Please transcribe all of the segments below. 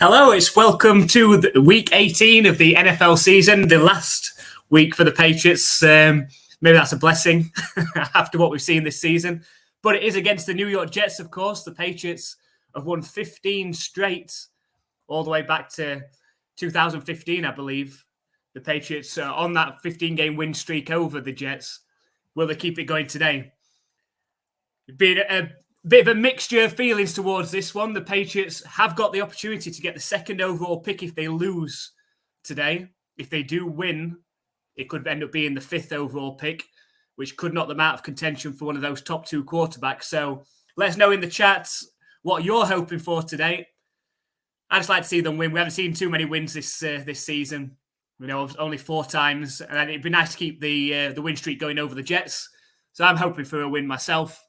Hello, it's welcome to week 18 of the NFL season, the last week for the Patriots. Maybe that's a blessing after what we've seen this season. But it is against the New York Jets, of course. The Patriots have won 15 straight, all the way back to 2015, I believe. The Patriots are on that 15-game win streak over the Jets. Will they keep it going today? It's been a bit of a mixture of feelings towards this one. The Patriots have got the opportunity to get the second overall pick if they lose today. If they do win, it could end up being the fifth overall pick, which could knock them out of contention for one of those top two quarterbacks. So let us know in the chats what you're hoping for today. I just like to see them win. We haven't seen too many wins this season. You know, only 4 times, and it'd be nice to keep the win streak going over the Jets. So I'm hoping for a win myself.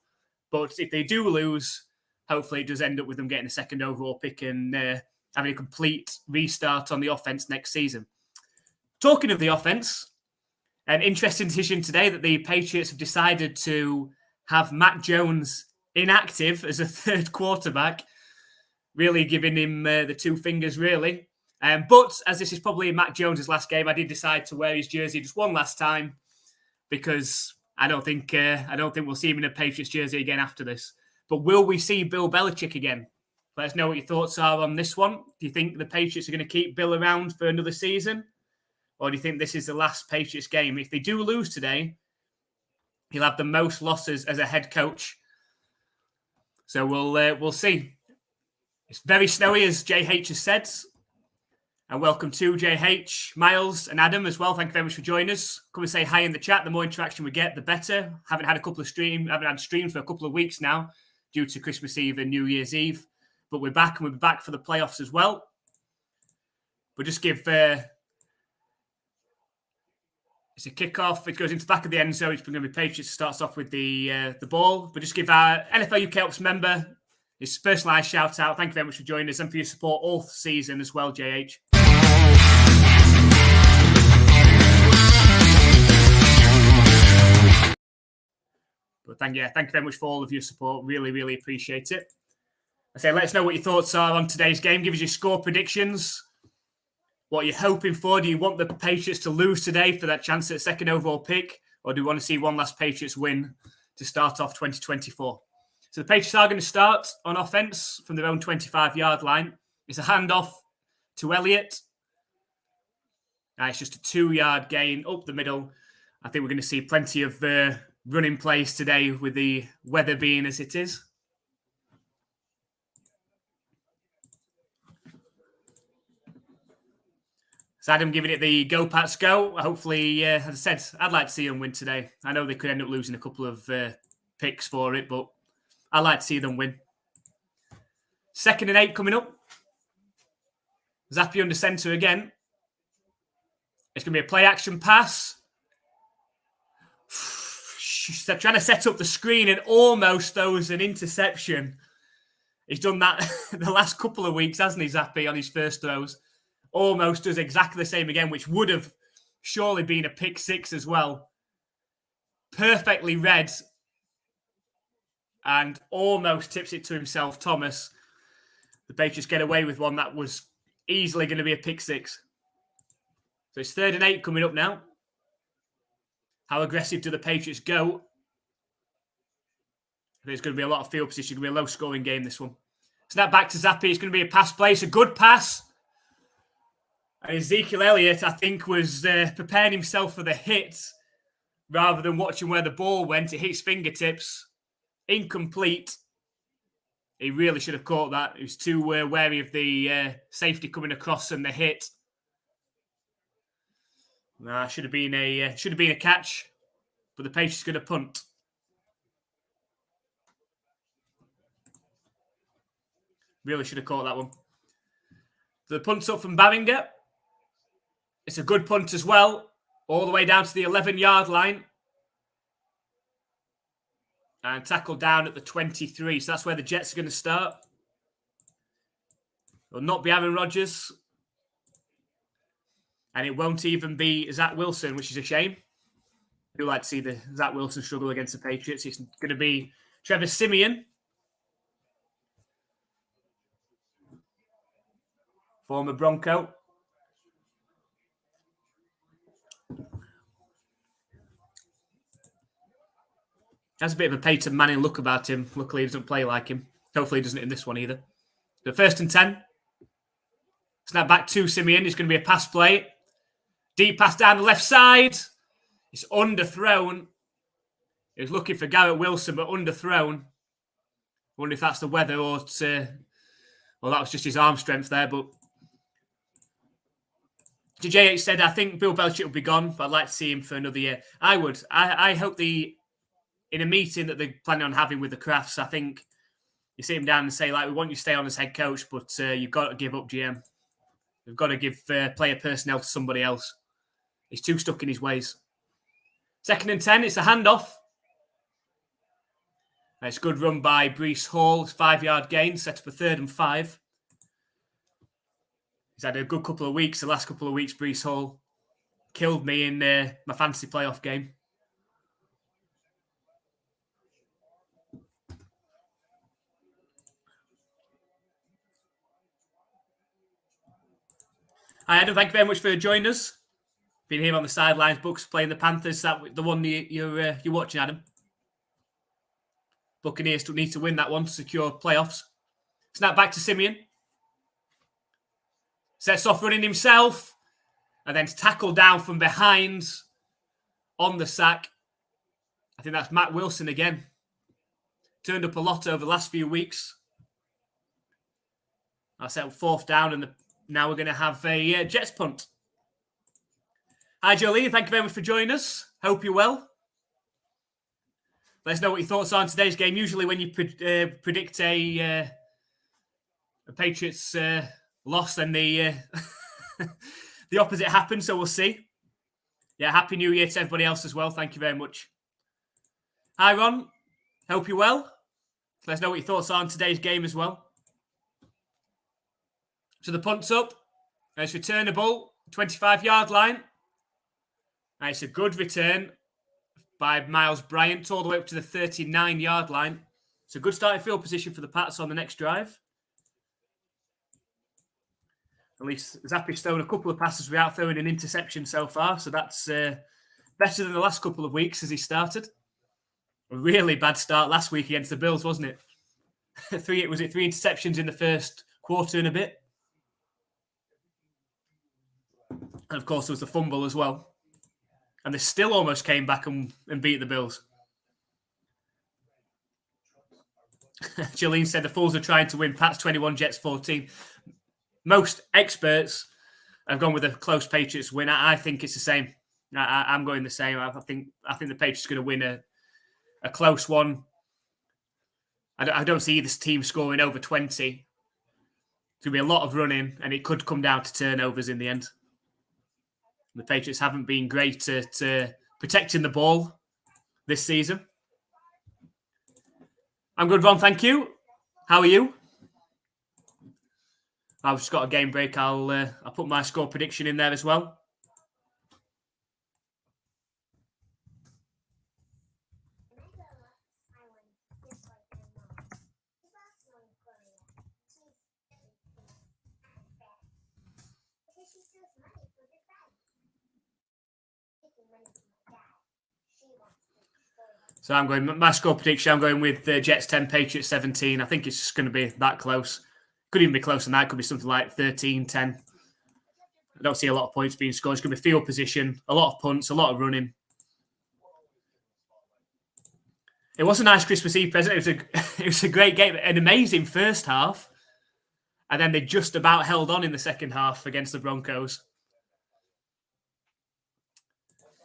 But if they do lose, hopefully it does end up with them getting a second overall pick and having a complete restart on the offense next season. Talking of the offense, an interesting decision today that the Patriots have decided to have Mac Jones inactive as a third quarterback, really giving him the two fingers, really. But as this is probably Mac Jones' last game, I did decide to wear his jersey just one last time because I don't think we'll see him in a Patriots jersey again after this. But will we see Bill Belichick again? Let us know what your thoughts are on this one. Do you think the Patriots are going to keep Bill around for another season? Or do you think this is the last Patriots game? If they do lose today, he'll have the most losses as a head coach. So we'll see. It's very snowy, as JH has said. And welcome to JH, Miles, and Adam as well. Thank you very much for joining us. Come and say hi in the chat. The more interaction we get, the better. Haven't had streams for a couple of weeks now due to Christmas Eve and New Year's Eve. But we're back, and we'll be back for the playoffs as well. But just give... it's a kickoff. It goes into the back of the end zone. It's going to be Patriots. Starts off with the ball. But just give our NFLUKOPS member his personalised shout out. Thank you very much for joining us and for your support all season as well, JH. But thank you very much for all of your support. Really, really appreciate it. I say, let us know what your thoughts are on today's game. Give us your score predictions. What you're hoping for. Do you want the Patriots to lose today for that chance at second overall pick? Or do you want to see one last Patriots win to start off 2024? So the Patriots are going to start on offense from their own 25-yard line. It's a handoff to Elliott. It's just a 2-yard gain up the middle. I think we're going to see plenty of running plays today with the weather being as it is. So Adam giving it the go, Pats, go. Hopefully, as I said, I'd like to see them win today. I know they could end up losing a couple of picks for it, but I'd like to see them win. 2nd and 8 coming up. Zappe under center again. It's going to be a play-action pass. Trying to set up the screen and almost throws an interception. He's done that the last couple of weeks, hasn't he, Zappe, on his first throws? Almost does exactly the same again, which would have surely been a pick 6 as well. Perfectly read. And almost tips it to himself, Thomas. The Patriots get away with one that was easily going to be a pick 6. So it's 3rd and 8 coming up now. How aggressive do the Patriots go? There's going to be a lot of field position. It's going to be a low-scoring game, this one. Snap back to Zappe. It's going to be a pass play. It's a good pass. And Ezekiel Elliott, I think, was preparing himself for the hit rather than watching where the ball went. It hit his fingertips. Incomplete. He really should have caught that. He was too wary of the safety coming across and the hit. Nah, should have been a catch, but the Patriots going to punt. Really should have caught that one. The punt's up from Barringer. It's a good punt as well, all the way down to the 11-yard line. And tackled down at the 23. So that's where the Jets are going to start. It will not be Aaron Rodgers. And it won't even be Zach Wilson, which is a shame. I do like to see the Zach Wilson struggle against the Patriots. It's going to be Trevor Siemian. former Bronco. Has a bit of a Peyton Manning look about him. Luckily, he doesn't play like him. Hopefully, he doesn't in this one either. The 1st and 10. Snap back to Simeon. It's going to be a pass play. Deep pass down the left side. It's underthrown. He was looking for Garrett Wilson, but underthrown. I wonder if that's the weather or that was just his arm strength there. But JH said, I think Bill Belichick will be gone, but I'd like to see him for another year. I would. I hope in a meeting that they're planning on having with the Crafts, I think you sit him down and say, like, we want you to stay on as head coach, but you've got to give up GM. You've got to give player personnel to somebody else. He's too stuck in his ways. 2nd and 10, it's a handoff. It's a good run by Breece Hall. It's 5-yard gain, set up a 3rd and 5. He's had a good couple of weeks. The last couple of weeks, Breece Hall killed me in my fantasy playoff game. Hi, Adam. Thank you very much for joining us. Been here on the sidelines, Bucks playing the Panthers. Is that the one you're watching, Adam? Buccaneers still need to win that one to secure playoffs. Snap back to Simeon. Sets off running himself. And then tackled down from behind on the sack. I think that's Matt Wilson again. Turned up a lot over the last few weeks. I set up 4th down, and now we're going to have a Jets punt. Hi, Jolene. Thank you very much for joining us. Hope you're well. Let us know what your thoughts are on today's game. Usually when you predict a Patriots loss, then the the opposite happens, so we'll see. Yeah, Happy New Year to everybody else as well. Thank you very much. Hi, Ron. Hope you're well. Let us know what your thoughts are on today's game as well. So the punt's up. It's returnable, 25-yard line. And it's a good return by Miles Bryant all the way up to the 39-yard line. It's a good starting field position for the Pats on the next drive. At least Zappi's thrown a couple of passes without throwing an interception so far, so that's better than the last couple of weeks as he started. A really bad start last week against the Bills, wasn't it? 3 interceptions in the first quarter and a bit? And of course, there was the fumble as well. And they still almost came back and beat the Bills. Jolene said the Fools are trying to win. Pats 21, Jets 14. Most experts have gone with a close Patriots win. I think it's the same. I'm going the same. I think the Patriots are going to win a close one. I don't see this team scoring over 20. It's going to be a lot of running, and it could come down to turnovers in the end. The Patriots haven't been great at protecting the ball this season. I'm good, Ron. Thank you. How are you? I've just got a game break. I'll put my score prediction in there as well. So I'm going, my score prediction, I'm going with Jets 10, Patriots 17. I think it's just going to be that close. Could even be closer than that. Could be something like 13-10. I don't see a lot of points being scored. It's going to be field position, a lot of punts, a lot of running. It was a nice Christmas Eve present. It was a great game, an amazing first half. And then they just about held on in the second half against the Broncos.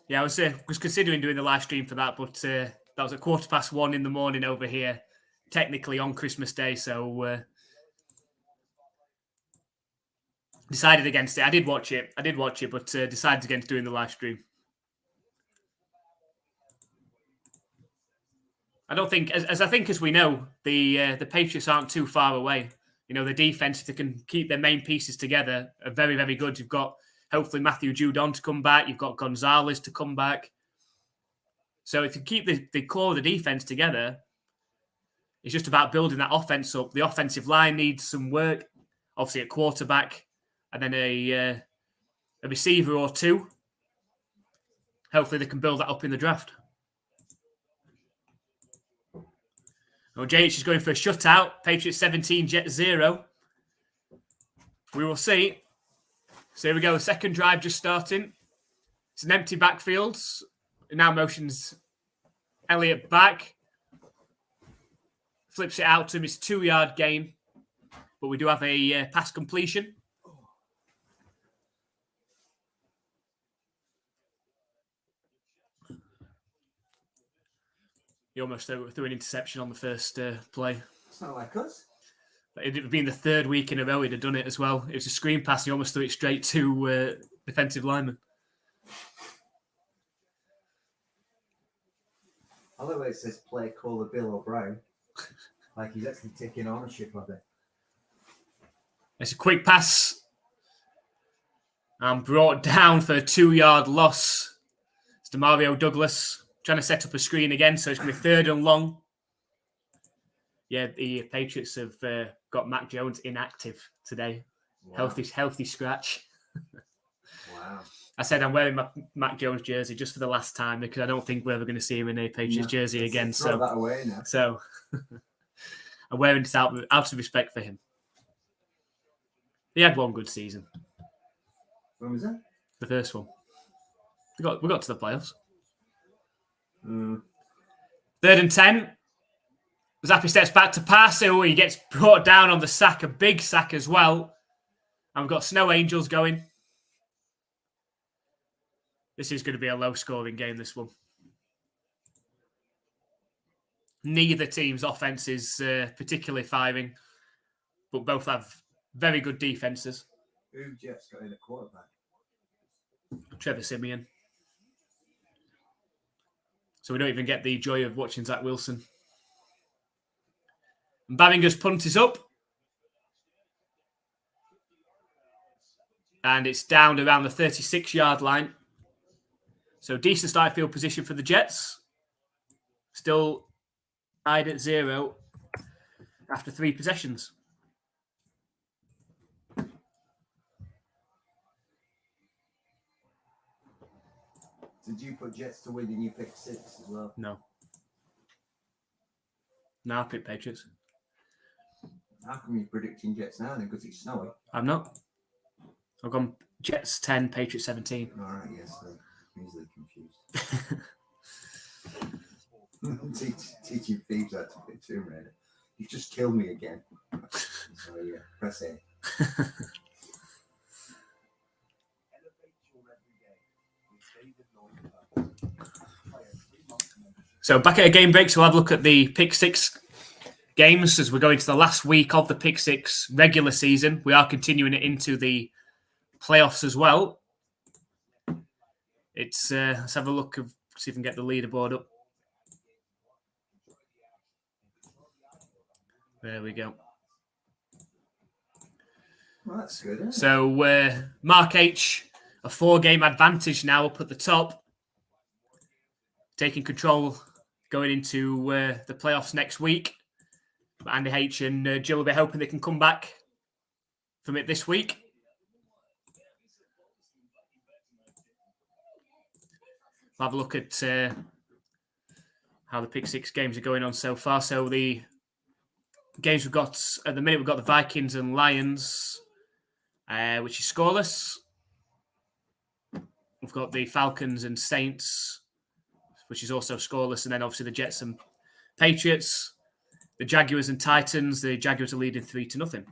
Yeah, I was considering doing the live stream for that, but that was at 1:15 in the morning over here, technically on Christmas Day. So decided against it. I did watch it, but decided against doing the live stream. I don't think, as we know, the Patriots aren't too far away. You know, the defense, if they can keep their main pieces together, are very, very good. You've got hopefully Matthew Judon to come back. You've got Gonzalez to come back. So if you keep the core of the defense together, it's just about building that offense up. The offensive line needs some work. Obviously, at quarterback, and then a receiver or two. Hopefully they can build that up in the draft. Well, JH is going for a shutout. Patriots 17, Jets 0. We will see. So here we go. The second drive just starting. It's an empty backfield. It now motions Elliott back. Flips it out to him. It's a 2-yard gain. But we do have a pass completion. He almost threw an interception on the first play. It's not like us. It had been the third week in a row he'd have done it as well. It was a screen pass. He almost threw it straight to defensive lineman. I love where it says play caller Bill O'Brien. Like he's actually taking ownership of it. It's a quick pass. And brought down for a 2-yard loss. It's DeMario Douglas trying to set up a screen again. So it's going to be 3rd and long. Yeah, the Patriots have got Mac Jones inactive today. Wow. Healthy scratch. Wow. I said I'm wearing my Mac Jones jersey just for the last time because I don't think we're ever going to see him in a Patriots jersey again. Throw that away now. So I'm wearing this out of respect for him. He had one good season. When was that? The first one. We got to the playoffs. 3rd and 10. Zappi steps back to pass. Oh, he gets brought down on the sack, a big sack as well. And we've got Snow Angels going. This is going to be a low-scoring game, this one. Neither team's offense is particularly firing, but both have very good defenses. Who Jets got in a quarterback? Trevor Siemian. So we don't even get the joy of watching Zach Wilson. And Babinger's punt is up. And it's down around the 36-yard line. So decent start field position for the Jets. Still tied at 0 after 3 possessions. Did you put Jets to win and you picked 6 as well? No. No, I picked Patriots. How come you're predicting Jets now then? Because it's snowy. I'm not. I've gone Jets 10, Patriots 17. All right, yes. I'm easily confused. Teaching thieves how to pick Tomb Raider. You've just killed me again. So, yeah, press A. So back at a game break, so we'll have a look at the Pick 6 games as we're going to the last week of the Pick 6 regular season. We are continuing it into the playoffs as well. Let's have a look, see if we can get the leaderboard up. There we go. Well, that's good, isn't it? So Mark H, a 4-game advantage now up at the top. Taking control going into the playoffs next week. But Andy H and Jill will be hoping they can come back from it this week. We'll have a look at how the Pick 6 games are going on so far. So the games we've got at the minute, we've got the Vikings and Lions, which is scoreless. We've got the Falcons and Saints, which is also scoreless. And then obviously the Jets and Patriots, the Jaguars and Titans. The Jaguars are leading 3-0.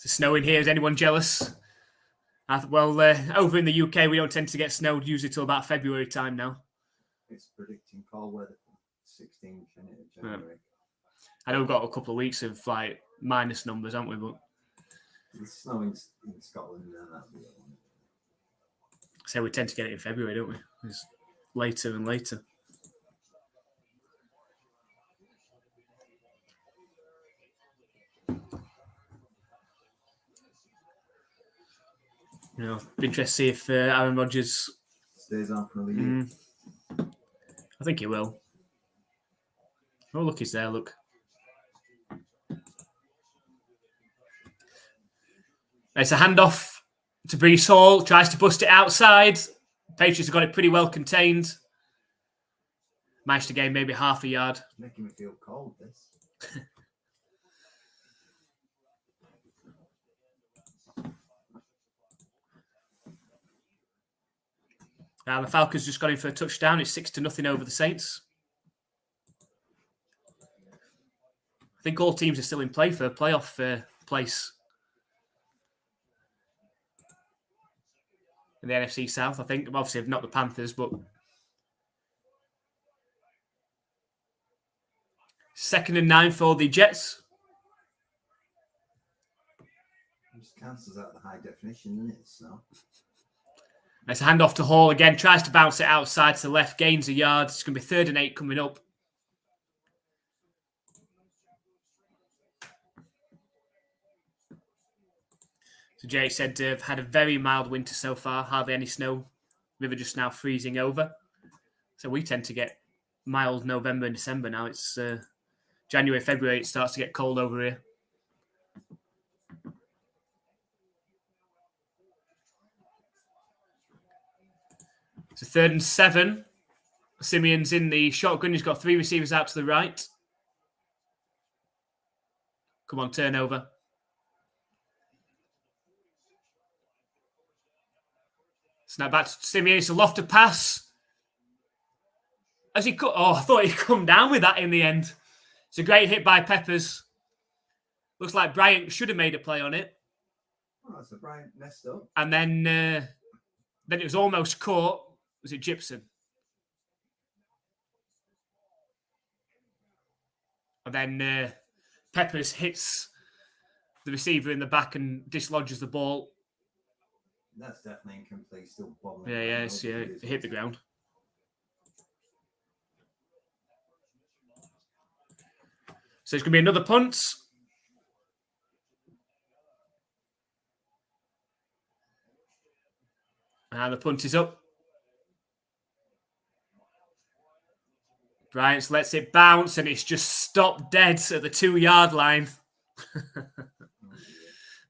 It's snowing here. Is anyone jealous? Well, over in the UK, we don't tend to get snowed usually till about February time now. It's predicting cold weather for 16th of January. Yeah. I know we've got a couple of weeks of like minus numbers, haven't we? But it's snowing in Scotland and that'll be it. So we tend to get it in February, don't we? It's later and later. You know, be interested to see if Aaron Rodgers stays on for another year. I think he will. Oh, look, he's there, look. It's a handoff to Breece Hall. Tries to bust it outside. Patriots have got it pretty well contained. Managed to gain maybe half a yard. It's making me feel cold, this. The Falcons just got in for a touchdown. It's 6-0 over the Saints. I think all teams are still in play for a playoff place in the NFC South. I think, obviously, not the Panthers, but 2nd and 9 for the Jets. It just cancels out the high definition, doesn't it? So. It's a handoff to Hall again. Tries to bounce it outside to the left. Gains a yard. It's going to be 3rd and 8 coming up. So Jake said they've had a very mild winter so far. Hardly any snow. River just now freezing over. So we tend to get mild November and December now. It's January, February. It starts to get cold over here. It's a 3rd and 7. Simeon's in the shotgun. He's got 3 receivers out to the right. Come on, turnover. Snap back to Simeon. It's a lofted pass. As he cut, I thought he'd come down with that in the end. It's a great hit by Peppers. Looks like Bryant should have made a play on it. Oh, so Bryant messed up. And then it was almost caught. Was it Gibson? And then Peppers hits the receiver in the back and dislodges the ball. That's definitely incomplete. Still bobbling. Yeah, it hit the ground. So it's going to be another punt. And the punt is up. Bryant lets it bounce, and it's just stopped dead at the 2-yard line.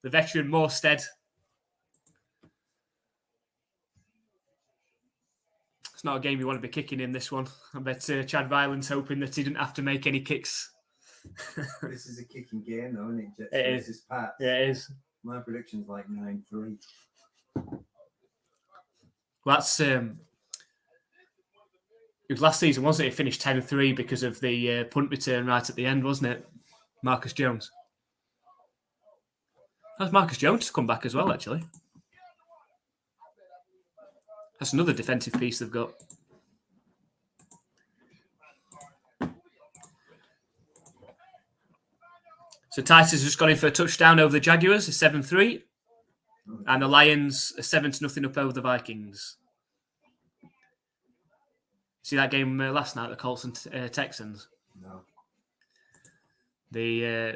The veteran Morstead. It's not a game you want to be kicking in, this one. I bet Chad Ryland's hoping that he didn't have to make any kicks. This is a kicking game, though, isn't it? Jets It is. versus Pats. Yeah, it is. My prediction's like 9-3. Well, that's... it was last season, wasn't it? It finished 10-3 because of the punt return right at the end, wasn't it? Marcus Jones. That's Marcus Jones to come back as well, actually. That's another defensive piece they've got. So Titus has just gone in for a touchdown over the Jaguars, a 7-3. And the Lions are 7-0 up over the Vikings. See that game last night, the Colts and Texans? No. I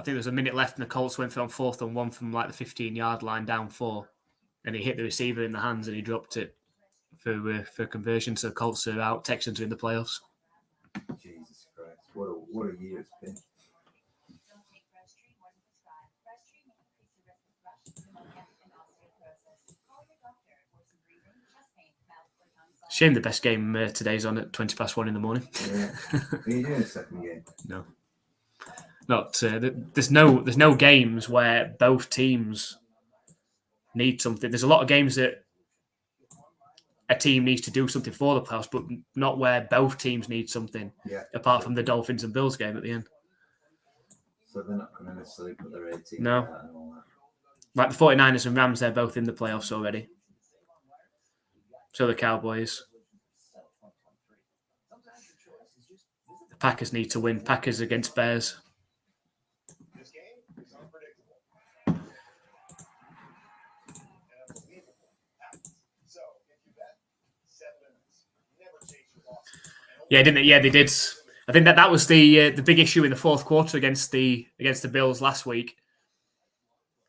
think there was a minute left and the Colts went on 4th and 1 from like the 15-yard line down 4. And he hit the receiver in the hands and he dropped it for conversion. So the Colts are out. Texans are in the playoffs. Jesus Christ. What a year it's been. Shame the best game today's on at 1:20 in the morning. Yeah. Are you doing a second game? No. Not. There's no games where both teams need something. There's a lot of games that a team needs to do something for the playoffs, but not where both teams need something. Yeah. Apart from the Dolphins and Bills game at the end. So they're not going to necessarily put their 18 No. and all that. Like the 49ers and Rams, they're both in the playoffs already. So the Cowboys. The Packers need to win. Packers against Bears. Yeah, didn't it? Yeah, they did. I think that was the big issue in the fourth quarter against the Bills last week.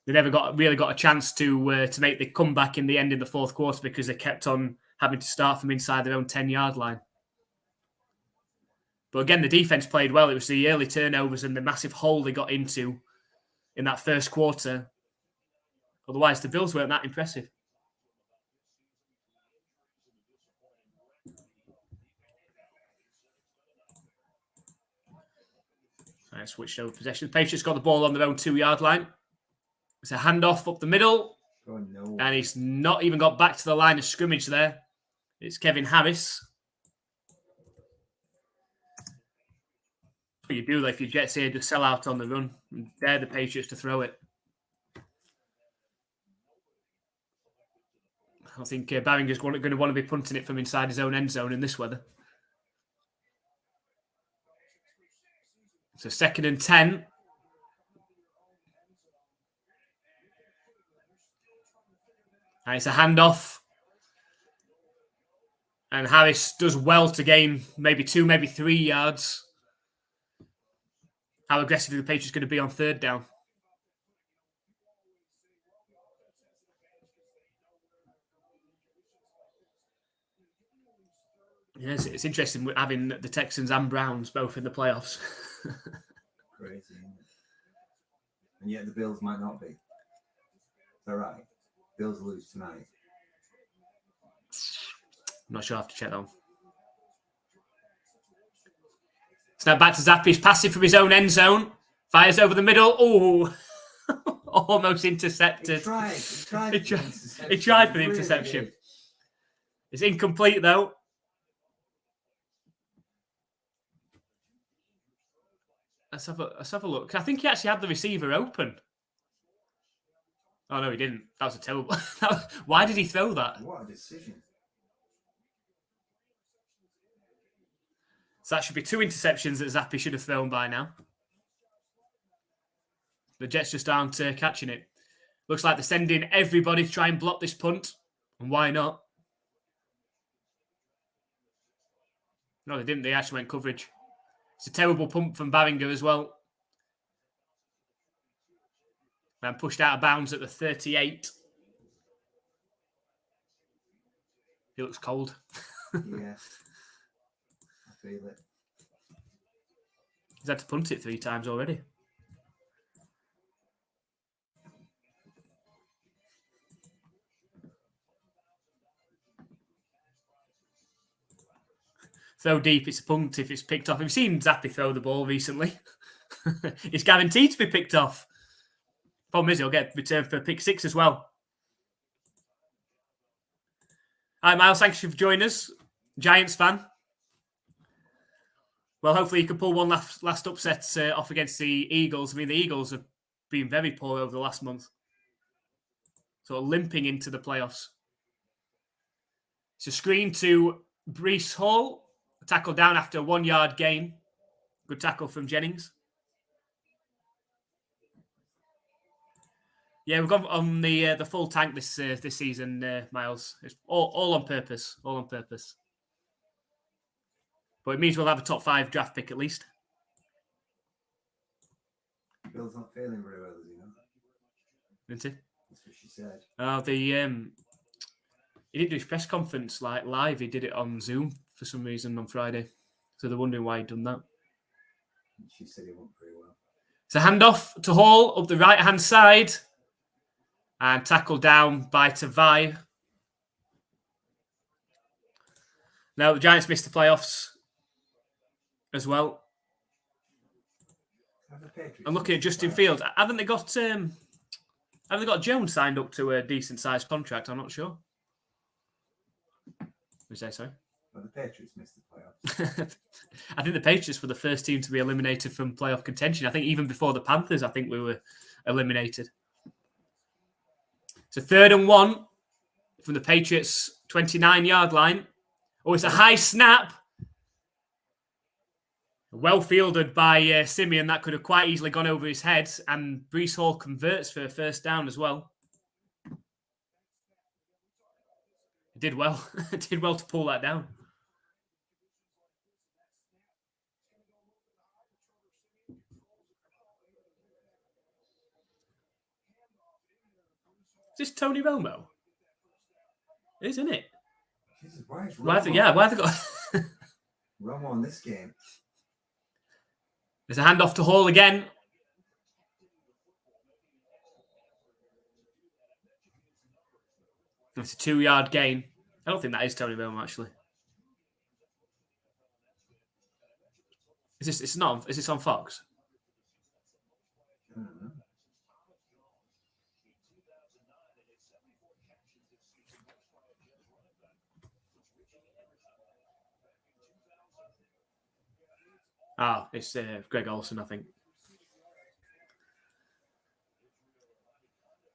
They never really got a chance to make the comeback in the end in the fourth quarter because they kept on having to start from inside their own 10-yard line. But again, the defense played well. It was the early turnovers and the massive hole they got into in that first quarter. Otherwise, the Bills weren't that impressive. I switched over possession. The Patriots got the ball on their own 2-yard line. It's a handoff up the middle. Oh, no. And he's not even got back to the line of scrimmage there. It's Kevin Harris. What you do if your Jets here just sell out on the run and dare the Patriots to throw it. I think Barringer's going to want to be punting it from inside his own end zone in this weather. So 2nd and 10. And it's a handoff. And Harris does well to gain maybe 2, maybe 3 yards. How aggressive are the Patriots going to be on 3rd down? Yes, it's interesting having the Texans and Browns both in the playoffs. Crazy, isn't it? And yet the Bills might not be. Is that right? Bills lose tonight. I'm not sure. I have to check that one. Snap back to Zappi. He's passing from his own end zone. Fires over the middle. Oh, almost intercepted. He tried for the interception. Really. It's incomplete, though. Let's have a look. I think he actually had the receiver open. Oh, no, he didn't. That was a terrible... Why did he throw that? What a decision. So that should be 2 interceptions that Zappi should have thrown by now. The Jets just aren't catching it. Looks like they're sending everybody to try and block this punt. And why not? No, they didn't. They actually went coverage. It's a terrible pump from Barringer as well. And pushed out of bounds at the 38. He looks cold. Yeah. I feel it. He's had to punt it 3 times already. Throw deep, it's a punt if it's picked off. Have you seen Zappi throw the ball recently? It's guaranteed to be picked off. Problem is, he'll get returned for a pick 6 as well. Hi, Miles. Thanks for joining us. Giants fan. Well, hopefully you can pull one last upset off against the Eagles. I mean, the Eagles have been very poor over the last month. Sort of limping into the playoffs. It's a screen to Breece Hall. A tackle down after a 1-yard gain. Good tackle from Jennings. Yeah, we've got on the full tank this season, Miles. It's all on purpose. All on purpose. But it means we'll have a top 5 draft pick at least. Bill's not feeling very well, is he not? Isn't he? That's what she said. He didn't do his press conference like live. He did it on Zoom for some reason on Friday. So they're wondering why he'd done that. She said he went pretty well. It's a handoff to Hall up the right-hand side. And tackled down by Tavai. Now, the Giants missed the playoffs as well. I'm looking at Justin Fields. Haven't they got Jones signed up to a decent-sized contract? I'm not sure. Would you say so? Well, the Patriots missed the playoffs. I think the Patriots were the first team to be eliminated from playoff contention. I think even before the Panthers, I think we were eliminated. It's a 3rd and 1 from the Patriots' 29-yard line. Oh, it's a high snap. Well fielded by Simeon. That could have quite easily gone over his head. And Breece Hall converts for a 1st down as well. He did well. Did well to pull that down. Is this Tony Romo? It is, isn't it? Jesus, why is Why have they got? Romo on this game? There's a handoff to Hall again. It's a 2-yard gain. I don't think that is Tony Romo, actually. Is this? It's not. Is this on Fox? I don't know. Oh, it's Greg Olsen, I think.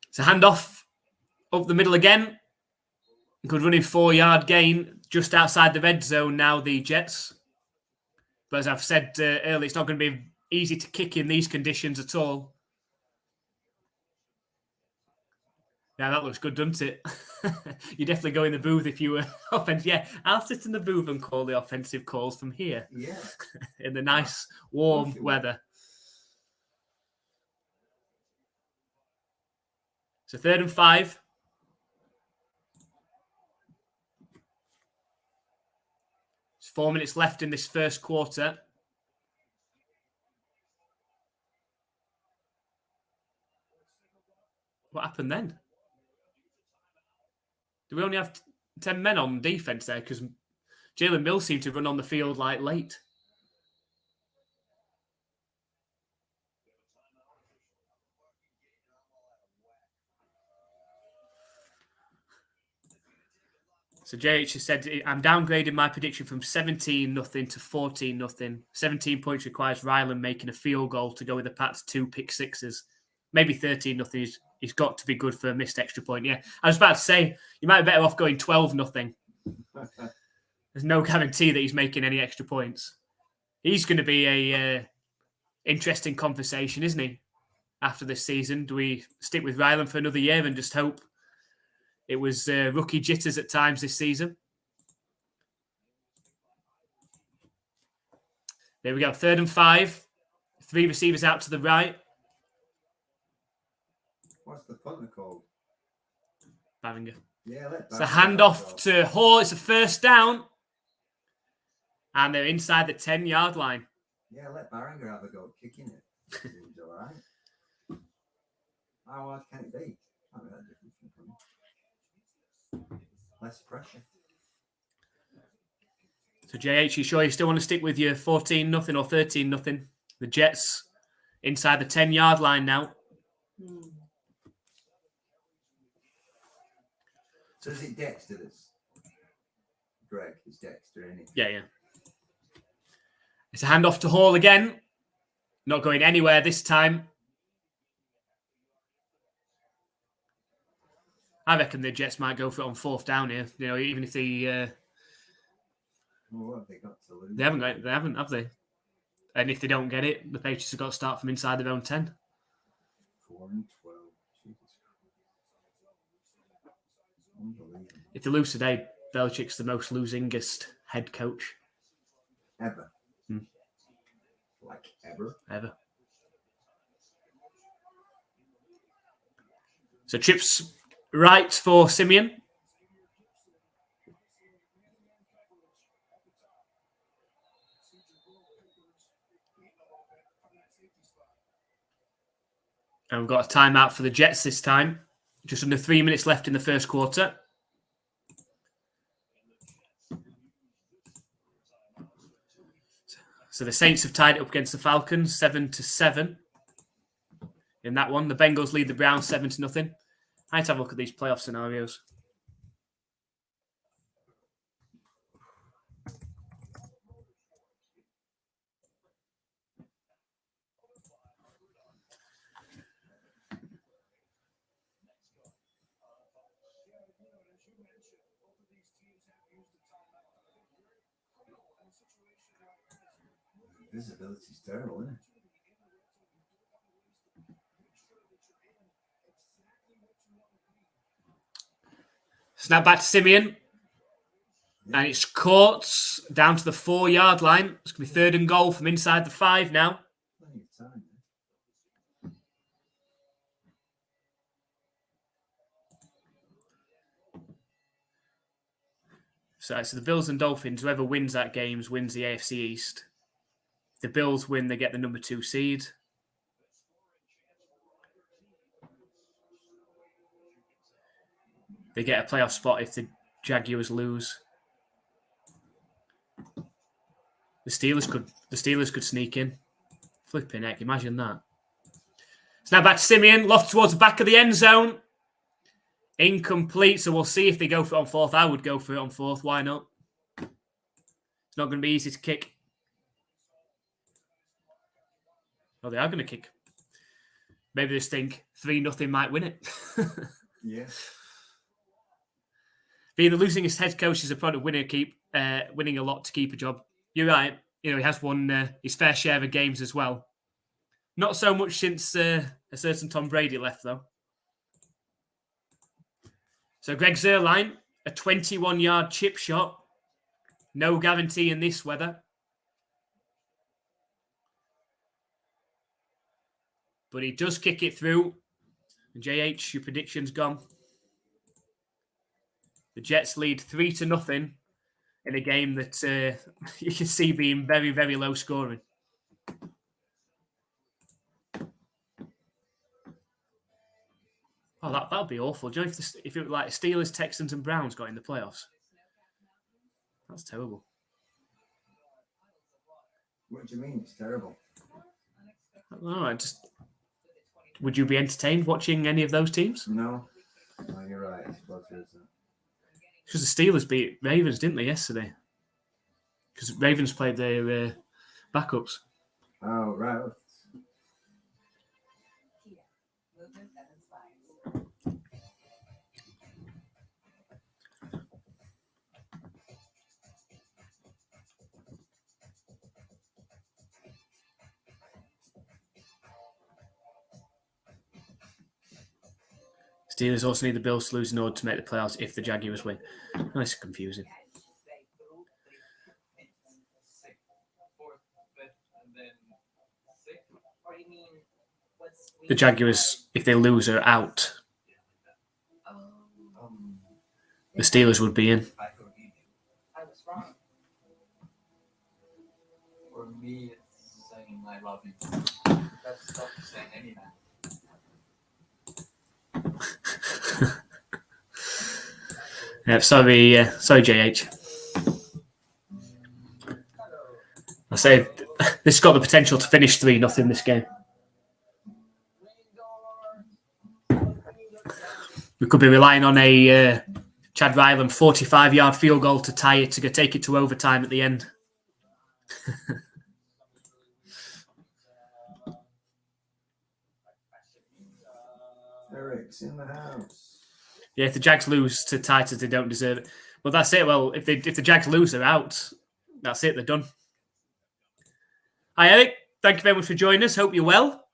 It's a handoff up the middle again. Good running 4-yard gain just outside the red zone now, the Jets. But as I've said earlier, it's not going to be easy to kick in these conditions at all. Yeah, that looks good, doesn't it? You definitely go in the booth if you were offensive. Yeah, I'll sit in the booth and call the offensive calls from here. Yeah. In the nice, warm weather. So 3rd and 5. There's 4 minutes left in this first quarter. What happened then? Do we only have 10 men on defense there? Because Jalen Mills seemed to run on the field like late. So JH has said, I'm downgrading my prediction from 17-0 to 14-0. 17 points requires Ryland making a field goal to go with the Pats' 2 pick sixes. Maybe 13-0 he's got to be good for a missed extra point. Yeah, I was about to say, you might be better off going 12-0. There's no guarantee that he's making any extra points. He's going to be a interesting conversation, isn't he, after this season? Do we stick with Ryland for another year and just hope it was rookie jitters at times this season? There we go. 3rd and 5. 3 receivers out to the right. What's the punter called? Barringer. Yeah, it's a handoff to Hall. It's a 1st down. And they're inside the 10-yard line. Yeah, let Barringer have a go kicking it. Seems all right. How hard can it be? Can't be that different from him. Less pressure. So, JH, you sure you still want to stick with your 14-0 or 13-0? The Jets inside the 10-yard line now. So is it Dexter that's... Greg is Dexter, isn't he? Yeah. It's a handoff to Hall again. Not going anywhere this time. I reckon the Jets might go for it on 4th down here. You know, even if they... Well, what have they got to lose? They haven't, have they? And if they don't get it, the Patriots have got to start from inside their own 10. 4 and 12. Jesus Christ. Unbelievable. If they lose today, Belichick's the most losingest head coach. Ever. Like ever? Ever. So trips right for Simeon. And we've got a timeout for the Jets this time. Just under 3 minutes left in the first quarter. So the Saints have tied it up against the Falcons, 7-7. In that one, the Bengals lead the Browns 7-0. I need to have a look at these playoff scenarios. Visibility's terrible, isn't it? Snap back to Simeon. And it's caught down to the 4-yard line. It's going to be 3rd and goal from inside the 5 now. Plenty of time. So the Bills and Dolphins, whoever wins that game wins the AFC East. If the Bills win, they get the number 2 seed. They get a playoff spot if the Jaguars lose. The Steelers could sneak in. Flipping heck, imagine that. It's now back to Simeon, loft towards the back of the end zone. Incomplete, so we'll see if they go for it on 4th. I would go for it on 4th. Why not? It's not going to be easy to kick. Oh, they are going to kick. Maybe they just think 3-0 might win it. Yeah. Being the losingest head coach is a product winning a lot to keep a job. You're right. He has won his fair share of games as well. Not so much since a certain Tom Brady left, though. So Greg Zuerlein, a 21-yard chip shot. No guarantee in this weather. But he does kick it through. And JH, your prediction's gone. The Jets lead 3-0 in a game that you can see being very, very low scoring. Oh, that would be awful. Do you know if it was like Steelers, Texans, and Browns got in the playoffs? That's terrible. What do you mean? It's terrible. Would you be entertained watching any of those teams? No. Oh, you're right. It's both of us. Because the Steelers beat Ravens, didn't they, yesterday? Because Ravens played their backups. Oh, right. Steelers also need the Bills to lose in order to make the playoffs if the Jaguars win. That's confusing. The Jaguars, if they lose, are out. The Steelers would be in. I was wrong. For me, it's saying I love you. That's tough to say any man. Yeah, sorry, JH. I say this has got the potential to finish 3-0 this game. We could be relying on a Chad Ryland 45-yard field goal to tie it, to take it to overtime at the end. Eric's in the house. Yeah, if the Jags lose to Titans, they don't deserve it. Well, that's it. Well, if the Jags lose, they're out. That's it. They're done. Hi, Eric. Thank you very much for joining us. Hope you're well.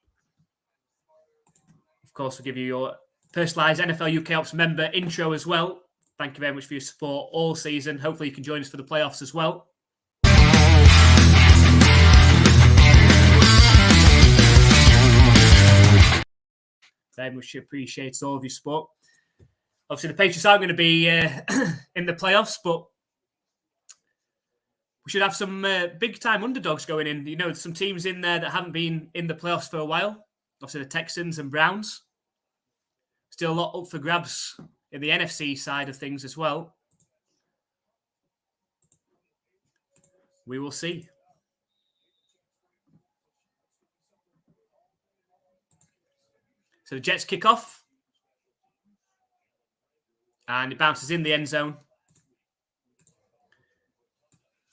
Of course, we'll give you your personalised NFL UKOPS member intro as well. Thank you very much for your support all season. Hopefully, you can join us for the playoffs as well. Very much appreciate all of your support. Obviously, the Patriots aren't going to be in the playoffs, but we should have some big-time underdogs going in. Some teams in there that haven't been in the playoffs for a while. Obviously, the Texans and Browns. Still a lot up for grabs in the NFC side of things as well. We will see. So the Jets kick off. And it bounces in the end zone.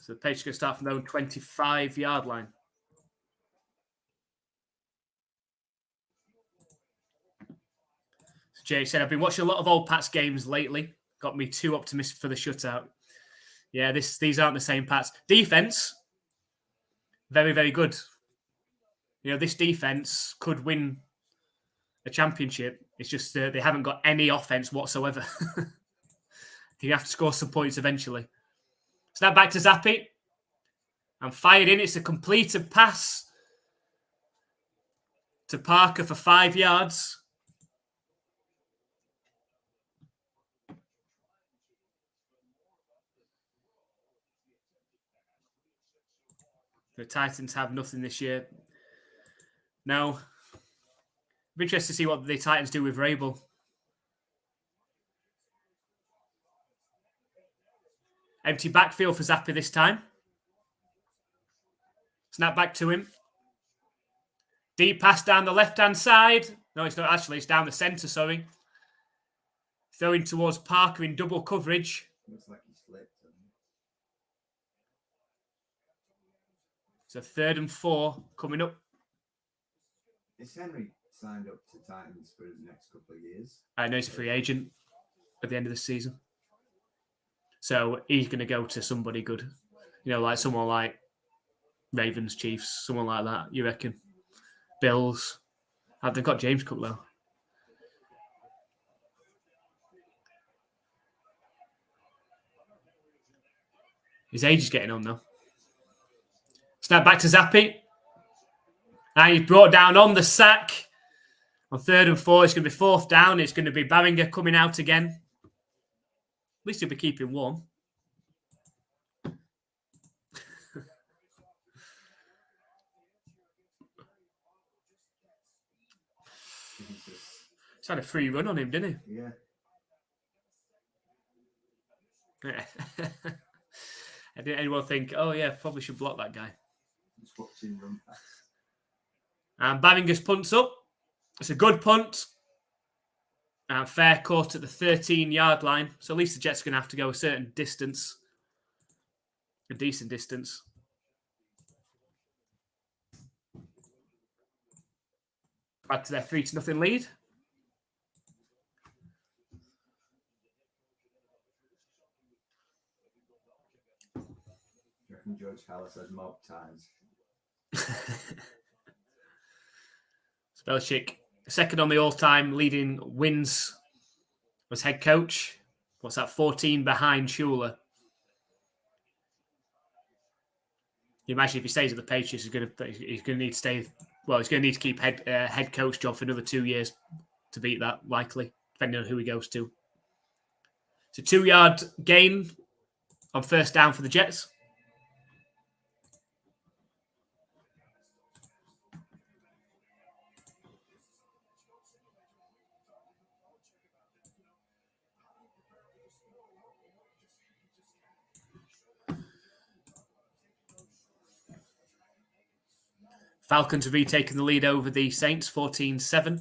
So the Patriots going to start from their own 25-yard line. So Jay said, I've been watching a lot of old Pats games lately. Got me too optimistic for the shutout. Yeah, these aren't the same Pats. Defense, very, very good. This defense could win a championship. It's just they haven't got any offense whatsoever. You have to score some points eventually. Snap back to Zappi. And fired in. It's a completed pass to Parker for 5 yards. The Titans have nothing this year. Now, I'm interested to see what the Titans do with Rabel. Empty backfield for Zappi this time. Snap back to him. Deep pass down the left-hand side. No, it's not actually. It's down the centre, sorry. Throwing towards Parker in double coverage. Looks like he slipped. So 3rd and 4 coming up. Is Henry signed up to Titans for his next couple of years? I know he's a free agent at the end of the season. So he's going to go to somebody good. You know, like someone like Ravens, Chiefs, someone like that, you reckon? Bills. They've got James Cook, though. His age is getting on, though. Snap back to Zappi. And he's brought down on the sack. On 3rd and 4, it's going to be 4th down. It's going to be Barringer coming out again. At least he'll be keeping warm. He's had a free run on him, didn't he? Yeah. Didn't anyone think, oh yeah, probably should block that guy? Just watching run pass. And Barringer's punts up. It's a good punt. And fair caught at the 13-yard line. So at least the Jets are going to have to go a certain distance. A decent distance. Back to their 3-0 lead. I reckon George Callis has mob ties. Belichick, second on the all-time leading wins as head coach. What's that? 14 behind Shula. You imagine if he stays at the Patriots, he's going to need to stay. Well, he's going to need to keep head coach job for another 2 years to beat that, likely, depending on who he goes to. It's a 2-yard gain on 1st down for the Jets. Falcons have retaken the lead over the Saints, 14-7.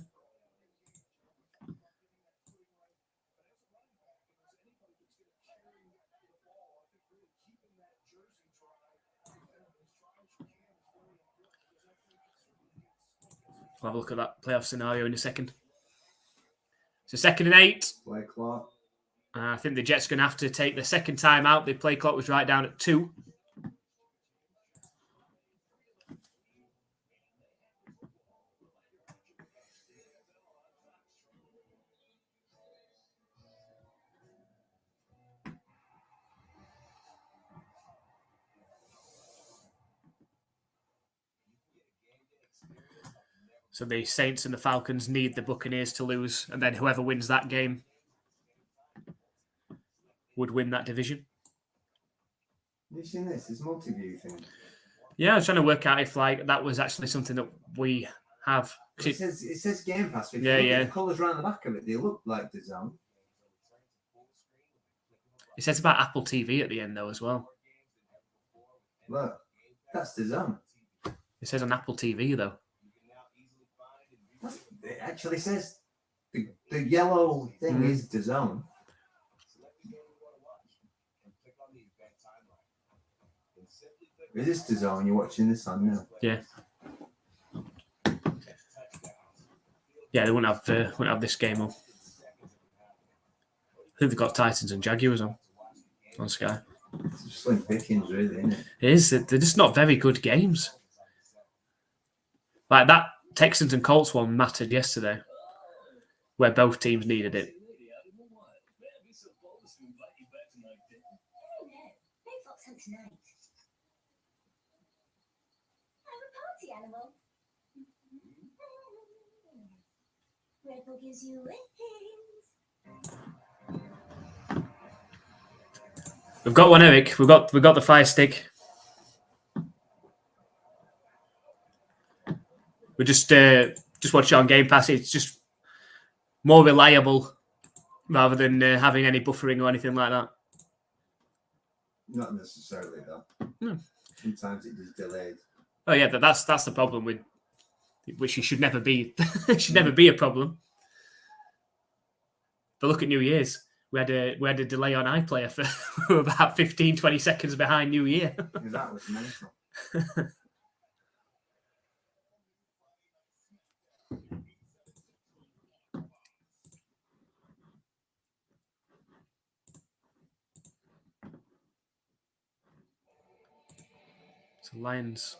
We'll have a look at that playoff scenario in a second. So 2nd and 8. Play clock. I think the Jets are going to have to take the second time out. The play clock was right down at 2. So the Saints and the Falcons need the Buccaneers to lose, and then whoever wins that game would win that division. Have you seen this? This multi-view thing. Yeah, I was trying to work out if that was actually something that we have. It says Game Pass. If yeah, you look yeah. at the colours around the back of it, they look like the zone. It says about Apple TV at the end, though, as well. Look, that's the zone. It says on Apple TV, though. It actually says the yellow thing is the zone. Is this the zone you're watching this on now? Yeah. Yeah, they wouldn't have this game on. I think they've got Titans and Jaguars on Sky. It's slim pickings, really, isn't it? It is. They're just not very good games. Like that Texans and Colts one mattered yesterday, where both teams needed it. We've got one, Eric. We've got the Fire Stick. We just watch it on Game Pass. It's just more reliable rather than having any buffering or anything like that. Not necessarily though. No. Sometimes it is delayed. Oh yeah, that's the problem with which it should never be. It should never be a problem. But look at New Year's. We had a delay on iPlayer for about 15, 20 seconds behind New Year. Yeah, that was mental. So Lions.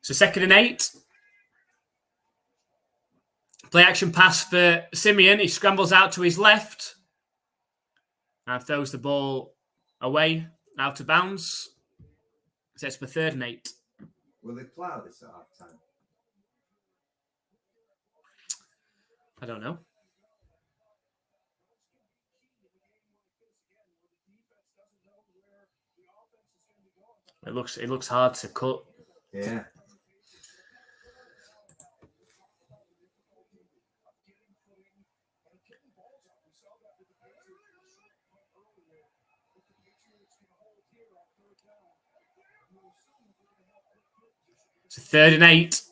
So 2nd and 8. Play action pass for Simeon. He scrambles out to his left and throws the ball away out of bounds. So it's for 3rd and 8. Will they plough this at half time? I don't know. It looks hard to cut. Yeah. So 3rd and 8.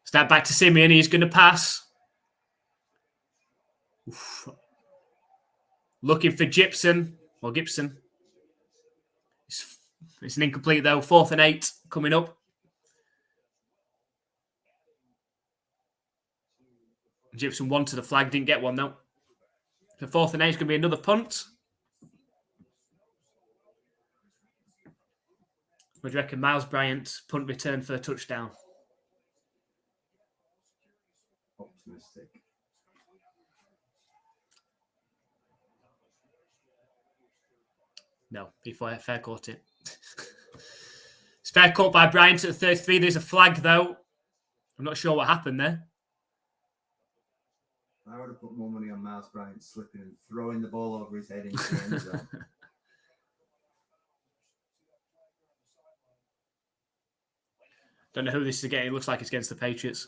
Snap back to Simeon. He's going to pass. Oof. Looking for Gibson. It's an incomplete though. 4th and 8 coming up. Gibson wanted a flag, didn't get one though. So 4th and 8 is going to be another punt. What do you reckon? Miles Bryant punt return for a touchdown. Optimistic. No, he fair caught it. It's fair caught by Bryant at 33. There's a flag though. I'm not sure what happened there. I would have put more money on Miles Bryant slipping and throwing the ball over his head into the end zone. Don't know who this is against. It looks like it's against the Patriots.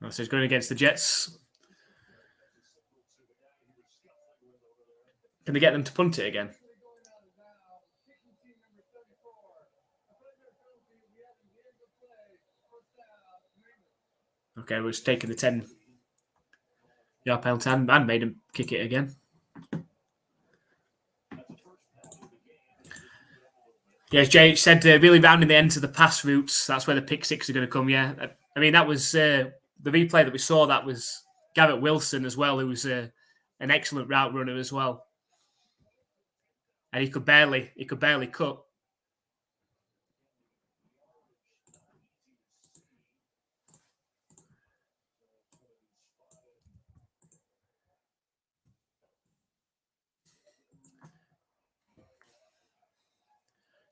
Oh, so he's going against the Jets. Can they get them to punt it again? Okay, we're just taking the 10-yard penalty and made him kick it again. Yeah, as Jay said, really rounding the ends of the pass routes. That's where the pick six are going to come, yeah. I mean, that was the replay that we saw. That was Garrett Wilson as well, who was an excellent route runner as well. And he could barely cut.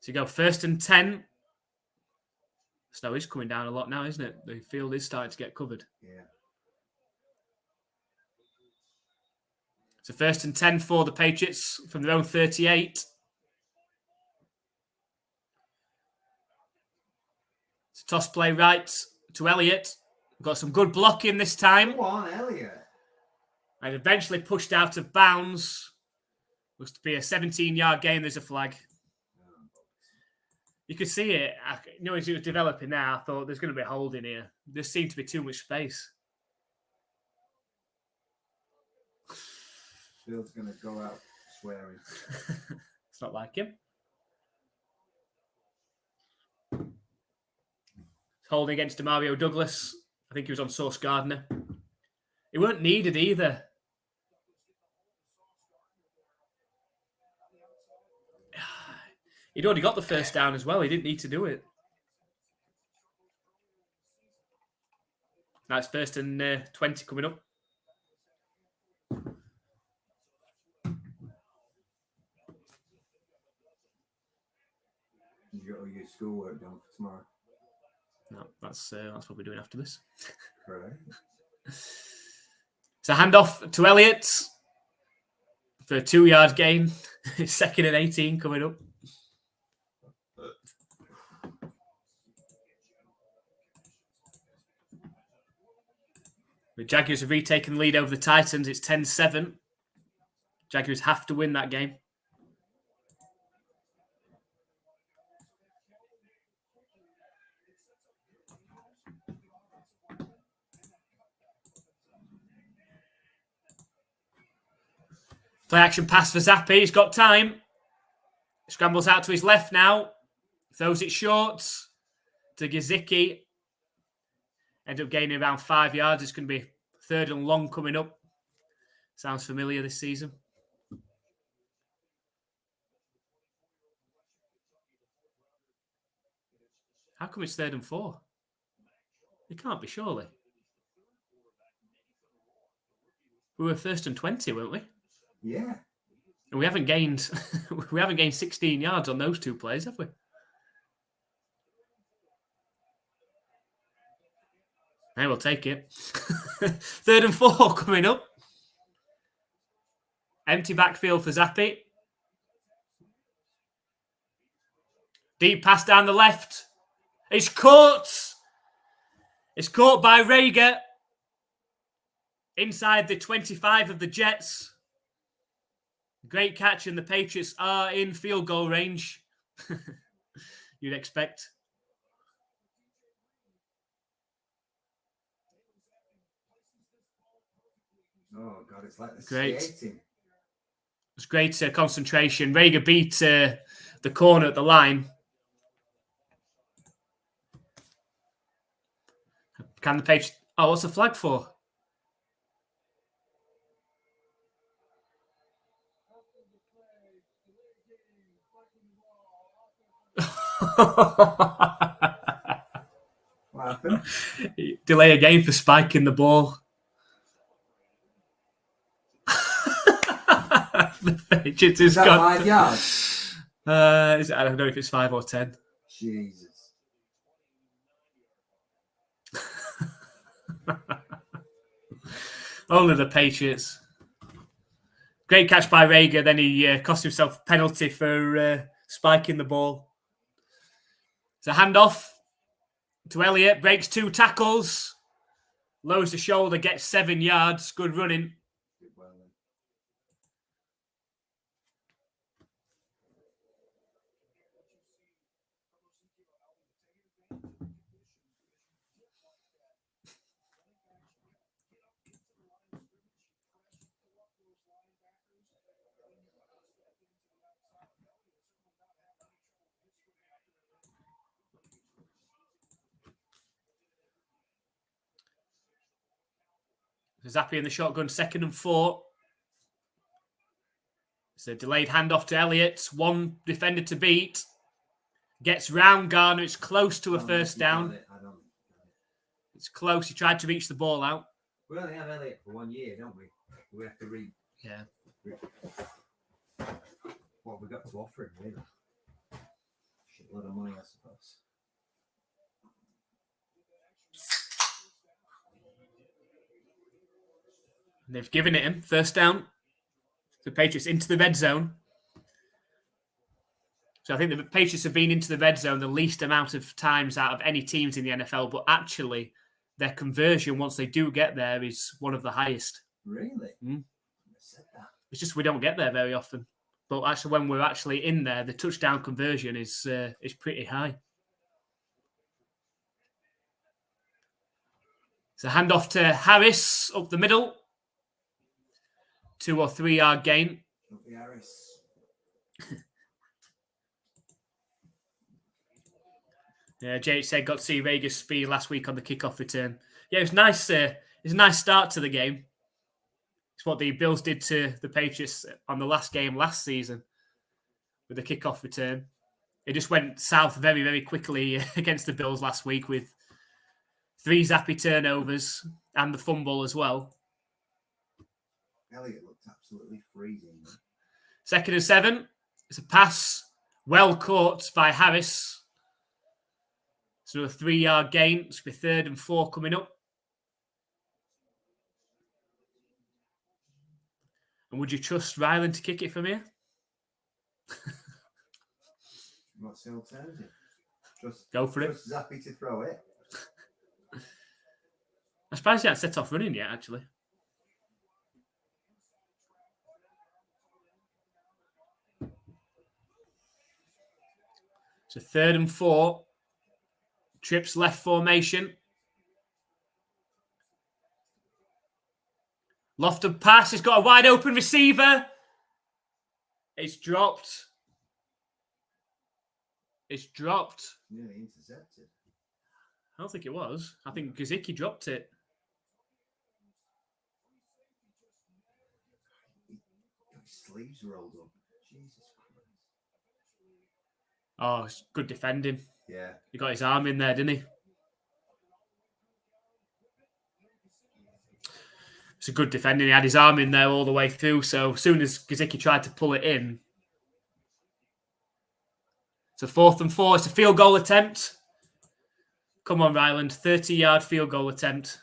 So you go 1st and 10. Snow is coming down a lot now, isn't it? The field is starting to get covered. Yeah. So 1st and 10 for the Patriots from their own 38. It's a toss play right to Elliott. Got some good blocking this time. Go on, Elliott. And eventually pushed out of bounds. Looks to be a 17-yard gain. There's a flag. You could see it. As it was developing there, I thought there's going to be a hold in here. There seemed to be too much space. Phil's going to go out swearing. It's not like him. Holding against Demario Douglas. I think he was on Sauce Gardner. He weren't needed either. He'd already got the first down as well. He didn't need to do it. That's 1st and 20 coming up. You got all your schoolwork done for tomorrow. No, that's what we're doing after this. Right. So handoff to Elliott for a 2-yard gain. 2nd and 18 coming up. The Jaguars have retaken the lead over the Titans. It's 10-7. Jaguars have to win that game. Play action pass for Zappi. He's got time. Scrambles out to his left now. Throws it short to Gesicki. End up gaining around 5 yards. It's going to be 3rd and long coming up. Sounds familiar this season. How come it's 3rd and 4? It can't be, surely. We were 1st and 20, weren't we? Yeah. And we haven't gained 16 yards on those 2 plays, have we? Hey, we'll take it. 3rd and 4 coming up. Empty backfield for Zappi. Deep pass down the left. It's caught. It's caught by Rager. Inside the 25 of the Jets. Great catch, and the Patriots are in field goal range. You'd expect. Oh, God, it's like the Great. skating. It's great concentration. Rager beat the corner at the line. Can the Patriots... Oh, what's the flag for? What happened? Delay a game for spiking the ball. The Patriots Is has that got 5 yards? I don't know if it's 5 or 10. Jesus. Only the Patriots. Great catch by Rager. Then he cost himself a penalty for spiking the ball. It's a handoff to Elliott. Breaks 2 tackles. Lowers the shoulder. Gets 7 yards. Good running. Zappi in the shotgun, 2nd and 4. It's a delayed handoff to Elliott. 1 defender to beat. Gets round Garner. It's close to a first down. It's close. He tried to reach the ball out. We only have Elliott for 1 year, don't we? We have to read. Yeah. What have we got to offer him, really? Shitload of money, I suppose. And they've given it him. First down. The Patriots into the red zone. So I think the Patriots have been into the red zone the least amount of times out of any teams in the NFL, but actually their conversion, once they do get there, is one of the highest. Really? Mm. I said that. It's just we don't get there very often. But actually, when we're actually in there, the touchdown conversion is pretty high. It's a handoff to Harris up the middle. 2 or 3 yard gain. Harris. Yeah, JH said got to see Rager's speed last week on the kickoff return. Yeah, it was nice. It was a nice start to the game. It's what the Bills did to the Patriots on the last game last season with the kickoff return. It just went south very, very quickly against the Bills last week with 3 zappy turnovers and the fumble as well. Elliott looked absolutely freezing. 2nd and 7. It's a pass well caught by Harris. So a 3-yard gain. It's be 3rd and 4 coming up. And would you trust Ryland to kick it from here? What's the alternative? Just go for it. Just Zappy to throw it. I'm surprised he hasn't set off running yet, actually. So 3rd and 4. Trips left formation. Lofted pass. He's got a wide open receiver. It's dropped. It's dropped. Nearly intercepted. I don't think it was. I think Gesicki dropped it. His sleeves rolled up. Jesus Christ. Oh, it's good defending. Yeah. He got his arm in there, didn't he? It's a good defending. He had his arm in there all the way through. So as soon as Gesicki tried to pull it in. So 4th and 4. It's a field goal attempt. Come on, Ryland. 30-yard field goal attempt.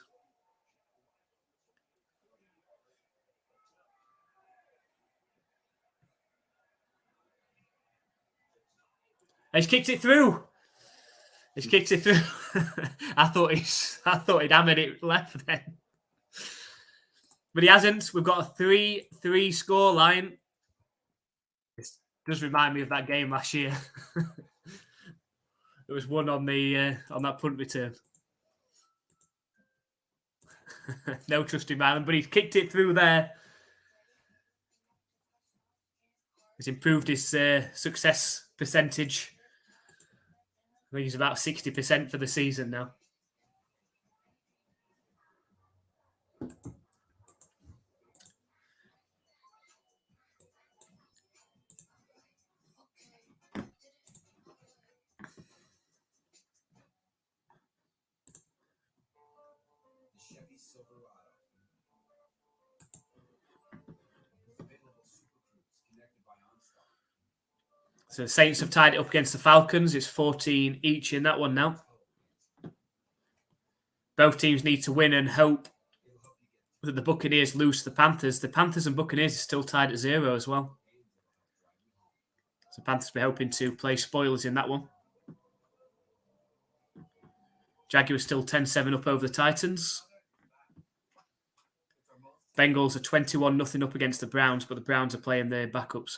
He's kicked it through. He's kicked it through. I thought he'd hammered it left then. But he hasn't. We've got a 3-3 score line. It does remind me of that game last year. There was one on that punt return. No trust in Ryland, but he's kicked it through there. He's improved his success percentage. I think he's about 60% for the season now. So the Saints have tied it up against the Falcons. It's 14 each in that one now. Both teams need to win and hope that the Buccaneers lose to the Panthers. The Panthers and Buccaneers are still tied at 0 as well. So Panthers will be hoping to play spoilers in that one. Jaguars still 10-7 up over the Titans. Bengals are 21-0 up against the Browns, but the Browns are playing their backups.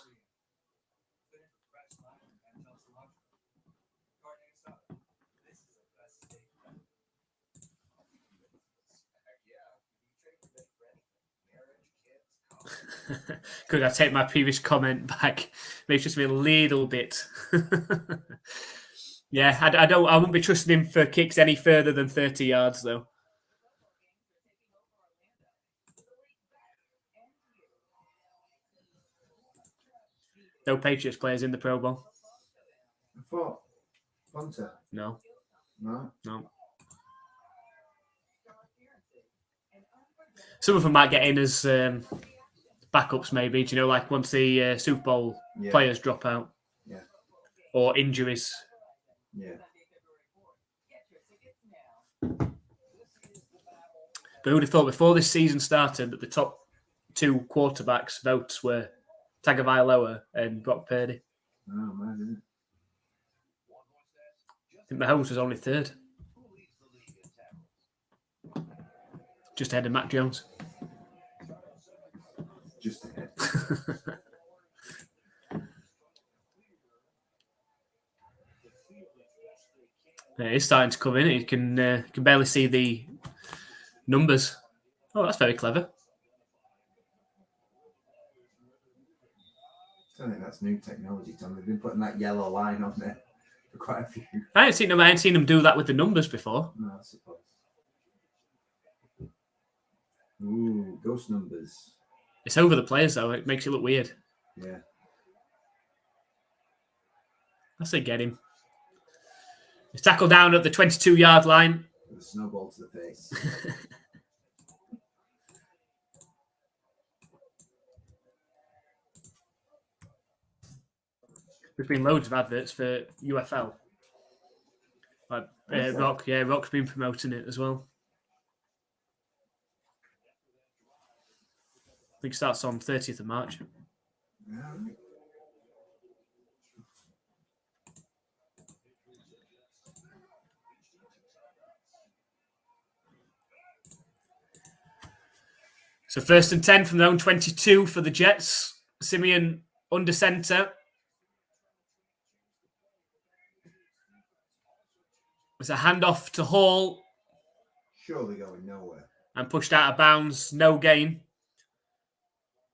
Could I take my previous comment back? Maybe just be a little bit. Yeah, I wouldn't be trusting him for kicks any further than 30 yards, though. No Patriots players in the Pro Bowl. I thought punter. No. Some of them might get in as backups, maybe. Do you know, like once the Super Bowl players drop out? Yeah. Or injuries. Yeah. But who would have thought before this season started that the top 2 quarterbacks votes were Tagovailoa and Brock Purdy? Oh, man, isn't it? I think Mahomes was only 3rd. Just ahead of Mac Jones. Just ahead. It is starting to come in. You can barely see the numbers. Oh, that's very clever. I think that's new technology, Tom. They've been putting that yellow line on there for quite a few. I ain't seen them do that with the numbers before. No, I suppose. Ooh, ghost numbers. It's over the players, though. It makes it look weird. Yeah. I say get him. He's tackled down at the 22-yard line. The snowball to the face. There's been loads of adverts for UFL. Like Rock's been promoting it as well. I think it starts on 30th of March. Yeah. So 1st and 10 from their own 22 for the Jets. Simeon under centre. There's a handoff to Hall. Surely going nowhere. And pushed out of bounds. No gain.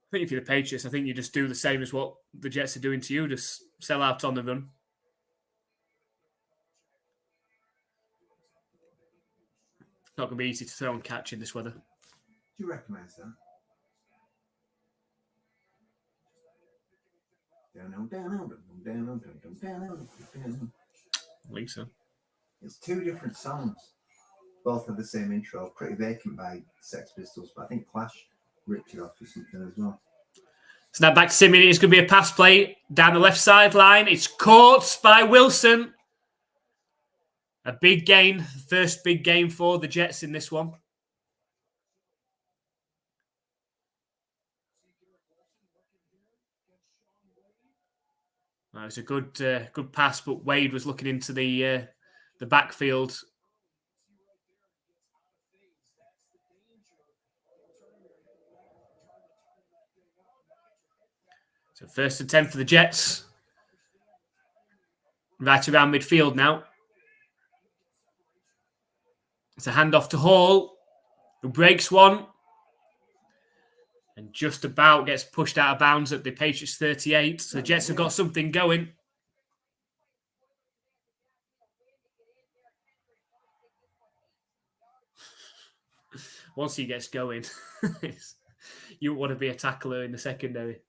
I think if you're the Patriots, I think you just do the same as what the Jets are doing to you. Just sell out on the run. Not going to be easy to throw and catch in this weather. Do you recognise that? Down. I think so. It's two different songs. Both have the same intro. Pretty Vacant by Sex Pistols, but I think Clash ripped it off or something as well. Snap back to Simeon. It's going to be a pass play down the left sideline. It's caught by Wilson. A big gain. First big game for the Jets in this one. It was a good pass, but Wade was looking into the backfield. So 1st and 10 for the Jets. Right around midfield now. It's a handoff to Hall, who breaks one. And just about gets pushed out of bounds at the Patriots 38. So the Jets have got something going. Once he gets going, you want to be a tackler in the secondary.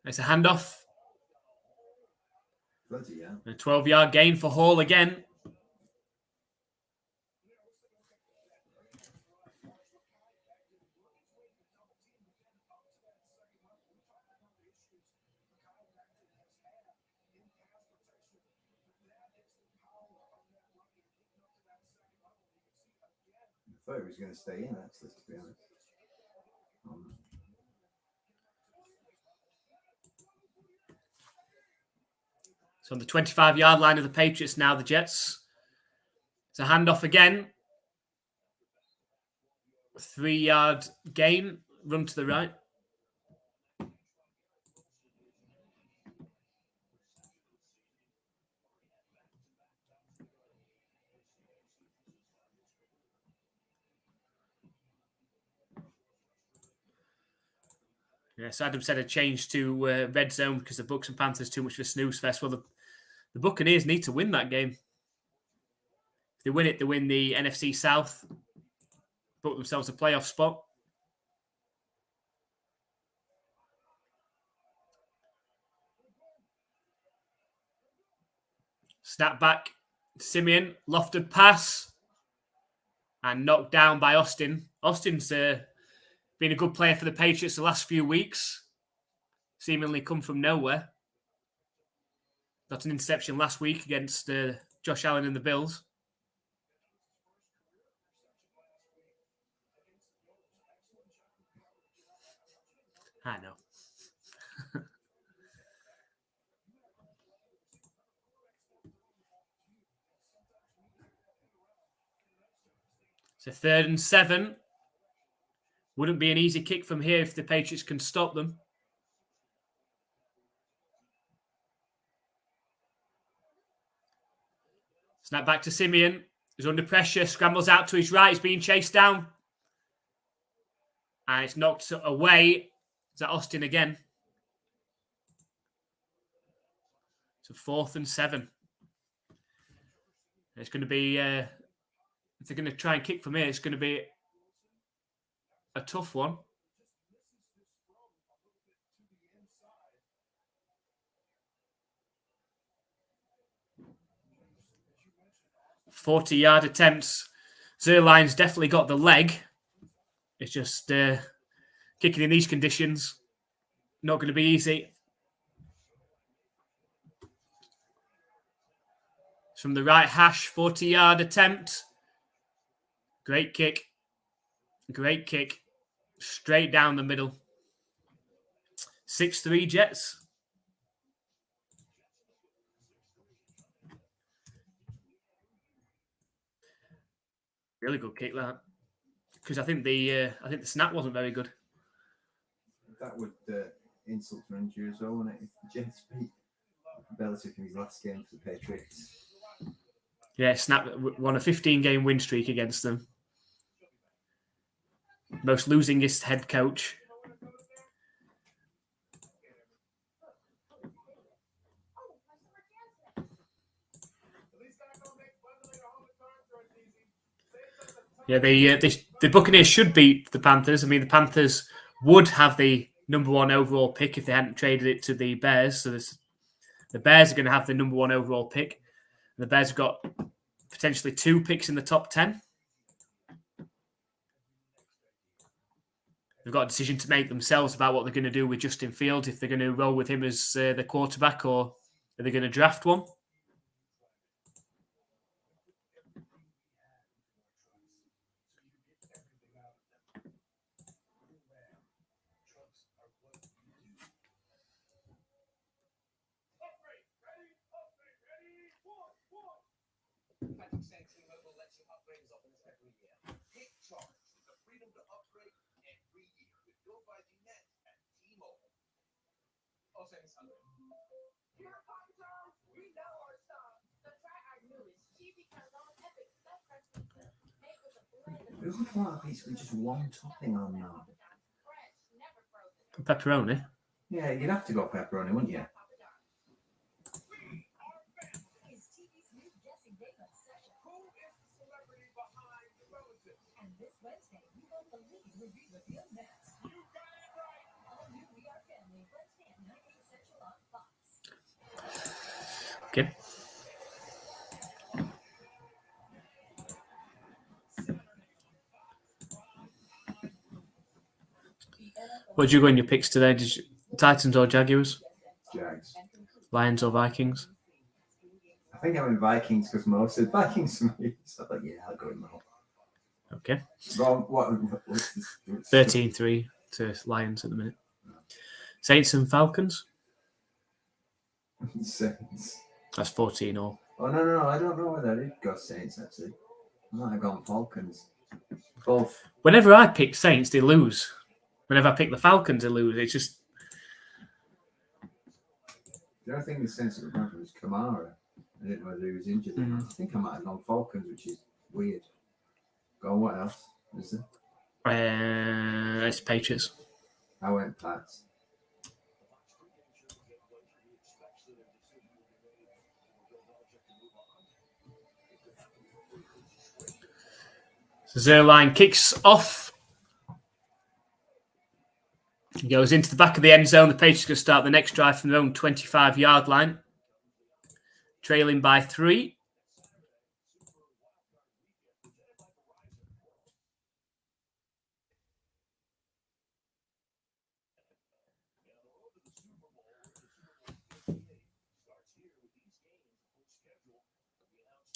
It's a handoff. Bloody hell. A 12-yard gain for Hall again. I thought he was going to stay in, actually, to be honest. So on the 25-yard line of the Patriots now, the Jets. It's a handoff again. 3-yard gain. Run to the right. So Adam said a change to red zone because the Bucs and Panthers too much of a snooze fest. Well, the Buccaneers need to win that game. If they win it, they win the NFC South, book themselves a playoff spot. Snap back to Simeon, lofted pass, and knocked down by Austin. Austin's been a good player for the Patriots the last few weeks. Seemingly come from nowhere. Got an interception last week against Josh Allen and the Bills. I know. So 3rd and 7. Wouldn't be an easy kick from here if the Patriots can stop them. Snap back to Simeon. He's under pressure. Scrambles out to his right. He's being chased down. And it's knocked away. Is that Austin again? So 4th and 7. It's going to be, if they're going to try and kick from here, it's going to be a tough one. "40-yard attempts. Zerline's definitely got the leg. It's just kicking in these conditions, not going to be easy. It's from the right hash, 40-yard attempt. Great kick. Great kick. Straight down the middle. 6-3 Jets. Really good kick, that. Because I think the snap wasn't very good. That would insult to injury as well, wouldn't it? If the Jets beat Belichick in his last game for the Patriots. Yeah, Snap won a 15-game win streak against them. Most losingest head coach. Yeah, the Buccaneers should beat the Panthers. I mean, the Panthers would have the number 1 overall pick if they hadn't traded it to the Bears. So the Bears are going to have the number 1 overall pick. And the Bears have got potentially 2 picks in the top 10. They've got a decision to make themselves about what they're going to do with Justin Fields, if they're going to roll with him as the quarterback, or are they going to draft one? Who would want a piece with just one topping on now? Pepperoni? Yeah, you'd have to go pepperoni, wouldn't you? Okay. What did you go in your picks today? Did you Titans or Jaguars? Jags. Lions or Vikings? I think I'm in Vikings because most said Vikings for me. So I thought, yeah, I'll go in now. Okay. Wrong. What's this? 13-3 to Lions at the minute. Saints and Falcons? Saints. That's 14-all. Oh, no. I don't know whether I did go Saints, actually. I might have gone Falcons. Both. Whenever I pick Saints, they lose. Whenever I pick the Falcons, they lose. It's just... The only thing the Saints that remember was Kamara. I didn't know whether he was injured. I think I might have gone Falcons, which is weird. Go on, what else is there? It's Patriots. I went Pats. So Zerline kicks off. He goes into the back of the end zone. The Patriots can start the next drive from their own 25-yard line. Trailing by 3.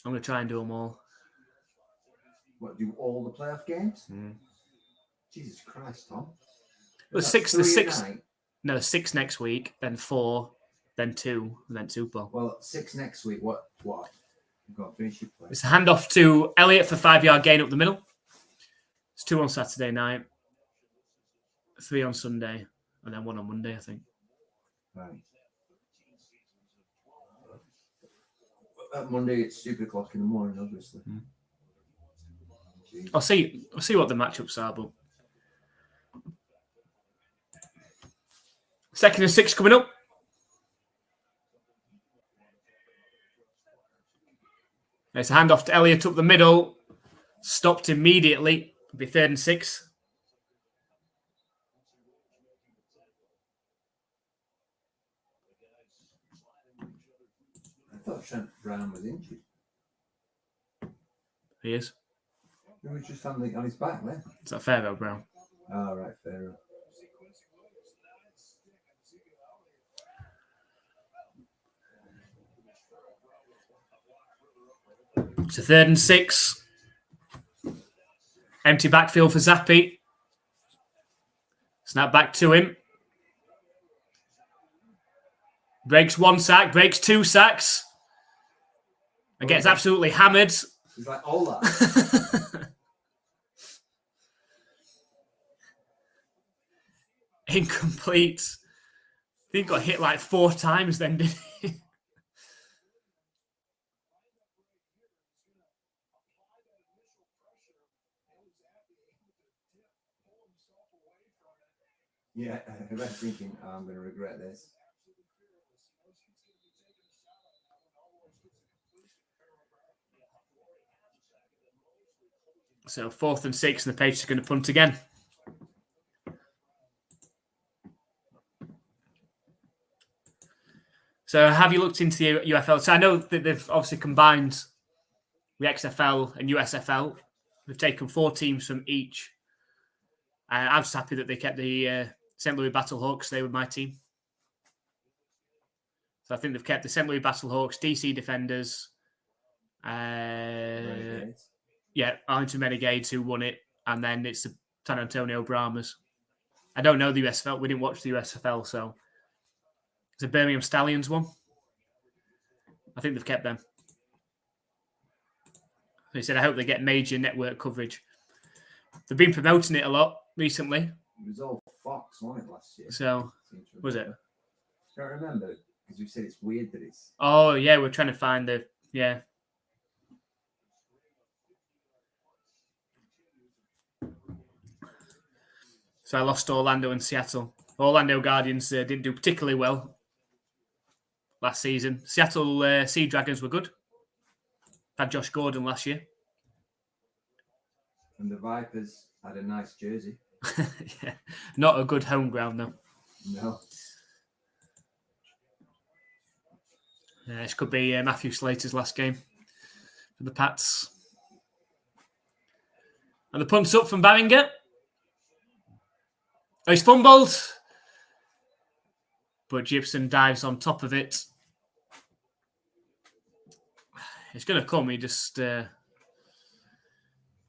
I'm going to try and do them all. What, do all the playoff games? Mm. Jesus Christ, Tom. Well, That's 6 night? No, 6 next week, then 4, then 2, and then Super Bowl. Well, 6 next week. What? You've got to finish your play. It's a handoff to Elliott for 5-yard gain up the middle. It's 2 on Saturday night, 3 on Sunday, and then 1 on Monday, I think. Right. Monday, it's stupid o'clock in the morning, obviously. Mm. I'll see what the matchups are, but 2nd and 6 coming up. There's a handoff to Elliott up the middle. Stopped immediately. It'll be 3rd and 6. I thought Trent Brown was injured. He is. He was just on his back there. Is that fair though, Brown? Oh, right, fair enough. It's a 3rd and 6. Empty backfield for Zappi. Snap back to him. Breaks 1 sack, breaks 2 sacks. And gets absolutely hammered. He's like, all that. Incomplete. I think he got hit like 4 times then, didn't he? Yeah, I was thinking, I'm going to regret this. So 4th and 6, and the Patriots are going to punt again. So have you looked into the UFL? So I know that they've obviously combined the XFL and USFL. They've taken 4 teams from each. I'm just happy that they kept the St. Louis Battlehawks. They were my team. So I think they've kept the St. Louis Battlehawks, DC Defenders, Arlington Renegades who won it, and then it's the San Antonio Brahmas. I don't know the USFL. We didn't watch the USFL, so it's a Birmingham Stallions one. I think they've kept them. They said, I hope they get major network coverage. They've been promoting it a lot recently. It was all Fox, wasn't it, last year? So, was it? I don't remember, because you said it's weird that it's... Oh, yeah, we're trying to find the... Yeah. So I lost Orlando and Seattle. Orlando Guardians didn't do particularly well last season. Seattle Sea Dragons were good. Had Josh Gordon last year. And the Vipers had a nice jersey. Yeah. Not a good home ground, though. No. This could be Matthew Slater's last game for the Pats. And the punt's up from Barringer. Oh, he's fumbled. But Gibson dives on top of it. It's going to come. He just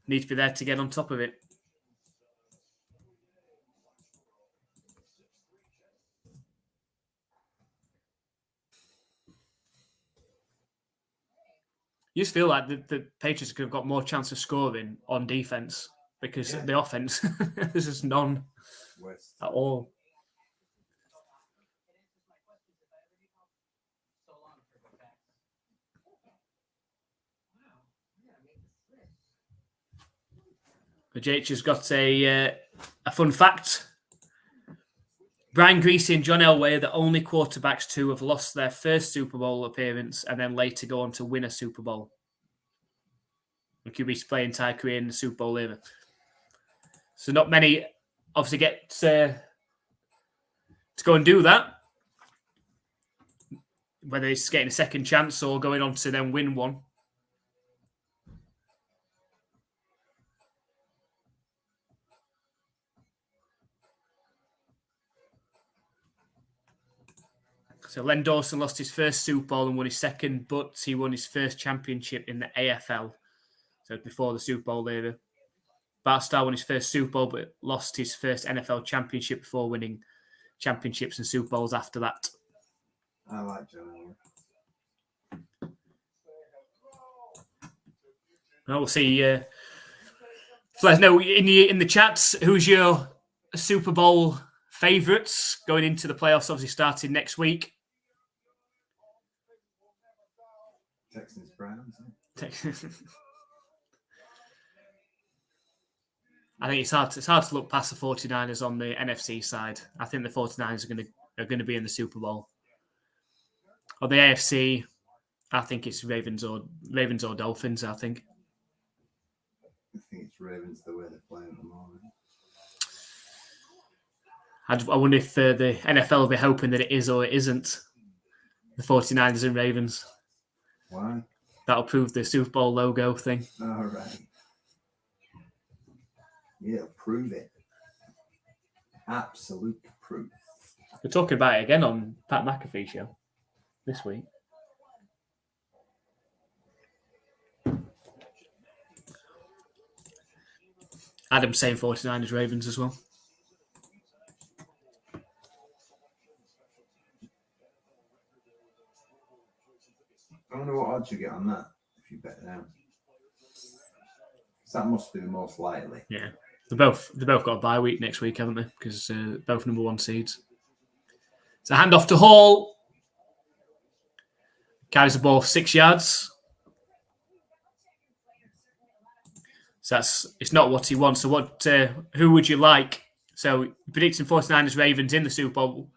needs to be there to get on top of it. You just feel like the Patriots could have got more chance of scoring on defense because the offense, there's just none at all. The JH has got a fun fact. Brian Greasy and John Elway are the only quarterbacks to have lost their first Super Bowl appearance and then later go on to win a Super Bowl. And QB's play entire career in the Super Bowl era. So not many obviously get to go and do that. Whether it's getting a second chance or going on to then win one. So Len Dawson lost his first Super Bowl and won his second, but he won his first championship in the AFL. So before the Super Bowl era. Bart Starr won his first Super Bowl, but lost his first NFL championship before winning championships and Super Bowls after that. I like John. Well, we'll see. Let us know in the chats who's your Super Bowl favourites going into the playoffs, obviously starting next week. Texans Browns. I think it's hard to look past the 49ers on the NFC side. I think the 49ers are going to be in the Super Bowl. On the AFC, I think it's Ravens or Dolphins, I think. I think it's Ravens the way they're playing at the moment. I wonder if the NFL will be hoping that it is or it isn't the 49ers and Ravens. Why? That'll prove the Super Bowl logo thing. All right. Yeah, prove it. Absolute proof. We're talking about it again on Pat McAfee show this week. Adam's saying 49ers Ravens as well. I wonder what odds you get on that if you bet them. That must be the most likely. Yeah, they both got a bye week next week, haven't they? Because both number 1 seeds. It's a handoff to Hall. Carries the ball 6 yards. So it's not what he wants. So who would you like? So predicting 49ers Ravens in the Super Bowl,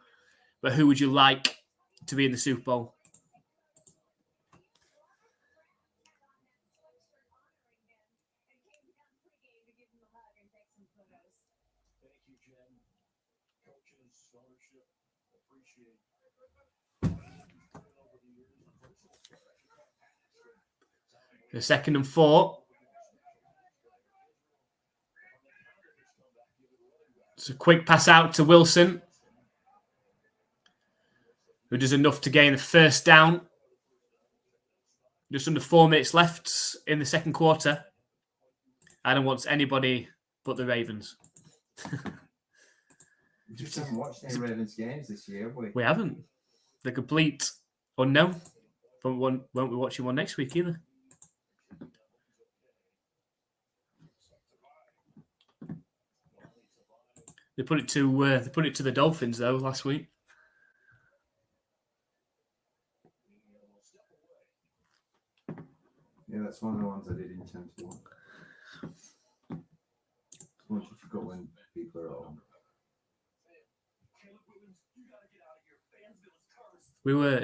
but who would you like to be in the Super Bowl? The 2nd and 4. It's a quick pass out to Wilson, who does enough to gain the first down. Just under 4 minutes left in the second quarter. Adam wants anybody but the Ravens. We just haven't watched any Ravens games this year, have we? We haven't. The complete unknown. But won't be watching one next week either. They put it to the Dolphins though last week. Yeah, that's one of the ones I did intend to watch. Once you forgot when people are at home.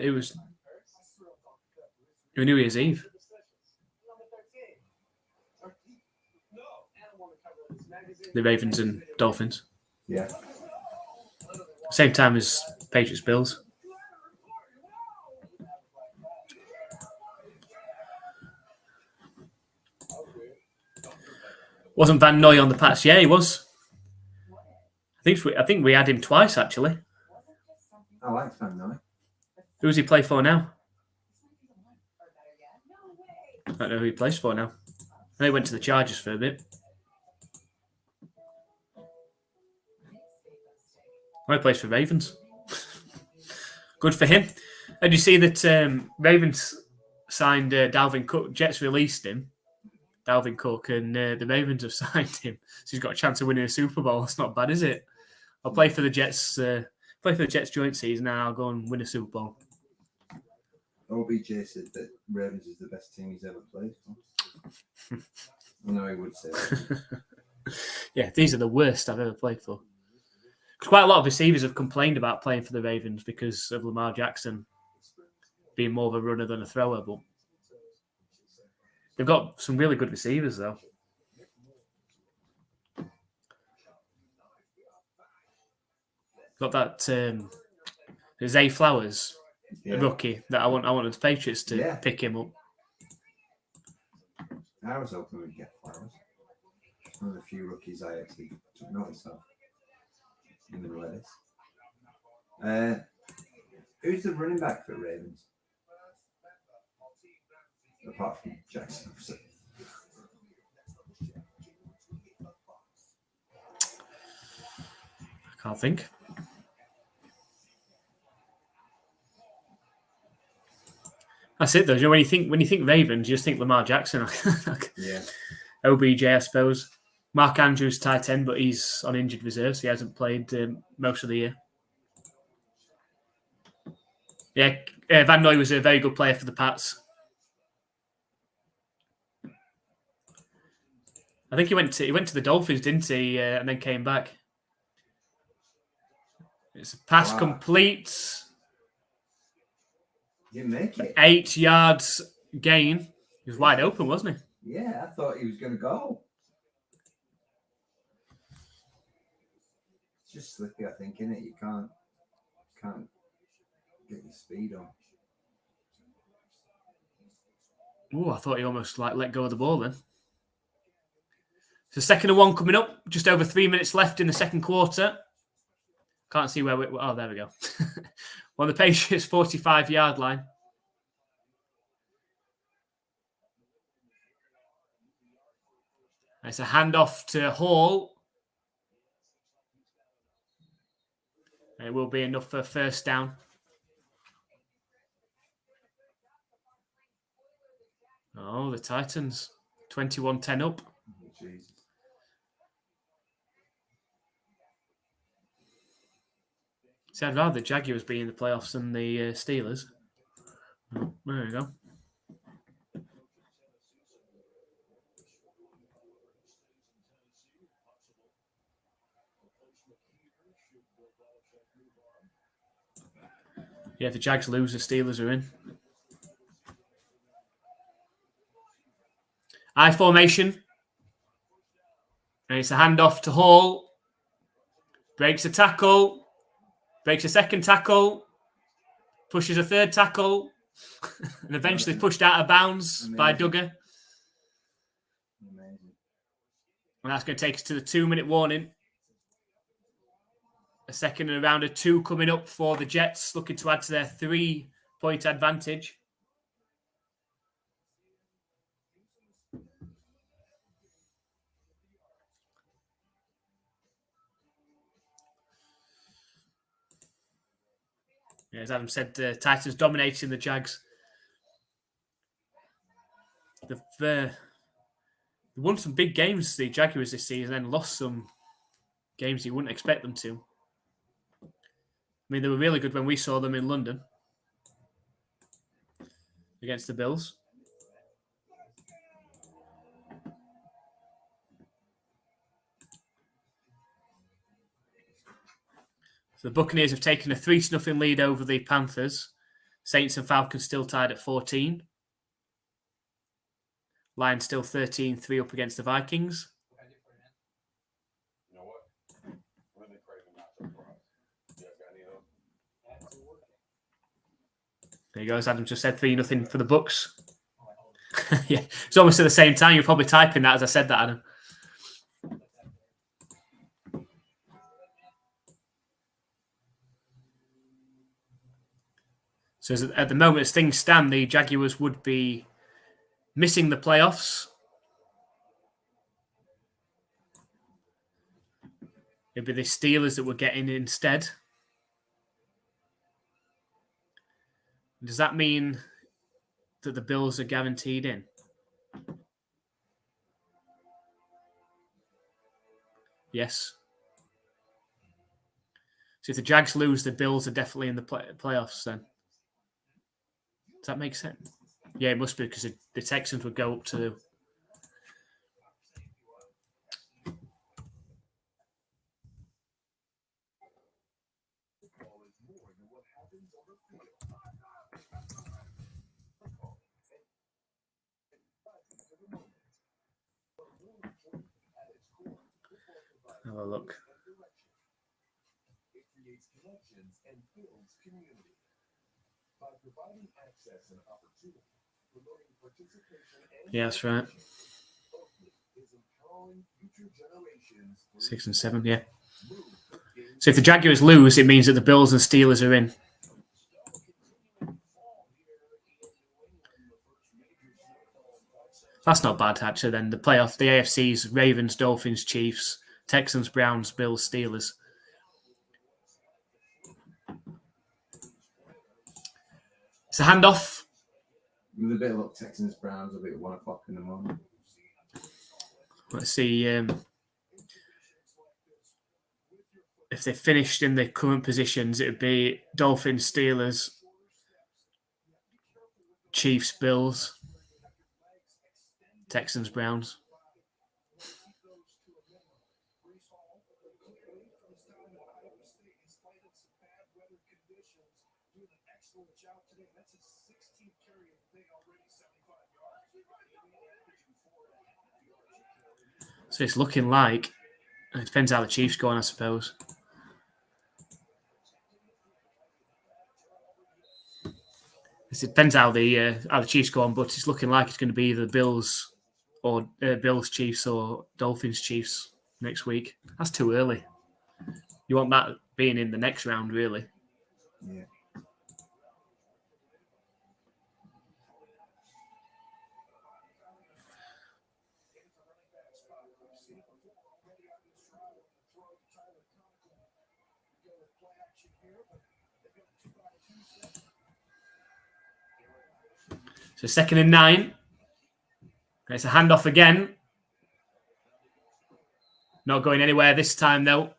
It was New Year's Eve. The Ravens and Dolphins. Yeah. Same time as Patriots Bills. Wasn't Van Noy on the Pats? Yeah, he was. I think we had him twice actually. I like Van Noy. Who does he play for now? I don't know who he plays for now. I know he went to the Chargers for a bit. He plays for Ravens. Good for him. And you see that Ravens signed Dalvin Cook. Jets released him, Dalvin Cook, and the Ravens have signed him. So he's got a chance of winning a Super Bowl. That's not bad, is it? I'll play for the Jets. Play for the Jets joint season, and I'll go and win a Super Bowl. OBJ said that Ravens is the best team he's ever played for. I know he would say that. Yeah, these are the worst I've ever played for. Because quite a lot of receivers have complained about playing for the Ravens because of Lamar Jackson being more of a runner than a thrower, but they've got some really good receivers, though. Got that Zay Flowers, a rookie that I wanted the Patriots to pick him up. I was hoping we'd get Flowers. One of the few rookies I actually took notice of. In the lettuce. Who's the running back for Ravens? Apart from Jackson. I can't think. That's it, though. You know, when you think Ravens, you just think Lamar Jackson. Yeah. OBJ, I suppose. Mark Andrews, tight end, but he's on injured reserve, so he hasn't played most of the year. Yeah, Van Noy was a very good player for the Pats. I think he went to the Dolphins, didn't he? And then came back. It's a pass complete. Didn't make it. 8 yards gain. He was wide open, wasn't he? Yeah, I thought he was going to go. It's just slippy, I think, isn't it? You can't get your speed on. Oh, I thought he almost let go of the ball then. So 2nd and 1 coming up. Just over 3 minutes left in the second quarter. Can't see where oh, there we go. On the Patriots' 45-yard line. It's a handoff to Hall. It will be enough for a first down. Oh, the Titans. 21-10 up. Oh, Jesus. See, I'd rather the Jaguars be in the playoffs than the Steelers. Oh, there we go. Yeah, if the Jags lose, the Steelers are in. I formation. And it's a handoff to Hall. Breaks a tackle. Breaks a second tackle. Pushes a third tackle. And eventually pushed out of bounds by Duggar. Amazing. And that's going to take us to the 2-minute warning. A second and around a 2 coming up for the Jets, looking to add to their 3-point advantage. Yeah, as Adam said, the Titans dominating the Jags. They've won some big games, the Jaguars, this season, and lost some games you wouldn't expect them to. I mean, they were really good when we saw them in London against the Bills. So the Buccaneers have taken a 3-0 lead over the Panthers. Saints and Falcons still tied at 14. Lions still 13-3 up against the Vikings. You know what? Really craving nacho fries. You guys got any of them? There you go. As Adam just said, 3-0 for the Bucs. Yeah, it's almost at the same time. You're probably typing that as I said that, Adam. So at the moment, as things stand, the Jaguars would be missing the playoffs. It'd be the Steelers that we're getting instead. Does that mean that the Bills are guaranteed in? Yes. So if the Jags lose, the Bills are definitely in the playoffs then. Does that make sense? Yeah, it must be because the Texans would go up to... Have a look. Yeah, that's right. 6 and 7, yeah. So if the Jaguars lose, it means that the Bills and Steelers are in. That's not bad, actually, then. The playoff, the AFC's Ravens, Dolphins, Chiefs, Texans, Browns, Bills, Steelers. It's a handoff. With a bit of luck, Texans, Browns will be at 1 o'clock in the morning. Let's see if they finished in the current positions. It would be Dolphins, Steelers, Chiefs, Bills, Texans, Browns. So it's looking like it depends how the Chiefs go on, I suppose. It depends how the Chiefs go on, but it's looking like it's going to be either Bills or Bills Chiefs or Dolphins Chiefs next week. That's too early. You want that being in the next round, really. Yeah. So 2nd and 9. It's a handoff again. Not going anywhere this time, though.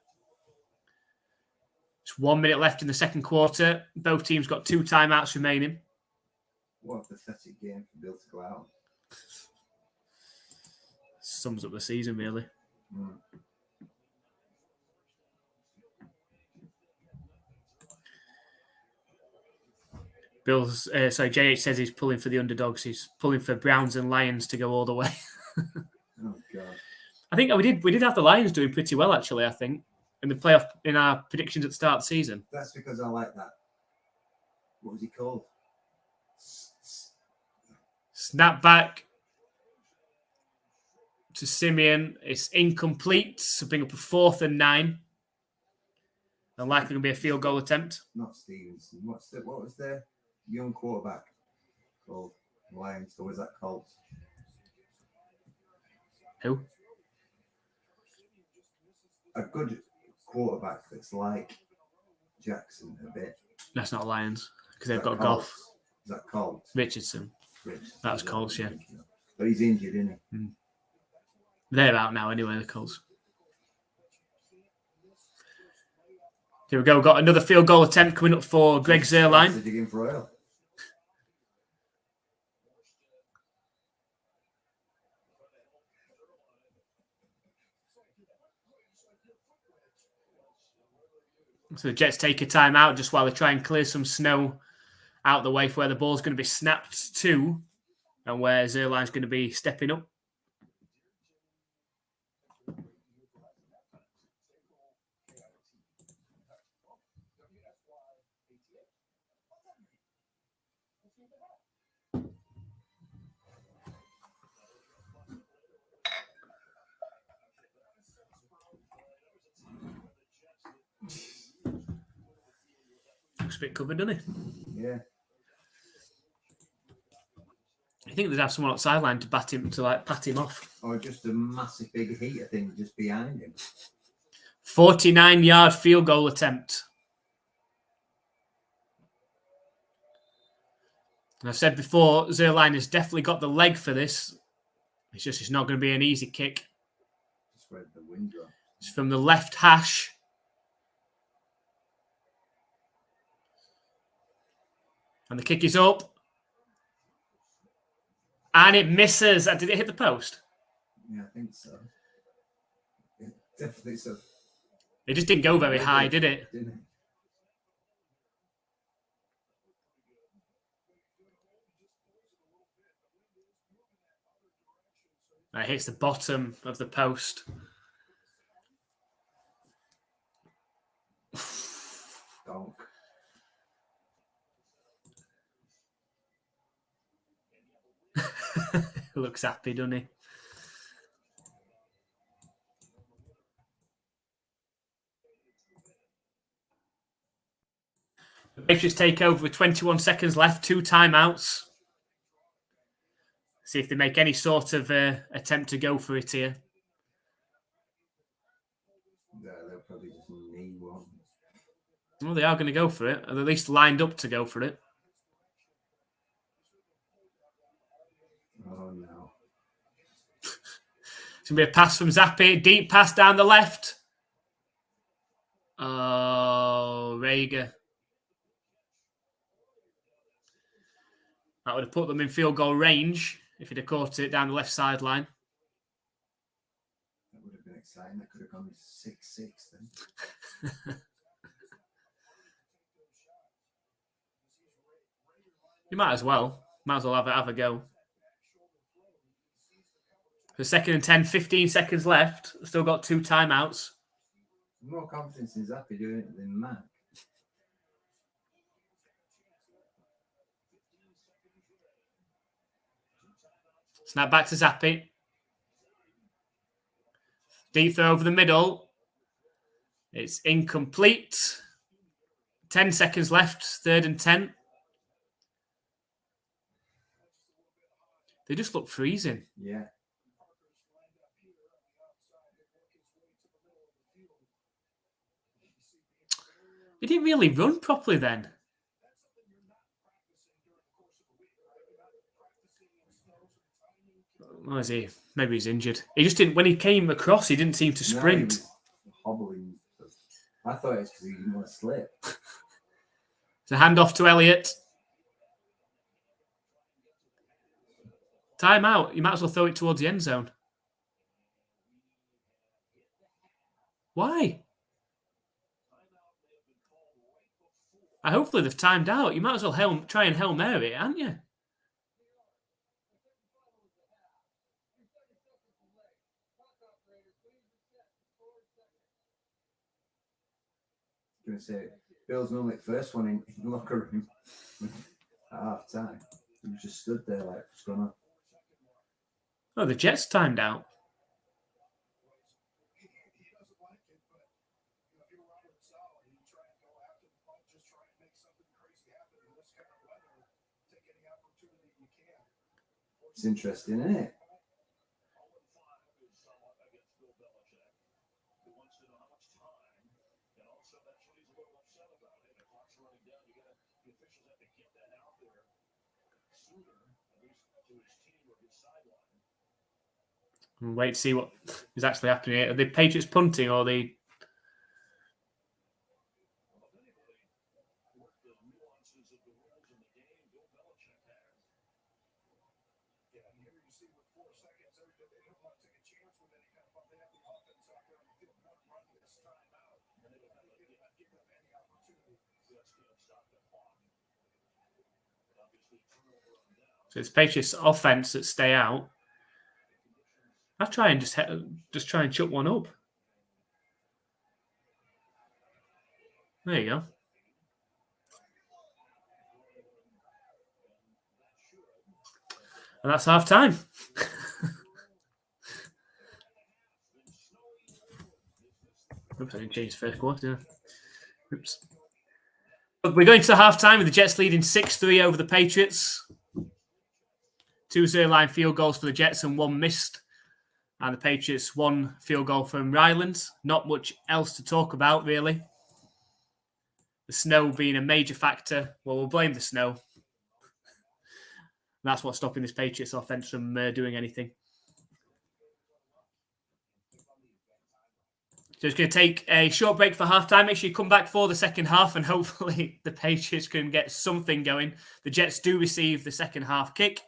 It's 1 minute left in the second quarter. Both teams got 2 timeouts remaining. What a pathetic game for Bill to go out. Sums up the season, really. Mm. Bill's JH says he's pulling for the underdogs. He's pulling for Browns and Lions to go all the way. Oh God. I think we did have the Lions doing pretty well, actually. I think in the playoff in our predictions at the start of the season. That's because I like that. What was he called? Snap back to Simeon. It's incomplete. So bring up a 4th and 9. And likely going to be a field goal attempt. Not Stevenson. What was the young quarterback called? Lions, or was that Colts? Who? A good quarterback that's like Jackson a bit. That's not Lions because they've Is got that Goff. Is that Colts? Richardson. That was Colts, yeah. But he's injured, isn't he? They're out now anyway, the Colts. Here we go. We've got another field goal attempt coming up for Greg Zuerlein. Digging for oil. So the Jets take a timeout just while they try and clear some snow out the way for where the ball's going to be snapped to and where Zuerlein's going to be stepping up. Looks a bit covered, doesn't it? Yeah. I think they'd have someone on the sideline to pat him off. Or just a massive big heater thing just behind him. 49-yard field goal attempt. And I've said before, Zuerlein has definitely got the leg for this. It's not going to be an easy kick. Just where the wind drops. It's from the left hash. And the kick is up. And it misses. Did it hit the post? Yeah, I think so. Yeah, definitely so. It just didn't go very high, did it? Didn't it? It hits the bottom of the post. Donk. Looks happy, doesn't he? The Patriots take over with 21 seconds left, 2 timeouts. See if they make any sort of attempt to go for it here. Yeah, they'll probably just need one. Well, they are going to go for it. Or at least lined up to go for it. Oh, no. It's going to be a pass from Zappi. Deep pass down the left. Oh, Rager. That would have put them in field goal range if he'd have caught it down the left sideline. That would have been exciting. That could have gone 6-6 then. You might as well. Might as well have a go. For 2nd and 10, 15 seconds left. Still got 2 timeouts. More confidence in Zappy doing it than Mac. Snap back to Zappy. Deep throw over the middle. It's incomplete. 10 seconds left. 3rd and 10. They just look freezing. Yeah. They didn't really run properly then. Oh, is he? Maybe he's injured. He just didn't. When he came across, he didn't seem to sprint. No, he was hobbling. I thought it was because he didn't want to slip. It's a handoff to Elliott. Timeout. You might as well throw it towards the end zone. Why? Hopefully they've timed out. You might as well try and Hail Mary it, aren't you? Going to say, Bill's normally the first one in the locker room at half time. He just stood there like, what's going on? Oh, the Jets timed out. It's interesting, isn't it? And wait to see what is actually happening here. Are the Patriots punting or the... So it's Patriots offense that stay out. I'll try and just try and chuck one up. There you go. And that's half time. Oops, I didn't change the first quarter. Oops. We're going to half time with the Jets leading 6-3 over the Patriots. 2 0-line field goals for the Jets and 1 missed. And the Patriots 1 field goal from Ryland. Not much else to talk about, really. The snow being a major factor. Well, we'll blame the snow. That's what's stopping this Patriots offense from doing anything. So it's going to take a short break for halftime. Make sure you come back for the second half and hopefully the Patriots can get something going. The Jets do receive the second half kick,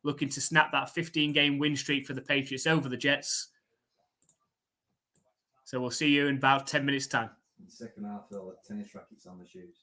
looking to snap that 15-game win streak for the Patriots over the Jets. So we'll see you in about 10 minutes' time. In the second half, they'll have tennis rackets on the shoes.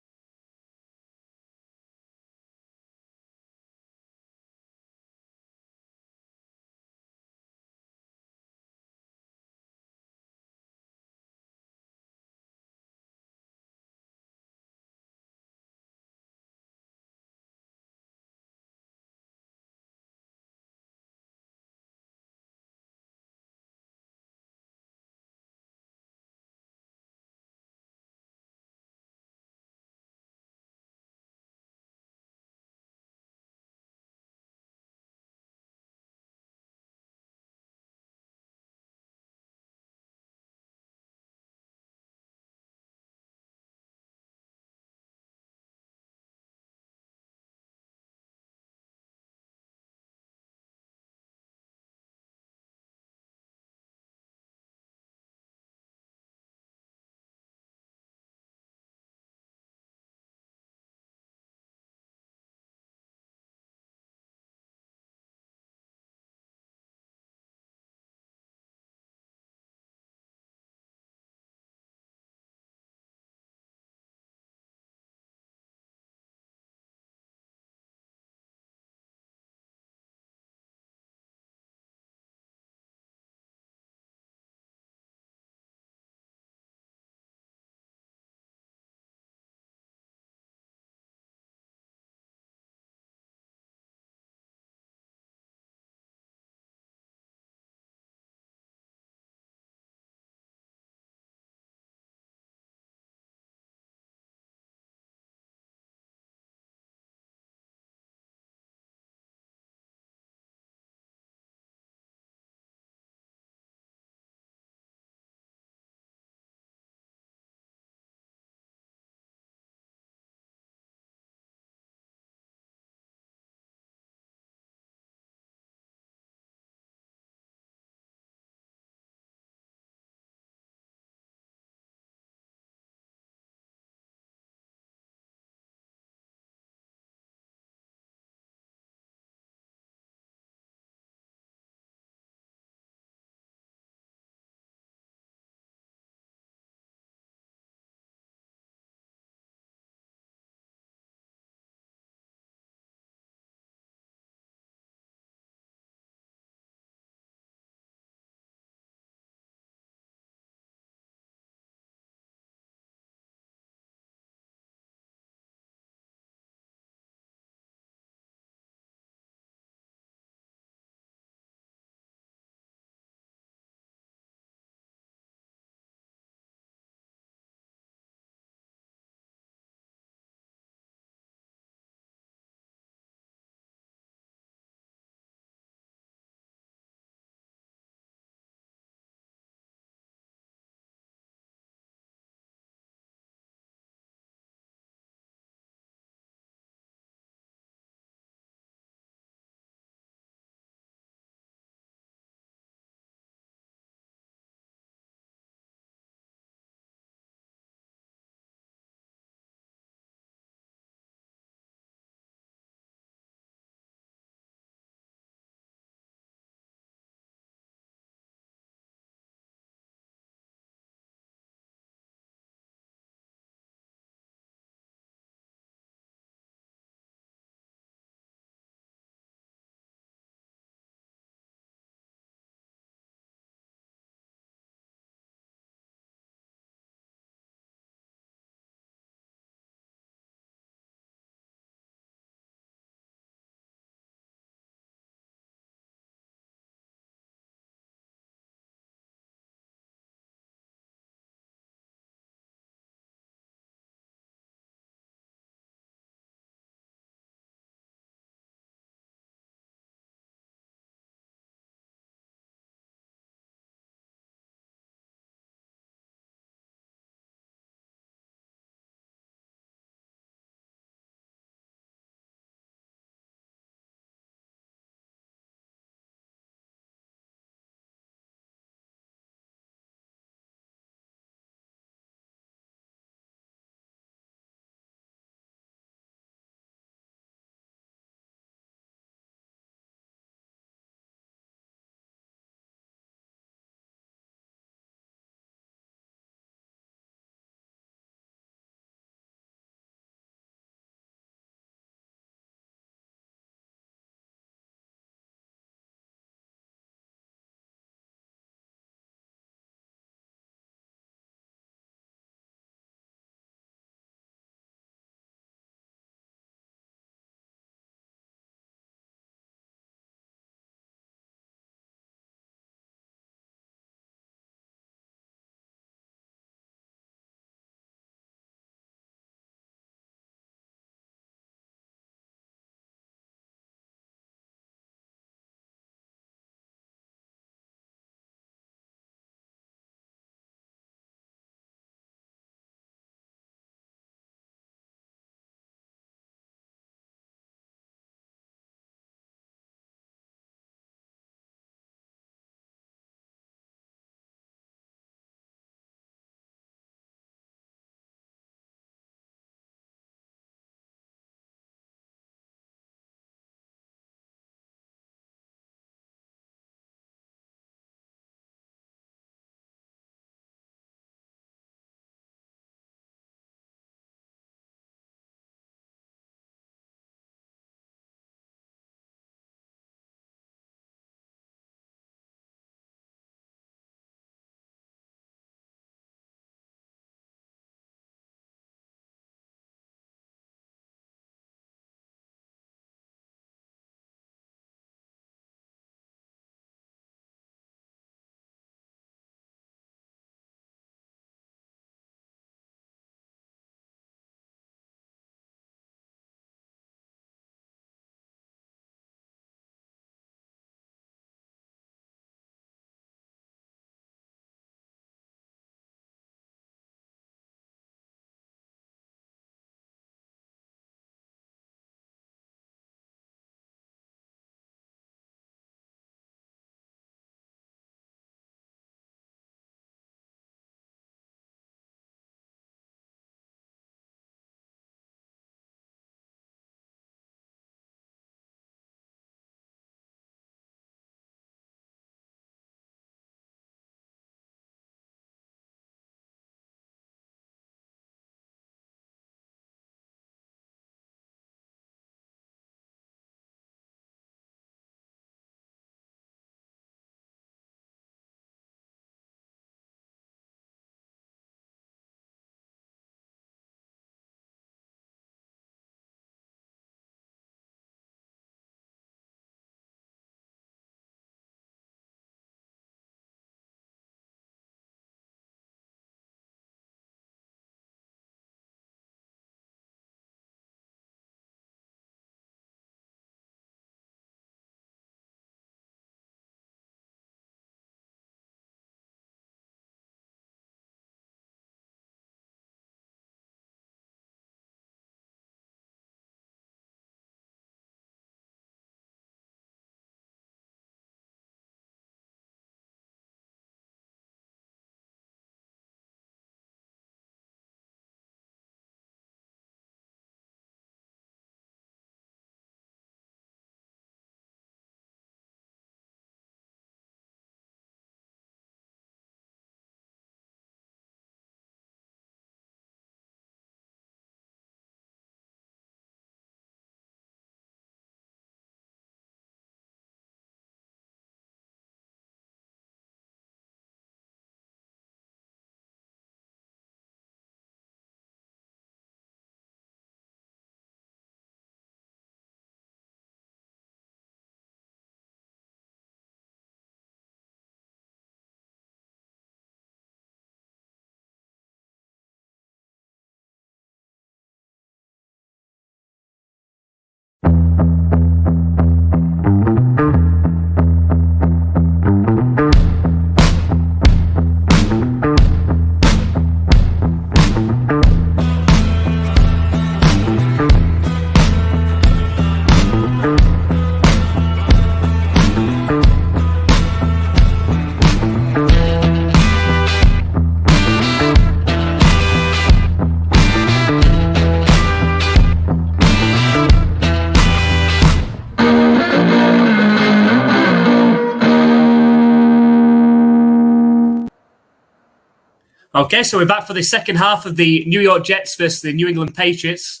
Okay, so we're back for the second half of the New York Jets versus the New England Patriots.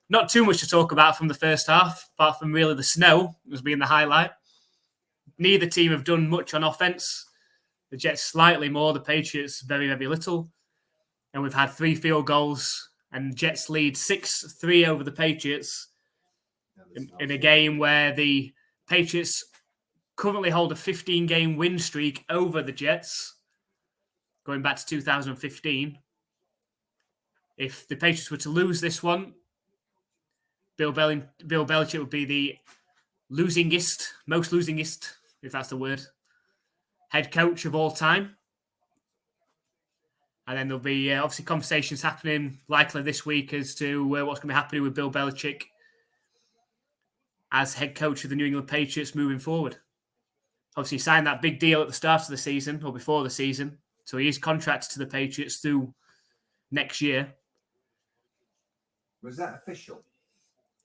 Not too much to talk about from the first half, apart from really the snow as being the highlight. Neither team have done much on offense. The Jets slightly more, the Patriots very, very little. And we've had 3 field goals, and Jets lead 6-3 over the Patriots in a game where the Patriots currently hold a 15-game win streak over the Jets, going back to 2015. If the Patriots were to lose this one, Bill Belichick would be the most losingest, if that's the word, head coach of all time. And then there'll be obviously conversations happening likely this week as to what's going to be happening with Bill Belichick as head coach of the New England Patriots moving forward. Obviously, he signed that big deal at the start of the season or before the season. So he is contracted to the Patriots through next year. Was that official?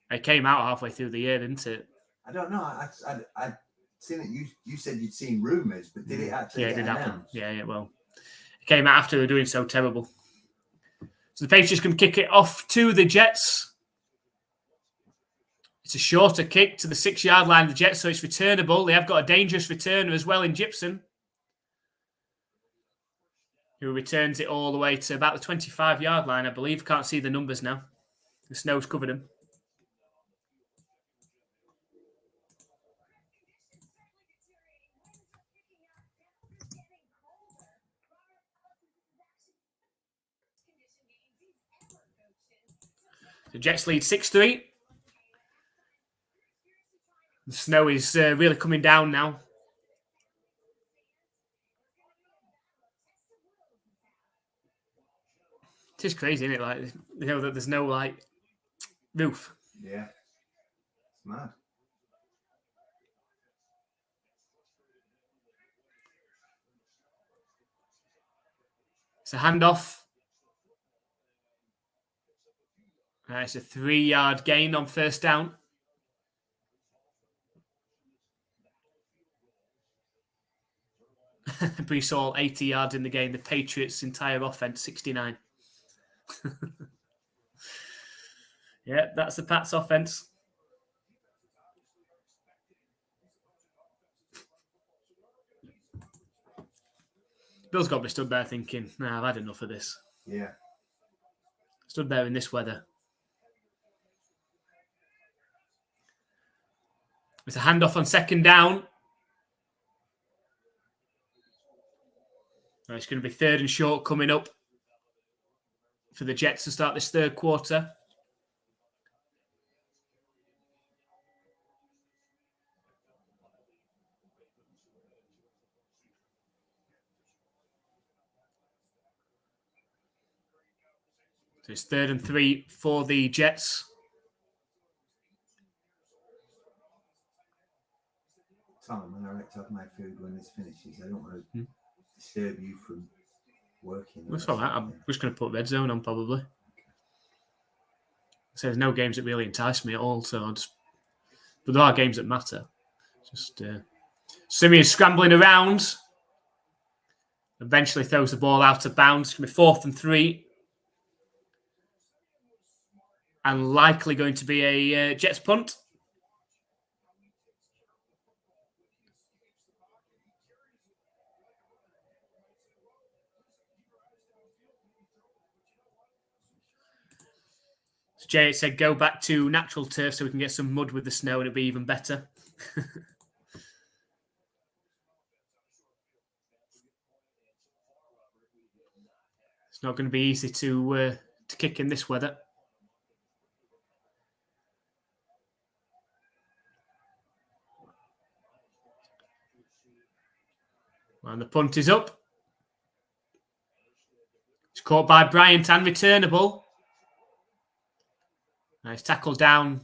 It came out halfway through the year, didn't it? I don't know. I'd seen it. You said you'd seen rumours, but did it actually Yeah, it get did happen. announced? Yeah, well. It came out after they were doing so terrible. So the Patriots can kick it off to the Jets. It's a shorter kick to the 6-yard line of the Jets, so it's returnable. They have got a dangerous returner as well in Gibson, who returns it all the way to about the 25-yard line, I believe. Can't see the numbers now. The snow's covered him. The Jets lead 6-3. The snow is really coming down now. It is crazy, isn't it? Like, you know, that there's no like roof. Yeah. It's mad. It's a handoff. It's a 3-yard gain on first down. Brees Hall, 80 yards in the game. The Patriots' entire offense, 69. Yeah, that's the Pats' offense. Bill's got to be stood there thinking, nah, I've had enough of this. Yeah. Stood there in this weather. It's a handoff on second down. It's going to be 3rd and short coming up for the Jets to start this third quarter. So it's 3rd and 3 for the Jets. Tom, I like to have my food when this finishes. I don't want to disturb you from working. That's all right. I'm just going to put Red Zone on probably. So there's no games that really entice me at all. So but there are games that matter. Just Simeon's scrambling around. Eventually throws the ball out of bounds. It's going to be 4th and 3. And likely going to be a Jets punt. So Jay said go back to natural turf so we can get some mud with the snow and it'll be even better. It's not going to be easy to kick in this weather. And the punt is up. It's caught by Bryant and returnable. It's tackled down.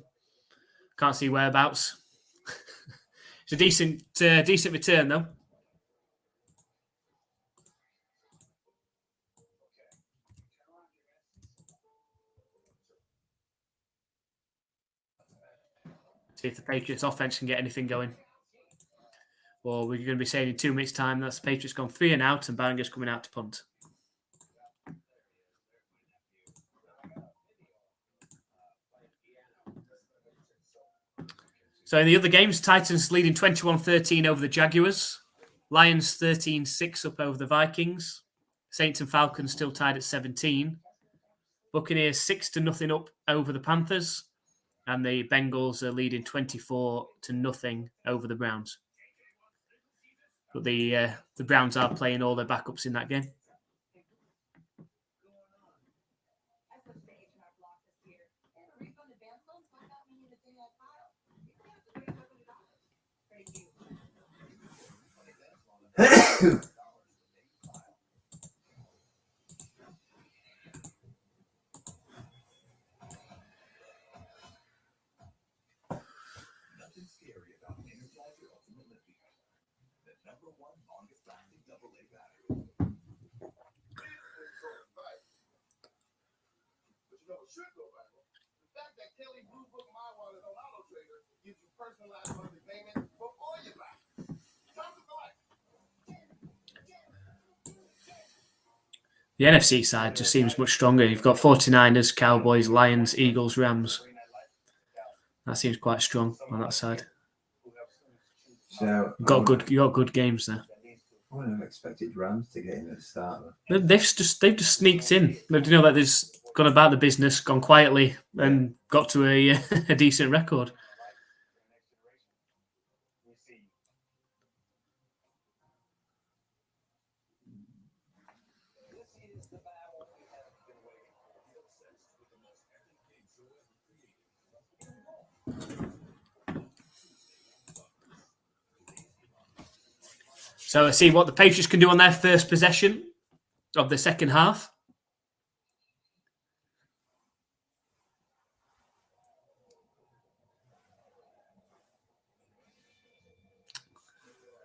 Can't see whereabouts. It's a decent return though. See if the Patriots offense can get anything going. Or we're going to be saying in 2 minutes' time that's the Patriots gone 3 and out and Barringer's coming out to punt. So in the other games, Titans leading 21-13 over the Jaguars. Lions 13-6 up over the Vikings. Saints and Falcons still tied at 17. Buccaneers 6-0 up over the Panthers. And the Bengals are leading 24-0 over the Browns. But the Browns are playing all their backups in that game. The NFC side just seems much stronger. You've got 49ers, Cowboys, Lions, Eagles, Rams. That seems quite strong on that side. So You got good games there. I wouldn't have expected Rams to get in at the start. They've just sneaked in. They've they've just gone about the business, gone quietly, and got to a decent record. So let's see what the Patriots can do on their first possession of the second half.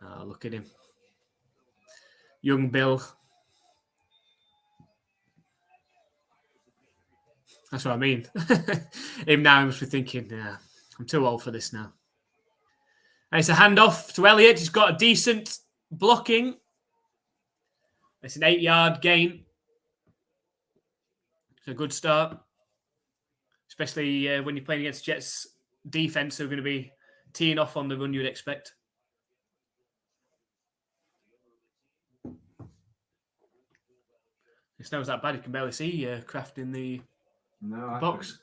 Oh, look at him. Young Bill. That's what I mean. Him now must be thinking, yeah, I'm too old for this now. And it's a handoff to Elliott. He's got a decent blocking. It's an 8-yard gain. It's a good start, especially when you're playing against Jets defense, who are going to be teeing off on the run you'd expect. The snow's that bad you can barely see Kraft in the box.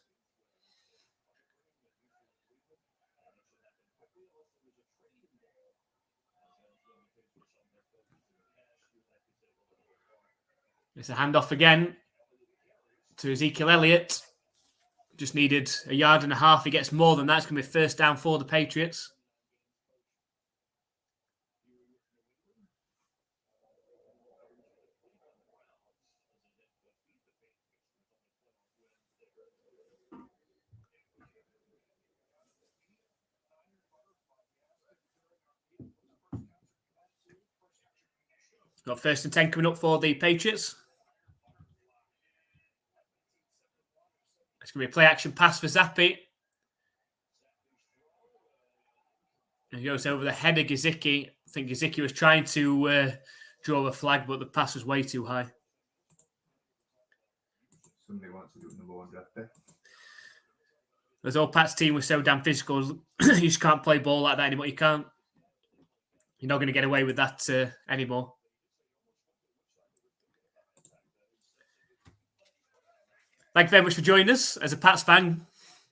It's a handoff again to Ezekiel Elliott. Just needed a yard and a half. He gets more than that. It's going to be first down for the Patriots. Got 1st and 10 coming up for the Patriots. It's going to be a play-action pass for Zappi. And he goes over the head of Gesicki. I think Gesicki was trying to draw a flag, but the pass was way too high. Somebody wants to do number 1 draft pick. As all Pat's team was so damn physical, you just can't play ball like that anymore. You're not going to get away with that anymore. Thank you very much for joining us. As a Pats fan,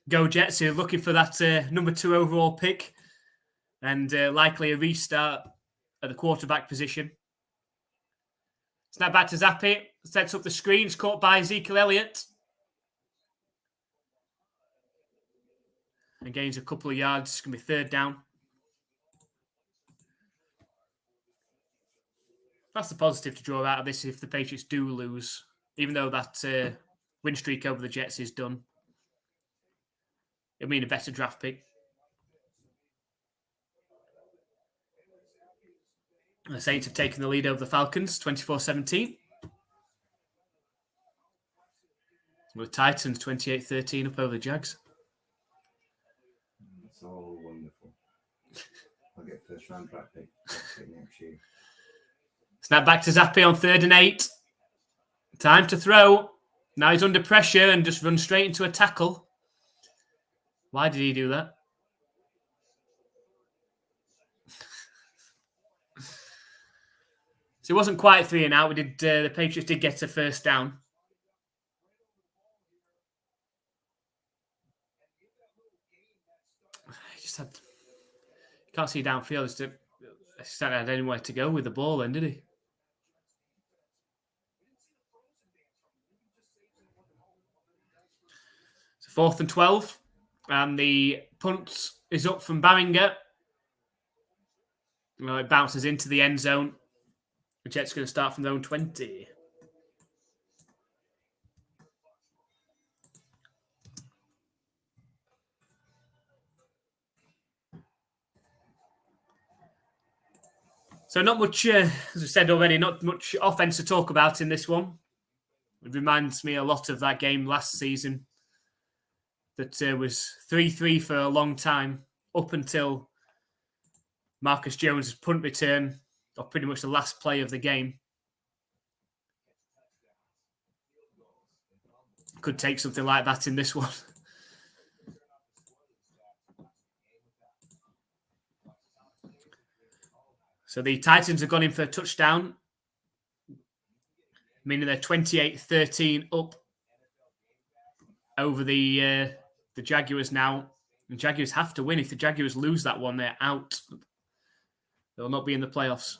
go Jets. You're looking for that number 2 overall pick and likely a restart at the quarterback position. Snap back to Zappi. Sets up the screen. It's caught by Ezekiel Elliott. And gains a couple of yards. It's going to be 3rd down. That's the positive to draw out of this if the Patriots do lose. Even though that win streak over the Jets is done. It'll mean a better draft pick. The Saints have taken the lead over the Falcons, 24-17. The Titans, 28-13 up over the Jags. That's all wonderful. I'll get 1st round draft pick next year. Snap back to Zappi on 3rd and 8. Time to throw. Now he's under pressure and just runs straight into a tackle. Why did he do that? So it wasn't quite 3 and out. We did. The Patriots did get a first down. Just had, you can't see downfield. Just had anywhere to go with the ball then, did he? So 4th and 12. And the punt is up from Barringer. Well, it bounces into the end zone. The Jets going to start from their own 20. So not much, as I said already, not much offense to talk about in this one. It reminds me a lot of that game last season that was 3-3 for a long time, up until Marcus Jones' punt return, or pretty much the last play of the game. Could take something like that in this one. So the Titans have gone in for a touchdown, meaning they're 28-13 up over the Jaguars now. The Jaguars have to win. If the Jaguars lose that one, they're out. They'll not be in the playoffs.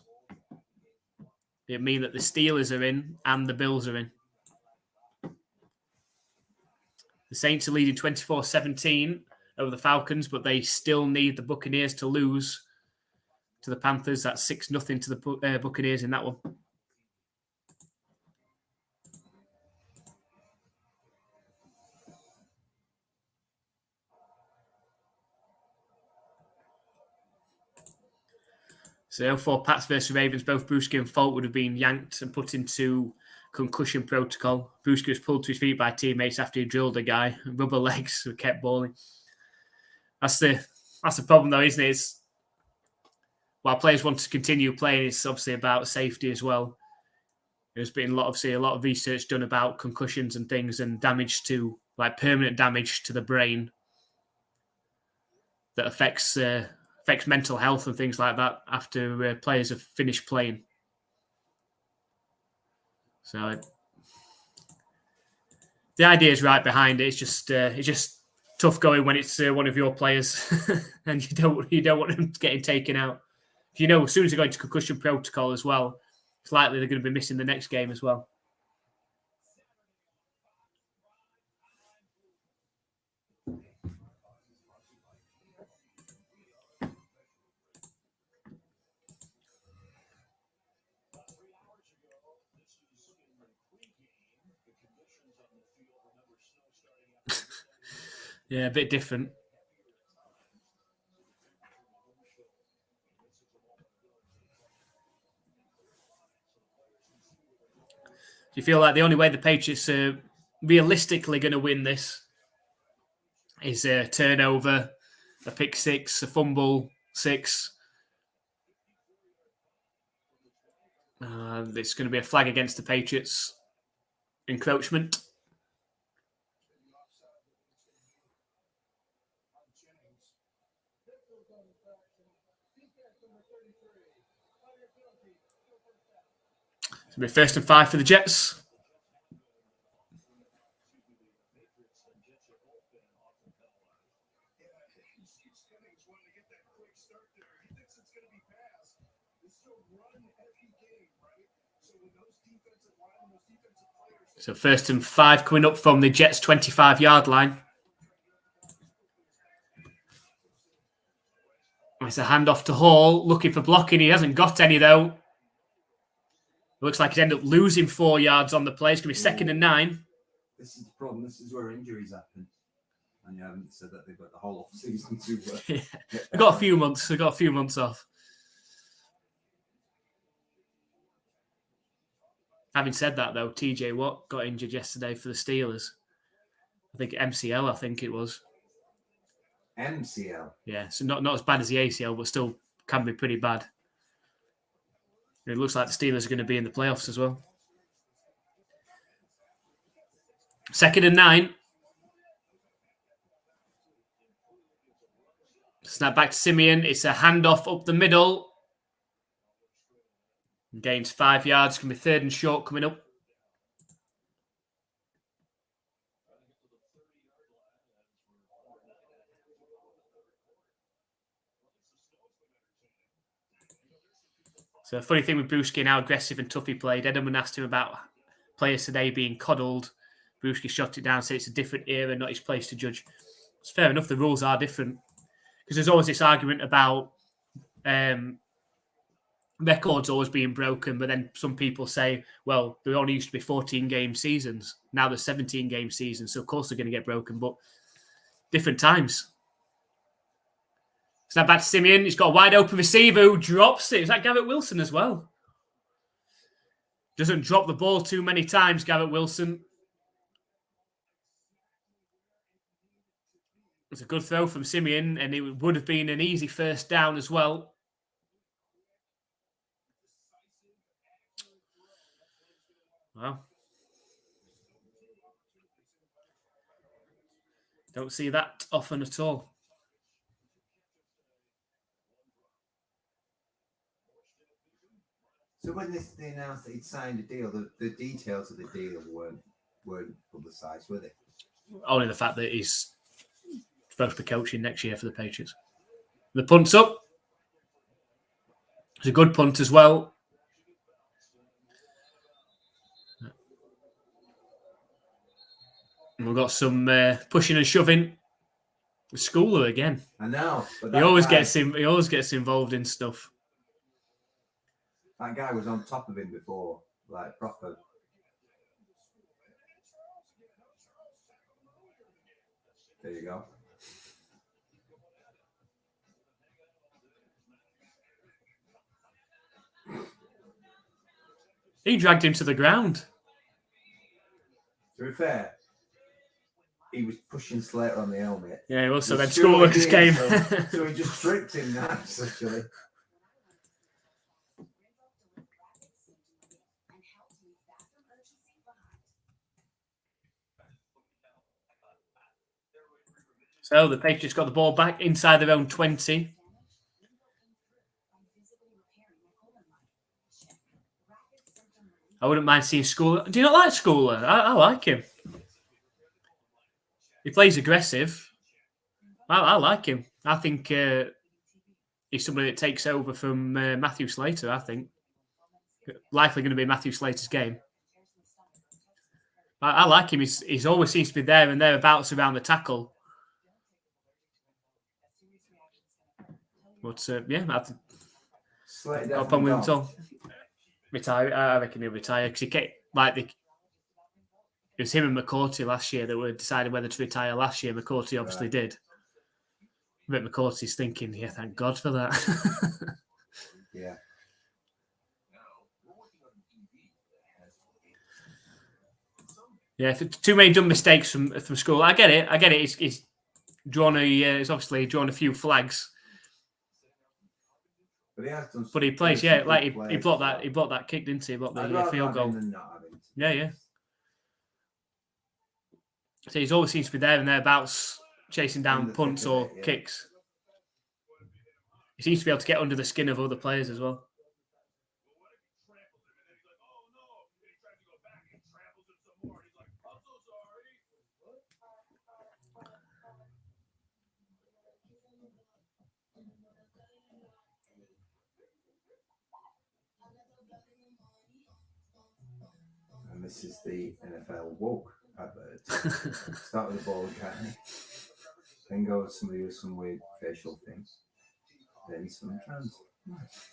It means that the Steelers are in and the Bills are in. The Saints are leading 24-17 over the Falcons, but they still need the Buccaneers to lose to the Panthers. That's 6-0 to the Buccaneers in that one. So for Pats versus Ravens, both Bruschi and Folk would have been yanked and put into concussion protocol. Bruschi was pulled to his feet by teammates after he drilled a guy. Rubber legs who kept balling. That's the problem, though, isn't it? It's, while players want to continue playing, it's obviously about safety as well. There's been a lot of research done about concussions and things and damage to, like permanent damage to the brain that affects mental health and things like that after players have finished playing. So the idea is right behind it. It's just tough going when it's one of your players and you don't want them getting taken out. You know, as soon as they go into concussion protocol as well, it's likely they're going to be missing the next game as well. Yeah, a bit different. Do you feel like the only way the Patriots are realistically going to win this is a turnover, a pick six, a fumble six? It's going to be a flag against the Patriots. Encroachment. It's going to be 1st and 5 for the Jets. So 1st and 5 coming up from the Jets' 25-yard line. It's a handoff to Hall, looking for blocking. He hasn't got any, though. It looks like he's ended up losing 4 yards on the play. It's going to be 2nd and 9. This is the problem. This is where injuries happen. And you haven't said that they've got the whole off season to Yeah. They've got a few months. They've got a few months off. Having said that, though, TJ Watt got injured yesterday for the Steelers. I think MCL, I think it was. MCL? Yeah, so not as bad as the ACL, but still can be pretty bad. It looks like the Steelers are going to be in the playoffs as well. 2nd and 9. Snap back to Simeon. It's a handoff up the middle. Gains 5 yards. Can be 3rd and short coming up. So, a funny thing with Brewski and how aggressive and tough he played. Edelman asked him about players today being coddled. Brewski shot it down, said it's a different era, not his place to judge. It's fair enough, the rules are different. Because there's always this argument about records always being broken, but then some people say, well, there only used to be 14-game seasons. Now there's 17-game seasons, so of course they're going to get broken, but different times. It's not back to Simeon. He's got a wide open receiver who drops it. Is that Garrett Wilson as well? Doesn't drop the ball too many times, Garrett Wilson. It's a good throw from Simeon, and it would have been an easy first down as well. Well, don't see that often at all. So when they announced that he'd signed a deal, the details of the deal weren't publicised, were they? Only the fact that he's supposed to be coaching next year for the Patriots. The punt's up. It's a good punt as well. And we've got some pushing and shoving. Schooler again. I know. But He always gets involved in stuff. That guy was on top of him before, like proper. There you go. He dragged him to the ground. To be fair, he was pushing Slater on the helmet. Yeah, he was. So then Still Schooler just came. So he just tricked him nice, actually. So the Patriots got the ball back inside their own 20. I wouldn't mind seeing Schooler. Do you not like Schooler? I like him. He plays aggressive. I like him. I think he's somebody that takes over from Matthew Slater, I think. Likely going to be Matthew Slater's game. I like him. He's always seems to be there and thereabouts around the tackle. But yeah, I'll put him with him. Retire. I reckon he'll retire because he can't, it was him and McCourty last year that were deciding whether to retire last year. McCourty obviously did. But McCourty's thinking, yeah, thank God for that. Yeah. Yeah, too many dumb mistakes from school. I get it. He's drawn he's obviously drawn a few flags. But he plays, yeah, like he blocked that kick, didn't he? He blocked the field goal. Yeah. So he's always seems to be there and thereabouts, chasing down punts or kicks. He seems to be able to get under the skin of other players as well. And this is the NFL woke advert. Start with the ball guy, then go with somebody with some weird facial things, then some trans. Nice.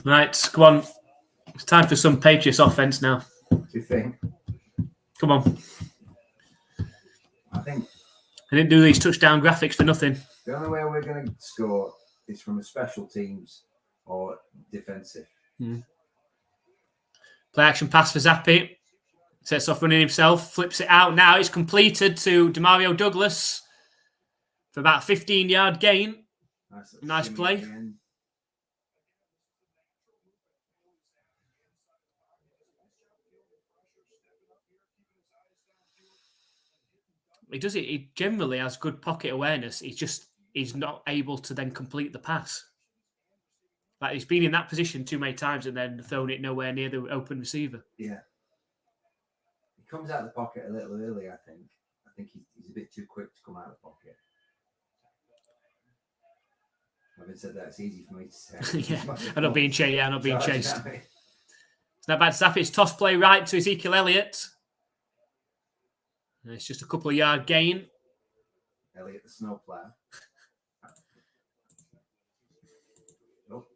Right, come on. It's time for some Patriots offense now. Do you think? Come on. I think I didn't do these touchdown graphics for nothing. the only way we're going to score is from a special teams or defensive. Play action pass for Zappi. Sets off running himself. Flips it out. Now it's completed to Demario Douglas for about a 15-yard gain. Nice play. He does it. He generally has good pocket awareness. He's not able to then complete the pass. Like he's been in that position too many times and then thrown it nowhere near the open receiver. Yeah. He comes out of the pocket a little early, I think. I think he's a bit too quick to come out of the pocket. Having said that, it's easy for me to say. Yeah, I'm not being chased. Yeah, I'm not being chased. At me. It's not bad. Zap. It's toss play right to Ezekiel Elliott. And it's just a couple of yard gain. Elliott, the snowplow. Nope.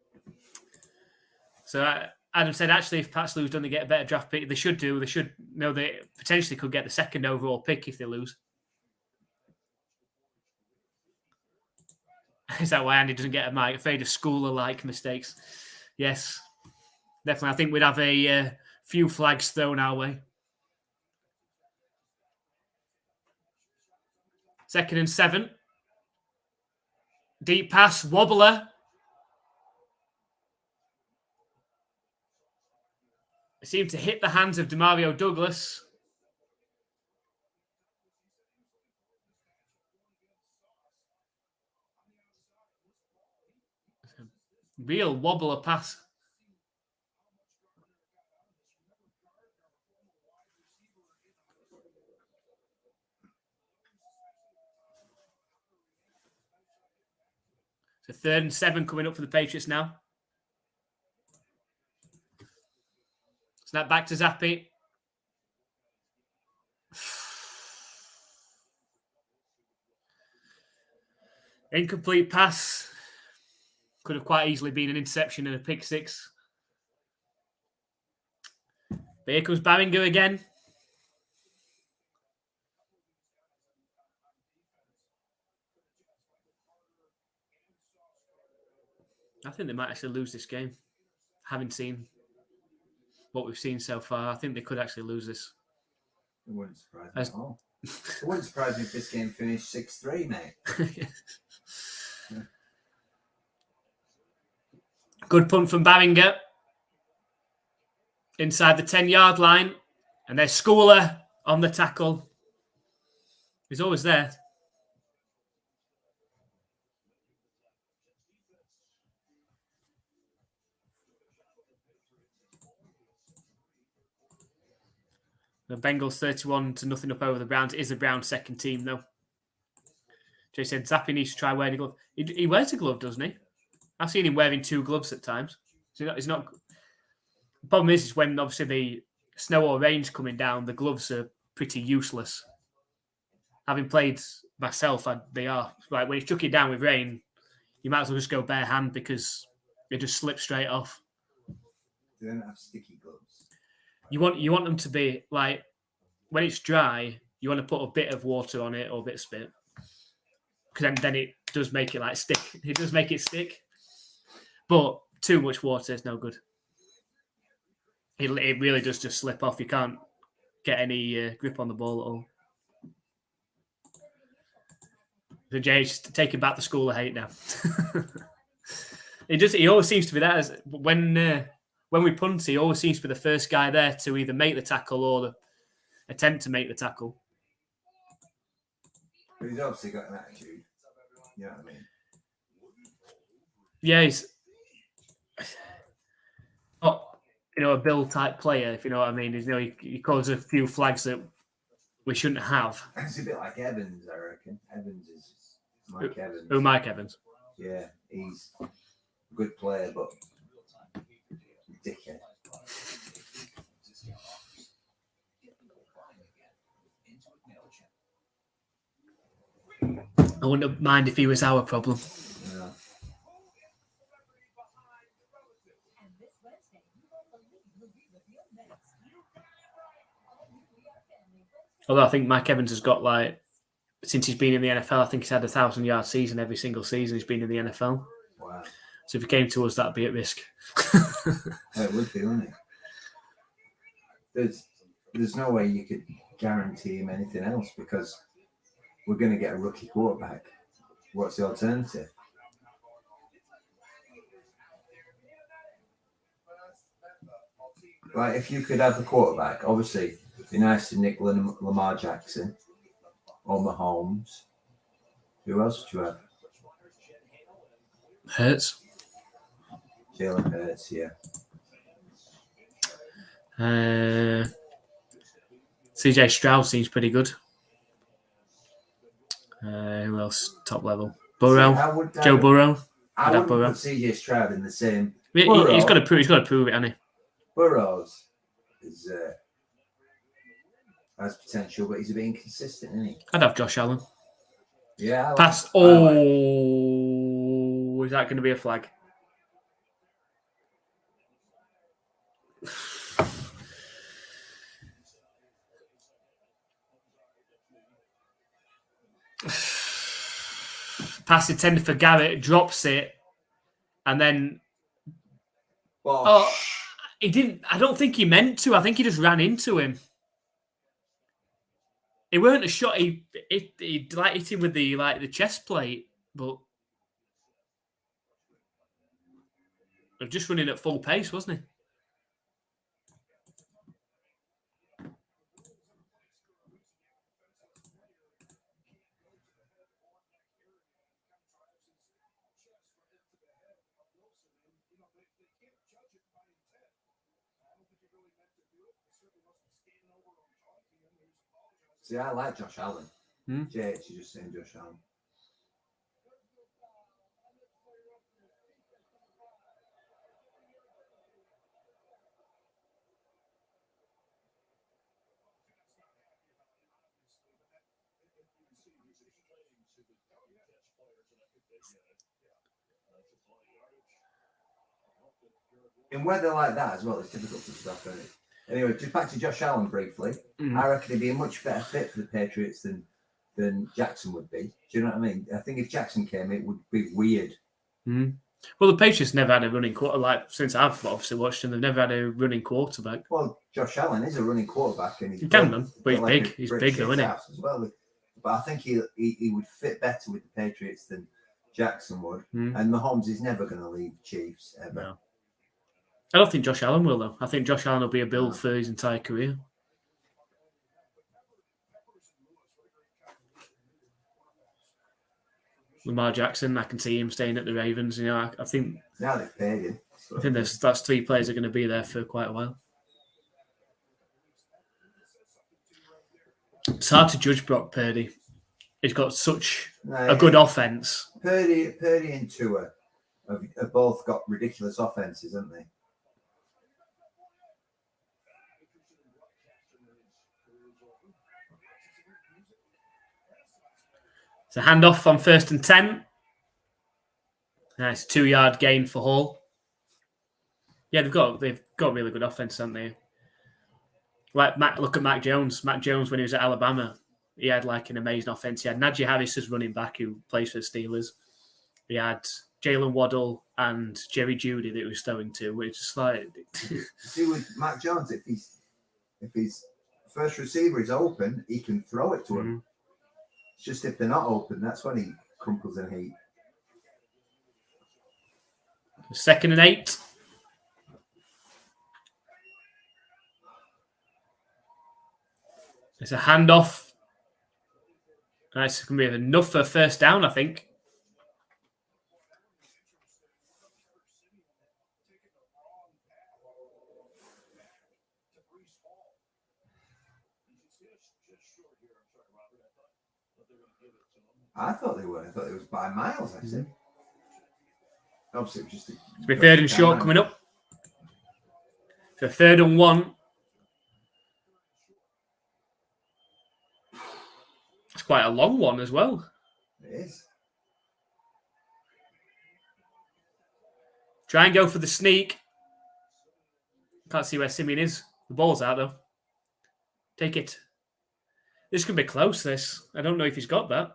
So Adam said, actually, if Pats lose, don't they get a better draft pick? They should do. They potentially could get the second overall pick if they lose. Is that why Andy doesn't get a mic? Afraid of schooler-like mistakes. Yes, definitely. I think we'd have a few flags thrown our way. 2nd and 7. Deep pass, wobbler. It seemed to hit the hands of Demario Douglas. Real wobbler pass. So 3rd and 7 coming up for the Patriots now. Snap back to Zappi. Incomplete pass. Could have quite easily been an interception and a pick six. But here comes Barringer again. I think they might actually lose this game. Having seen what we've seen so far, I think they could actually lose this. It wouldn't surprise me at all. It wouldn't surprise me if this game finished 6-3, mate. Yeah. Good punt from Barringer. Inside the 10-yard line. And there's Schooler on the tackle. He's always there. The Bengals 31-0 up over the Browns. It is the Browns' second team, though. Jay said Zappi needs to try wearing a glove. He wears a glove, doesn't he? I've seen him wearing 2 gloves at times. So he's not. The problem is when obviously the snow or rain's coming down, the gloves are pretty useless. Having played myself, they are. Like when you chuck it down with rain, you might as well just go bare hand because they just slip straight off. They don't have sticky gloves. You want them to be like when it's dry, you want to put a bit of water on it or a bit of spit. Because then it does make it like stick. It does make it stick. But too much water is no good. It really does just slip off. You can't get any grip on the ball at all. So Jay's taking back the school of hate now. He always seems to be that. When we punt, he always seems to be the first guy there to either make the tackle or attempt to make the tackle. But he's obviously got an attitude. You know what I mean? Yeah, he's not, a Bill type player, if you know what I mean. He calls a few flags that we shouldn't have. It's a bit like Evans, I reckon. Evans is Mike Evans. Who, Mike Evans? Yeah, he's a good player, but dickhead. I wouldn't mind if he was our problem. Yeah. Although I think Mike Evans has got since he's been in the NFL, I think he's had a 1,000-yard season every single season he's been in the NFL. Wow. So if he came to us, that'd be at risk. It would be, wouldn't it? There's no way you could guarantee him anything else because we're going to get a rookie quarterback. What's the alternative? Like, if you could have the quarterback, obviously, it'd be nice to nick Lamar Jackson or Mahomes. Who else would you have? Hurts. Jalen Hurts, yeah. CJ Stroud seems pretty good. Who else? Top level. Burrow. Joe Burrow. I wouldn't put CJ Stroud in the same. He's got to prove. He's got to prove it, hasn't he? Burrows is has potential, but he's a bit inconsistent, isn't he? I'd have Josh Allen. Yeah. Pass. Is that going to be a flag? Pass intended for Garrett, drops it, and then. He didn't. I don't think he meant to. I think he just ran into him. It weren't a shot. He like hit him with the chest plate, but just running at full pace, wasn't he? See, I like Josh Allen. JH is just saying Josh Allen. In weather like that as well, it's difficult to stop, isn't it? Anyway, just back to Josh Allen briefly. I reckon he'd be a much better fit for the Patriots than Jackson would be. Do you know what I mean? I think if Jackson came, it would be weird. Well, the Patriots never had a running quarterback. Since I've obviously watched them, they've never had a running quarterback. Well, Josh Allen is a running quarterback, and he can run, but he's big. He's big, though, isn't he? As well. But I think he would fit better with the Patriots than Jackson would. And Mahomes is never going to leave Chiefs ever. No. I don't think Josh Allen will, though. I think Josh Allen will be a Bill for his entire career. Lamar Jackson, I can see him staying at the Ravens. You know, I think now they've paid him. I think that's three players that are going to be there for quite a while. It's hard to judge Brock Purdy. He's got such a good offense. Purdy and Tua have both got ridiculous offenses, haven't they? It's a handoff on 1st and 10. Nice 2-yard gain for Hall. Yeah, they've got really good offense, haven't they? Look at Mac Jones. Mac Jones, when he was at Alabama, he had like an amazing offense. He had Najee Harris as running back who plays for the Steelers. He had Jalen Waddle and Jerry Jeudy that he was throwing to, which is like... See, with Mac Jones, if his first receiver is open, he can throw it to him. It's just if they're not open, that's when he crumples in heat. 2nd and 8. It's a handoff. It's going to be enough for a first down, I think. I thought they were. I thought it was by miles, I said. Obviously, it was just... It's be 3rd and short coming up. So 3rd and 1. It's quite a long one as well. It is. Try and go for the sneak. Can't see where Simeon is. The ball's out, though. Take it. This could be close, this. I don't know if he's got that.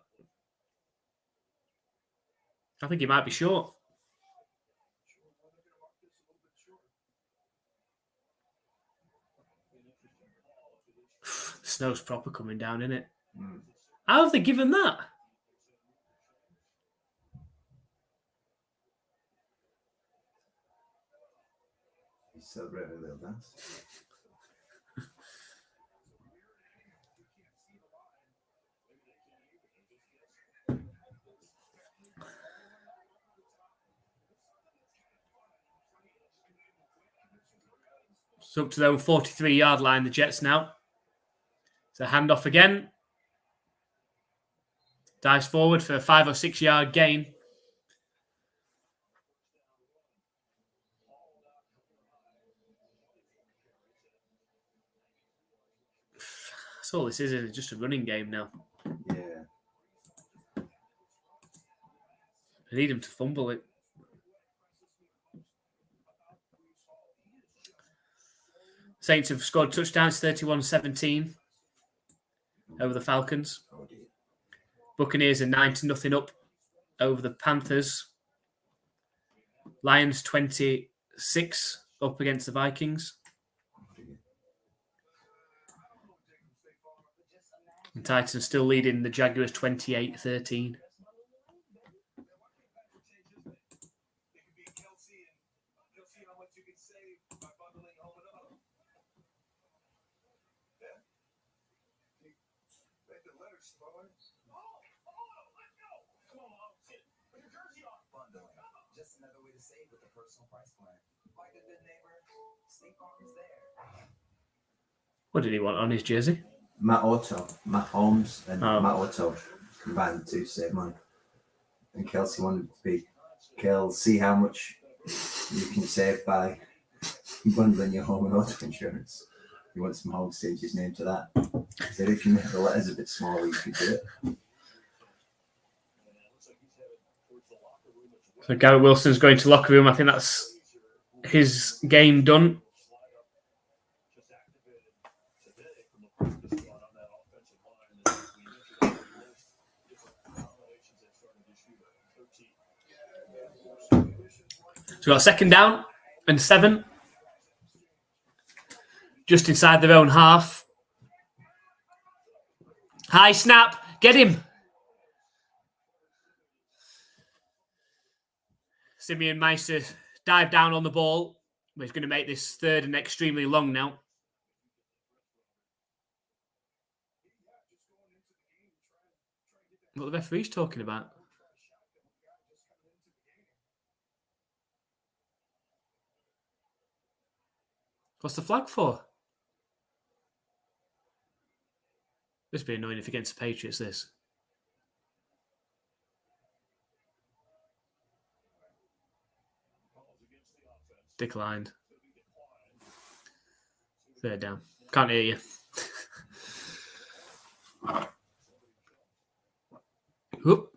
I think he might be short. The snow's proper coming down, isn't it? How have they given that? He's celebrating a little dance. It's up to their own 43-yard line, the Jets now. It's a handoff again. Dives forward for a 5 or 6 yard gain. That's all this is. It's just a running game now. Yeah. I need him to fumble it. Saints have scored touchdowns 31-17 over the Falcons. Oh dear. Buccaneers are 9-0 up over the Panthers. Lions 26 up against the Vikings. Oh dear. And Titans still leading the Jaguars 28-13. Just another way to save with a personal price plan. Like a good neighbor, State Farm is there. What did he want on his jersey? Matt Holmes and Matt Otto combined to save money. And Kelsey wanted to be, see how much you can save by bundling your home and auto insurance. He wants some Holmes to change his name to that. He said if you make the letters a bit smaller, you can do it. So Garrett Wilson's going to locker room. I think that's his game done. So we've got 2nd down and 7. Just inside their own half. High snap. Get him. Simeon Meister dive down on the ball. He's going to make this 3rd and extremely long now. What the referee's talking about? What's the flag for? This would be annoying if against the Patriots, this. Declined. 3rd down. Can't hear you. Whoop.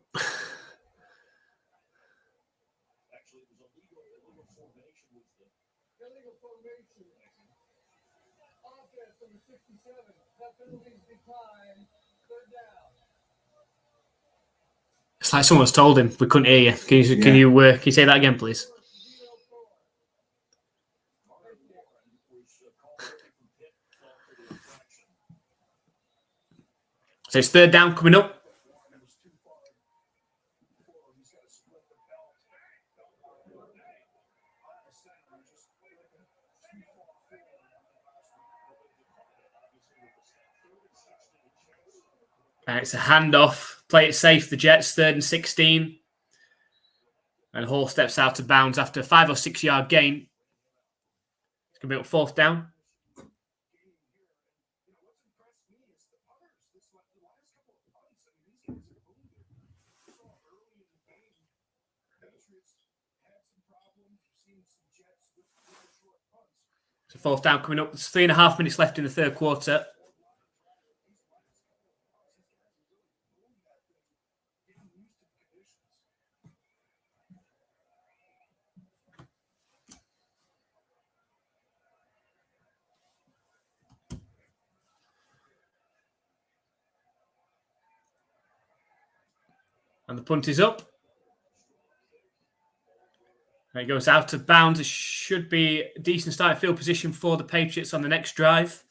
It's like someone's told him we couldn't hear you. Can you say that again, please? So it's 3rd down coming up. It's a handoff. Play it safe. The Jets 3rd and 16. And Hall steps out of bounds after a 5 or 6 yard gain. It's going to be up 4th down. So 4th down coming up. There's 3.5 minutes left in the 3rd quarter. And the punt is up. And it goes out of bounds. It should be a decent starting field position for the Patriots on the next drive.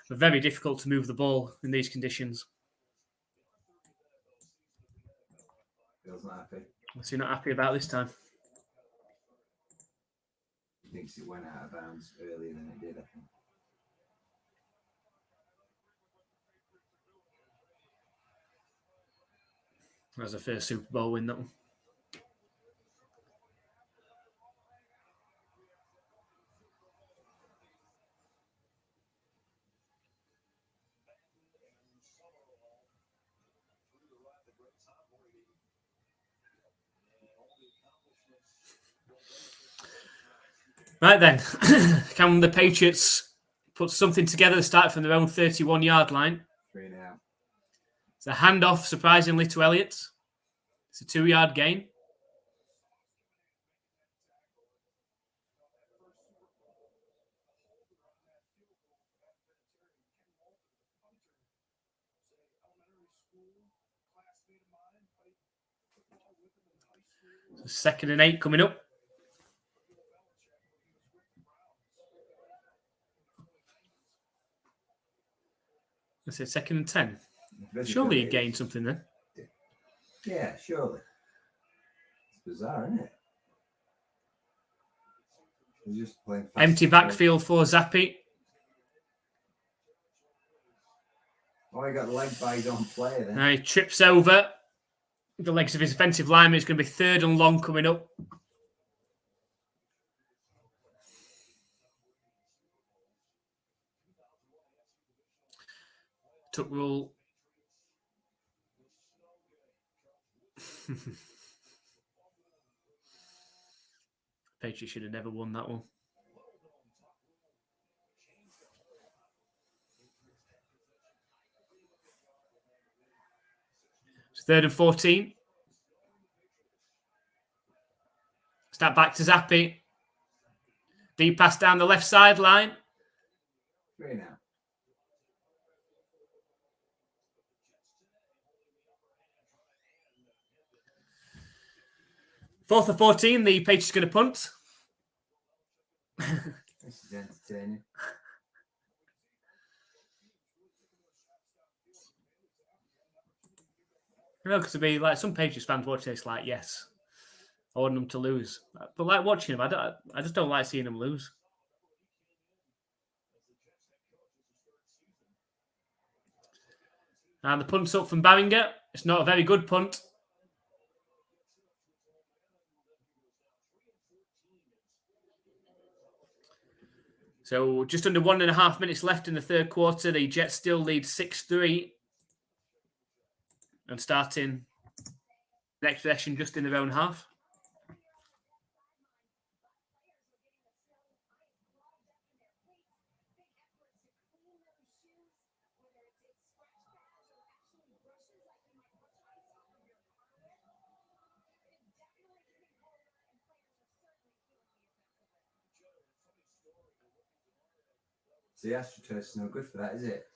But very difficult to move the ball in these conditions. Feels not happy. What's he not happy about this time? He thinks it went out of bounds earlier than it did, I think. That was the first Super Bowl win, that one. Right then, can the Patriots put something together to start from their own 31-yard line? 3 now. It's a handoff, surprisingly, to Elliott. It's a 2-yard gain. So 2nd and 8 coming up. Let's say 2nd and 10. Surely you gained something then. Yeah, surely. It's bizarre, isn't it? He's just playing fast. Empty backfield for Zappi. Oh, he got legged by his own player then. Now he trips over the legs of his offensive lineman. It's going to be 3rd and long coming up. Took rule. Patriots should have never won that one. It's 3rd and 14. Snap back to Zappi. Deep pass down the left sideline. 3 now. Fourth and 14, the Patriots going to punt. This is entertaining. You know, because to be like some Patriots fans watching this, like, yes, I want them to lose. But like watching them, I just don't like seeing them lose. And the punt's up from Barringer. It's not a very good punt. So just under 1.5 minutes left in the 3rd quarter. The Jets still lead 6-3. And starting next possession just in their own half. So the AstroTurf's no good for that, is it?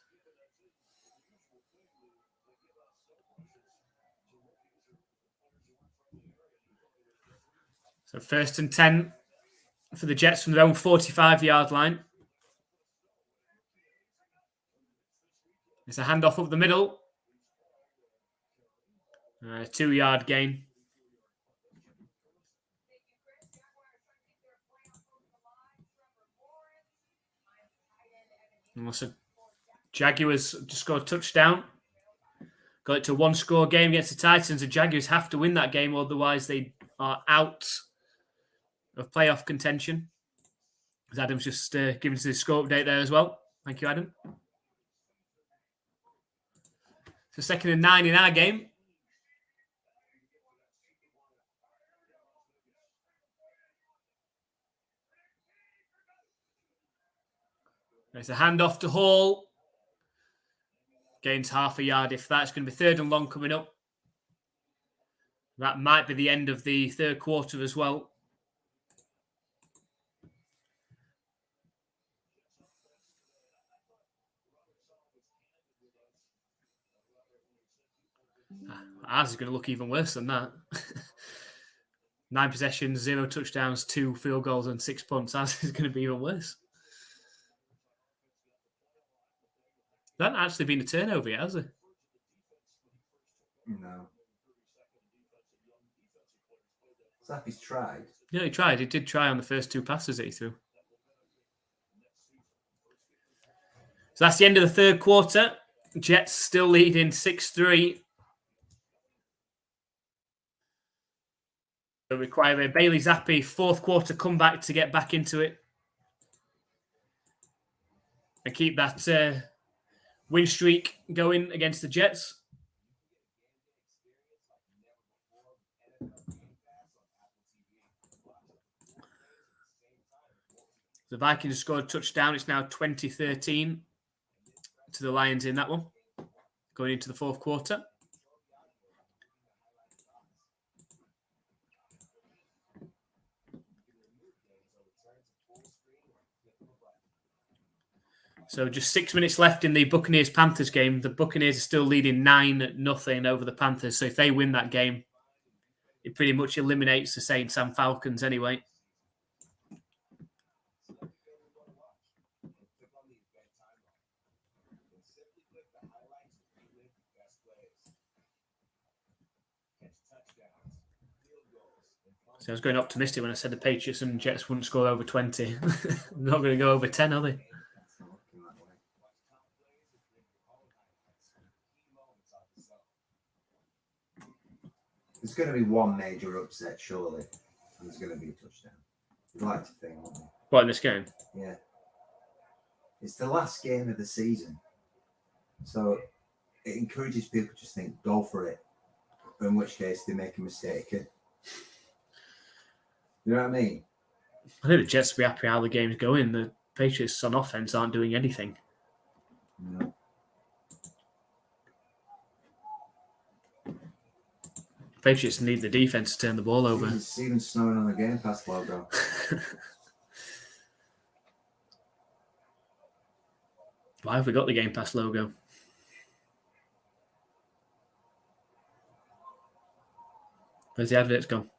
So 1st and 10 for the Jets from their own 45-yard line. It's a handoff up the middle. 2-yard gain. And also, Jaguars just scored a touchdown. Got it to a 1-score game against the Titans. The Jaguars have to win that game, otherwise they are out of playoff contention. As Adam's just giving us the score update there as well. Thank you, Adam. So 2nd and 9 in our game. There's a handoff to Hall. Gains half a yard if that's going to be 3rd and long coming up. That might be the end of the 3rd quarter as well. Ours is going to look even worse than that. 9 possessions, 0 touchdowns, 2 field goals and 6 punts. Ours is going to be even worse. That hasn't actually been a turnover yet, has it? No. Zappi's tried. Yeah, he tried. He did try on the first 2 passes that he threw. So that's the end of the 3rd quarter. Jets still leading 6-3. They'll require a Bailey Zappi 4th quarter comeback to get back into it. And keep that win streak going against the Jets. The Vikings scored a touchdown. It's now 20-13 to the Lions in that one, going into the fourth quarter. So just 6 minutes left in the Buccaneers-Panthers game. The Buccaneers are still leading 9-0 over the Panthers. So if they win that game, it pretty much eliminates the Saints and Falcons anyway. So I was going optimistic when I said the Patriots and Jets wouldn't score over 20. They're not going to go over 10, are they? It's not looking that way. There's going to be one major upset, surely. And there's going to be a touchdown. You'd like to think, wouldn't you? What, in this game? Yeah. It's the last game of the season. So it encourages people to just think, go for it. In which case they make a mistake. You know what I mean? I think the Jets will be happy how the game's going. The Patriots on offense aren't doing anything. No. Patriots need the defense to turn the ball over. It's even snowing on the Game Pass logo. Why have we got the Game Pass logo? Where's the adverts gone?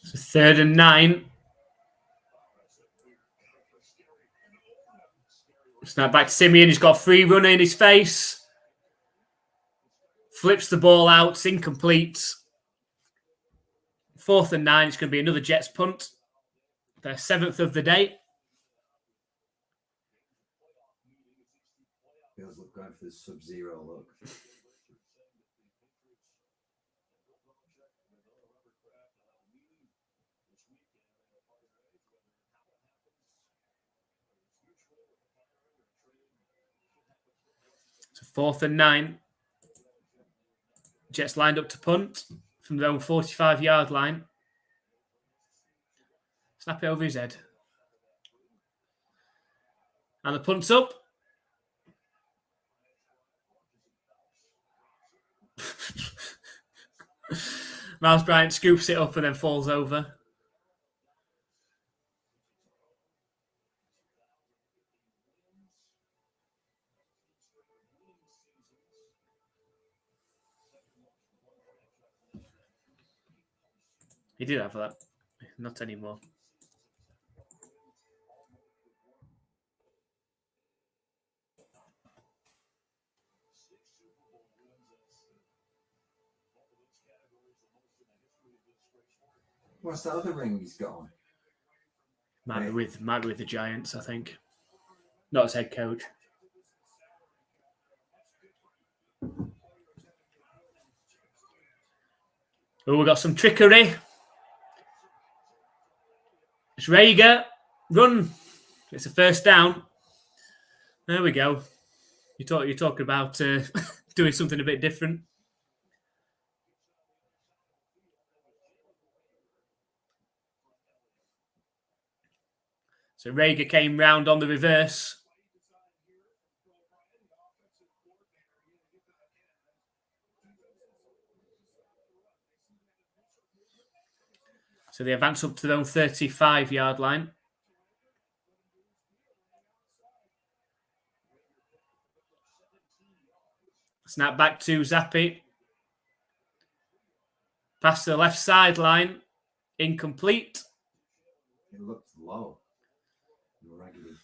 So 3rd and 9. Snap back to Simeon. He's got a free runner in his face. Flips the ball out. It's incomplete. 4th and 9. It's going to be another Jets punt. Their 7th of the day. Feels like going for the Sub-Zero look. So 4th and 9. Jets lined up to punt from their own 45-yard line. Snap it over his head. And the punt's up. Miles Bryant scoops it up and then falls over. He did have that. Not anymore. What's that other ring he's got on? Might be with the Giants, I think. Not as head coach. Oh, we got some trickery. It's Rager. Run. It's a first down. There we go. You're talking about doing something a bit different. So Rager came round on the reverse. So they advance up to their own 35-yard line. Snap back to Zappi. Pass to the left sideline. Incomplete. It looked low. Raggedy.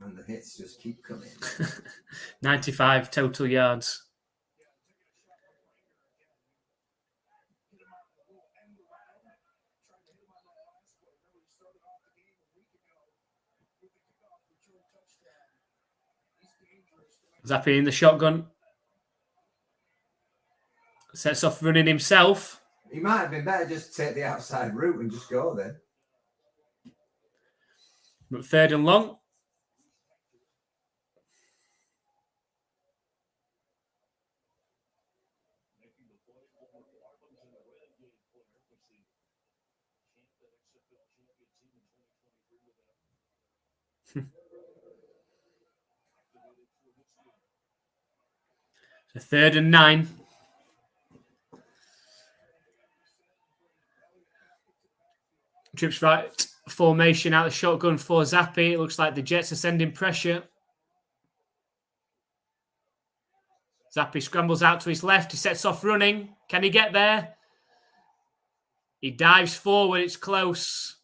And the hits just keep coming. 95 total yards. Zappi in the shotgun. Sets off running himself. He might have been better just to take the outside route and just go then. But 3rd and long. So 3rd and 9. Trips right formation out of the shotgun for Zappi. It looks like the Jets are sending pressure. Zappi scrambles out to his left. He sets off running. Can he get there? He dives forward. It's close.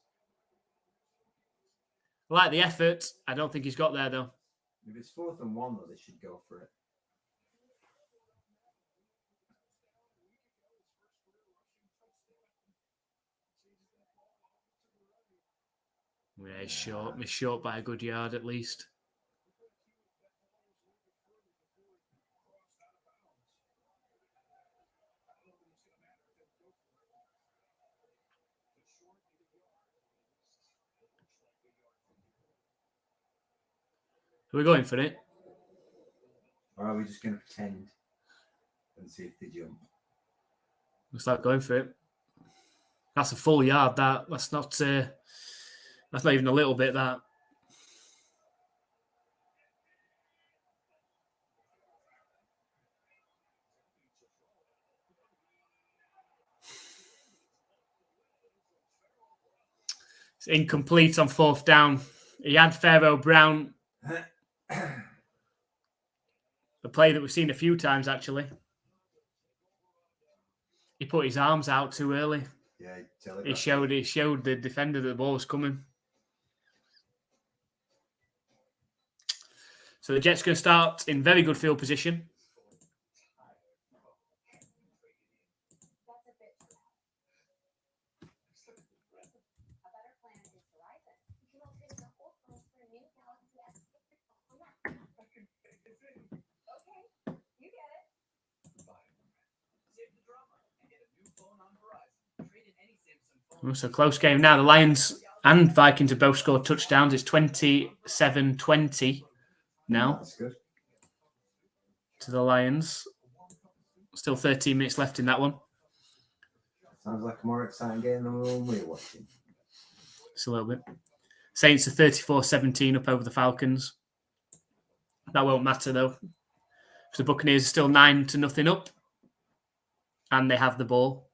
I like the effort. I don't think he's got there, though. If it's 4th and 1, though, they should go for it. Yeah, he's short. He's short by a good yard, at least. Are we going for it? Or are we just going to pretend and see if they jump? Looks like going for it. That's a full yard. That's not even a little bit. That. It's incomplete on 4th down. He had Pharaoh Brown. A play that we've seen a few times, actually. He put his arms out too early. Yeah, He showed the defender that the ball was coming. So the Jets going to start in very good field position. It's a close game now. The Lions and Vikings have both scored touchdowns. It's 27-20 now. That's good. To the Lions. Still 13 minutes left in that one. Sounds like a more exciting game than the one we're watching. Just a little bit. Saints are 34-17 up over the Falcons. That won't matter, though. The Buccaneers are still 9-0 up. And they have the ball.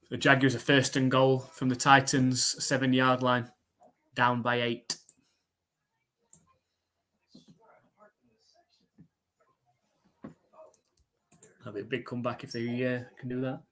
The Jaguars are 1st and goal from the Titans' 7-yard line. Down by 8. That'll be a big comeback if they can do that.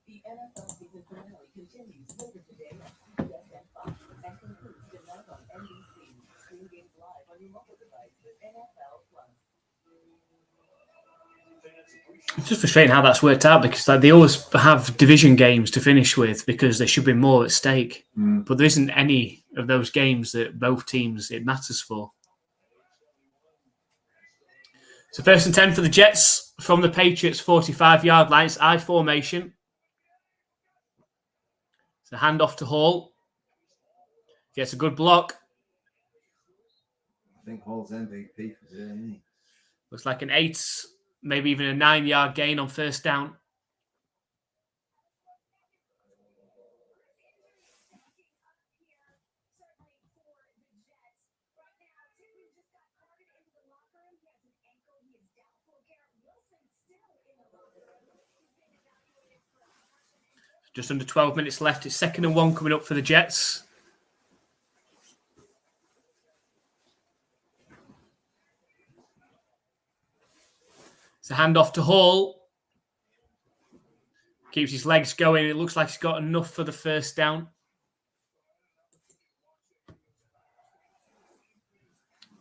The NFL season finale continues later today on CBS and Fox and concludes tonight on NBC. Stream games live on your mobile device with NFL Plus. It's just frustrating how that's worked out because they always have division games to finish with because there should be more at stake. But there isn't any of those games that both teams it matters for. So 1st and 10 for the Jets from the Patriots 45-yard line. It's I formation. It's a handoff to Hall. Gets a good block. I think Hall's MVP for today, isn't he? Looks like an 8, maybe even a 9-yard gain on first down. Just under 12 minutes left. It's 2nd and 1 coming up for the Jets. It's a handoff to Hall. Keeps his legs going. It looks like he's got enough for the first down.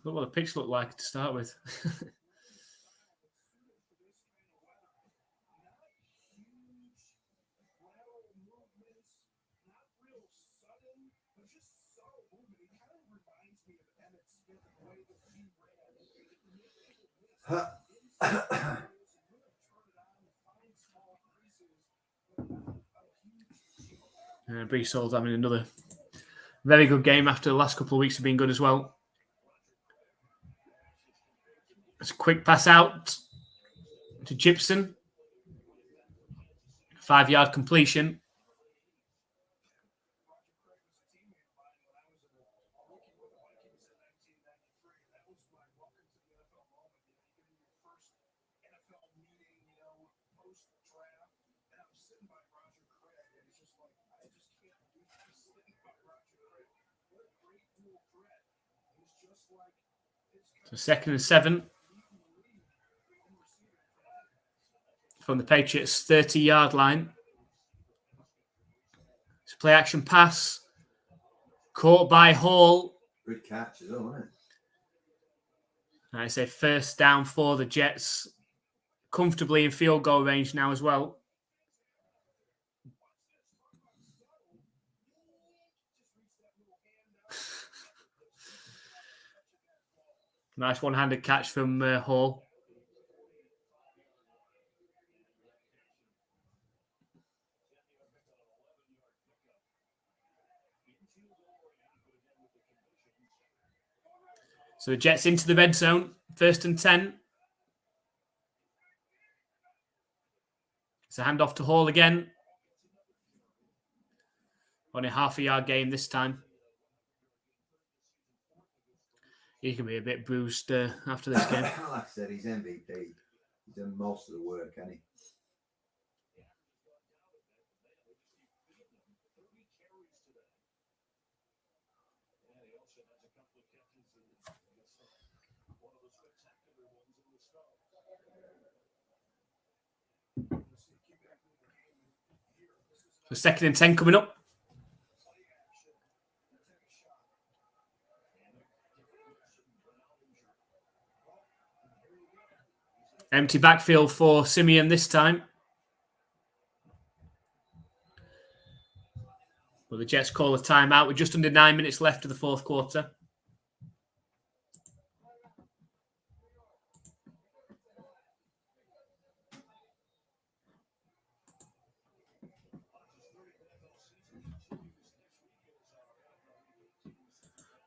Look what the pitch looked like to start with. Brees Hall's having another very good game after the last couple of weeks have been good as well. It's a quick pass out to Gibson. 5-yard completion. So 2nd and 7 from the Patriots 30-yard line. It's a play action pass. Caught by Hall. Good catch as well, isn't it? I say first down for the Jets. Comfortably in field goal range now as well. Nice one-handed catch from Hall. So the Jets into the red zone. 1st and 10. It's a handoff to Hall again. Only half a yard gain this time. He can be a bit bruised after this game. Like I said, he's MVP. He's done most of the work, hasn't he? So 2nd and 10 coming up. Empty backfield for Simeon this time. Well, the Jets call a timeout with just under 9 minutes left of the fourth quarter.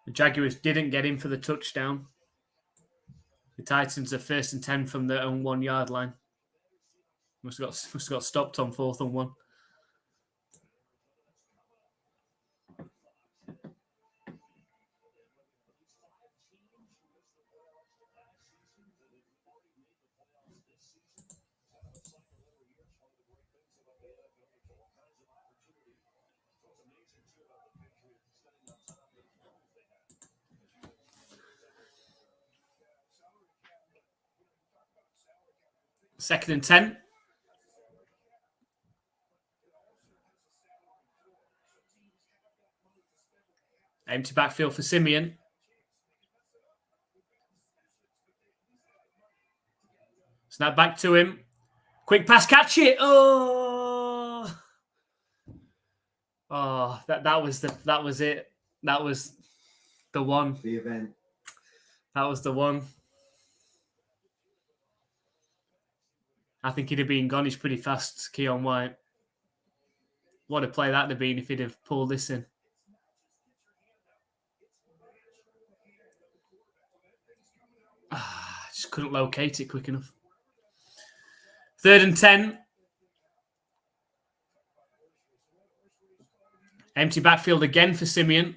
The Jaguars didn't get in for the touchdown. The Titans are 1st and 10 from their own 1 yard line. Must have got stopped on 4th and 1. Second and 10. Empty backfield for Simeon. Snap back to him. Quick pass, catch it. Oh, that was it. That was the one. The event. That was the one. I think he'd have been gone. He's pretty fast, Keon White. What a play that'd have been if he'd have pulled this in. Just couldn't locate it quick enough. 3rd and 10. Empty backfield again for Simeon.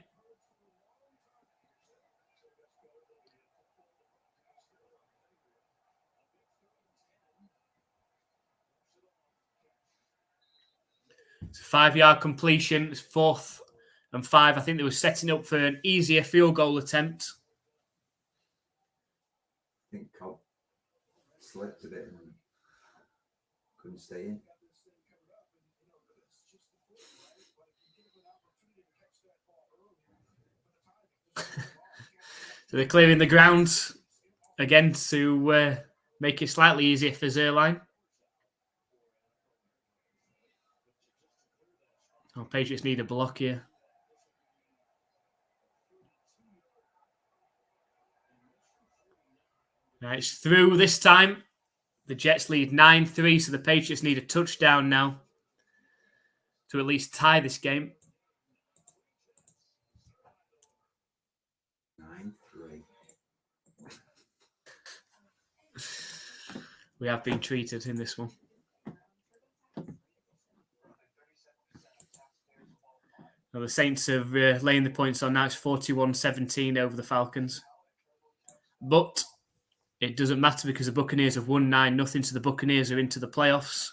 It's a 5-yard completion. It's 4th and 5. I think they were setting up for an easier field goal attempt. I think Cobb slipped a bit and couldn't stay in. So they're clearing the ground again to make it slightly easier for Zerline. Oh, Patriots need a block here. Right, it's through this time. The Jets lead 9-3, so the Patriots need a touchdown now to at least tie this game. 9-3. We have been treated in this one. Now the Saints are laying the points on now. It's 41-17 over the Falcons. But it doesn't matter because the Buccaneers have won 9-0, so the Buccaneers are into the playoffs.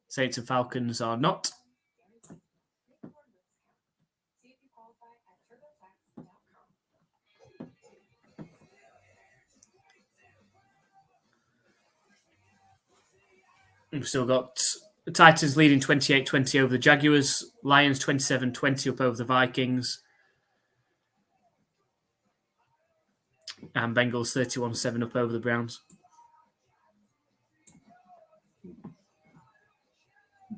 Saints and Falcons are not. We've still got the Titans leading 28-20 over the Jaguars. Lions 27-20 up over the Vikings. And Bengals 31-7 up over the Browns.